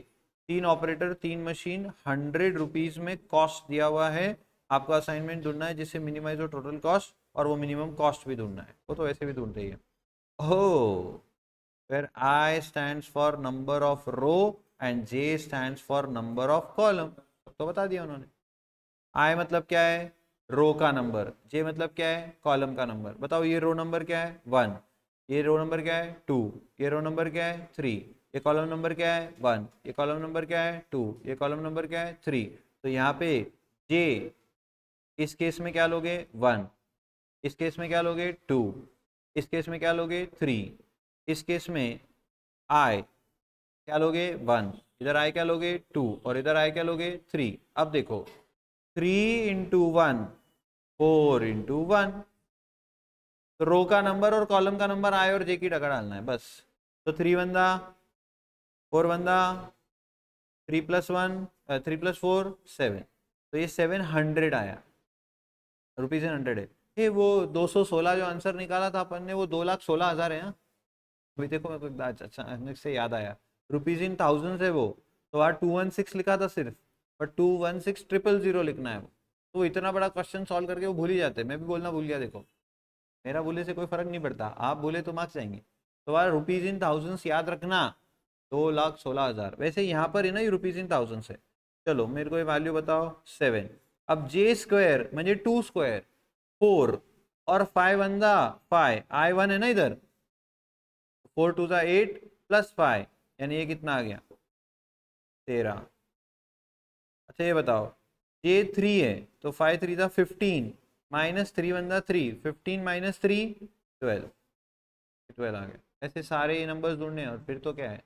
3 operator 3 machine 100 rupees में cost दिया हुआ है, आपको assignment ढूंढना है जिससे minimise हो total cost और वो मिनिमम कॉस्ट भी ढूंढना है, वो तो वैसे भी ढूंढते ही है। ओह, where I stands for number of row and J stands for number of column, तो बता दिया उन्होंने। I मतलब क्या है, रो का नंबर, J मतलब क्या है, कॉलम का नंबर। बताओ ये रो नंबर क्या है 1, ये रो नंबर क्या है 2, ये रो नंबर क्या है 3, ये कॉलम नंबर क्या है 1, ये कॉलम नंबर क्या है 2, ये कॉलम नंबर क्या है 3। तो यहाँ पे J इस केस में क्या लोगे 1, इस केस में क्या लोगे 2, इस केस में क्या लोगे 3, इस केस में I क्या लोगे 1, इधर I क्या लोगे 2 और इधर I क्या लोगे 3। अब देखो 3 इंटू 1 4 इंटू 1, तो रो का नंबर और कॉलम का नंबर आए और जे की टका डालना है बस। तो 3 बंदा 4 बंदा 3+1 3+4 7, तो ये 700 आया, रुपीज इन 100 है। ये वो 216 जो आंसर निकाला था अपन ने वो 2,16,000 है। हाँ अभी देखो मेरे को अचानक से याद आया, रुपीज इन थाउजेंड है वो, तो वहाँ 216 लिखा था सिर्फ, पर 216,000 लिखना है वो। तो इतना बड़ा क्वेश्चन सॉल्व करके वो भूल ही जाते, मैं भी बोलना भूल गया। देखो मेरा बोले से कोई फर्क नहीं पड़ता, आप बोले तो मार्क्स जाएंगे। तो यार रुपीज इन थाउजेंड्स याद रखना, 2,16,000। वैसे यहाँ पर है ना ये रुपीज इन थाउजेंड्स है। चलो मेरे को ये वैल्यू बताओ 7। अब जे स्क्वायर म्हणजे 2 स्क्वायर 4 और 5 अंदा 5 I1 है ना इधर, 4 2 8 प्लस 5 यानी ये कितना आ गया 13। अच्छा ये बताओ ये 3 है तो 5 3 15 माइनस 3 बंदा 3 15 माइनस 3 12, 12 आ गया। ऐसे सारे ये नंबर्स ढूंढने हैं और फिर तो क्या है,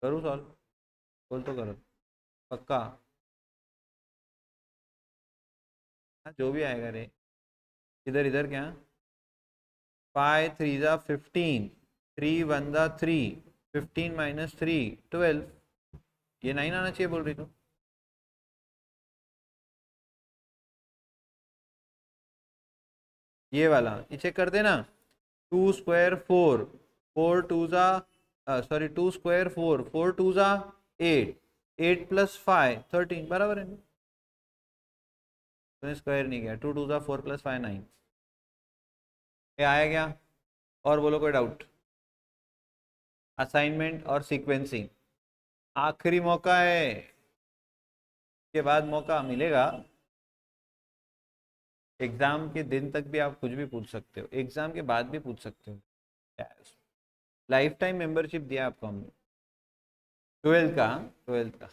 करूँ सॉल्व, बोल तो करो पक्का। हाँ जो भी आएगा रे, इधर इधर क्या 5 3 15 3 बंदा 3 15 माइनस 3 12, ये 9 आना चाहिए बोल रही तू। ये वाला ये चेक कर देना, 2 स्क्वायर 4 4 टू ज़ा सॉरी 2 स्क्वायर 4 4 टू ज़ा 8 8 प्लस 5 13 बराबर है। तो स्क्वायर नहीं गया, 2 टू ज़ा 4 प्लस 5 9, ये आया क्या? और बोलो कोई डाउट? असाइनमेंट और सीक्वेंसिंग आखिरी मौका है, के बाद मौका मिलेगा। एग्जाम के दिन तक भी आप कुछ भी पूछ सकते हो, एग्जाम के बाद भी पूछ सकते हो। लाइफ टाइम मेंबरशिप दिया आपको हमने, 12th का, 12th का,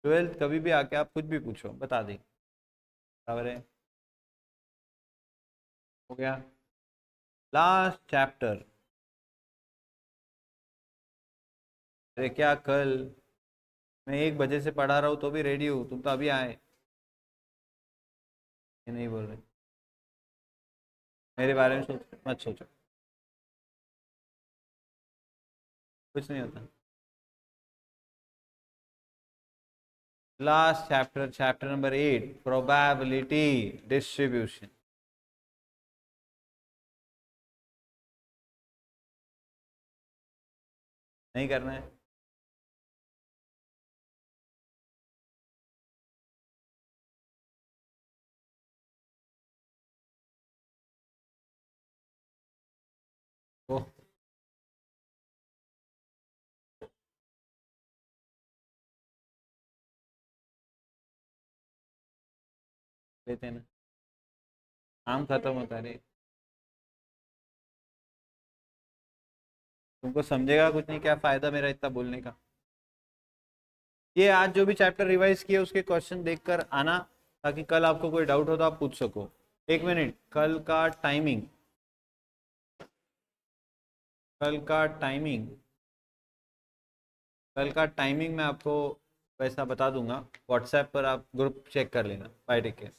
12th कभी भी आके आप कुछ भी पूछो बता दें, बराबर है। हो गया लास्ट चैप्टर। अरे क्या कल मैं 1 बजे से पढ़ा रहा हूँ तो भी रेडी हूँ, तुम तो अभी आए, ये नहीं बोल रहे। मेरे बारे में सोच मत सोचो, कुछ नहीं होता। Last chapter, chapter number 8, probability distribution. नहीं करना है? ओह, लेते हैं ना, काम खत्म होता है रे। तुमको समझेगा कुछ नहीं, क्या फायदा मेरा इतना बोलने का। ये आज जो भी चैप्टर रिवाइज किए उसके क्वेश्चन देखकर आना, ताकि कल आपको कोई डाउट हो तो आप पूछ सको। 1 मिनट, कल का टाइमिंग कल का टाइमिंग मैं आपको वैसा बता दूंगा व्हाट्सएप पर, आप ग्रुप चेक कर लेना। Bye, take care.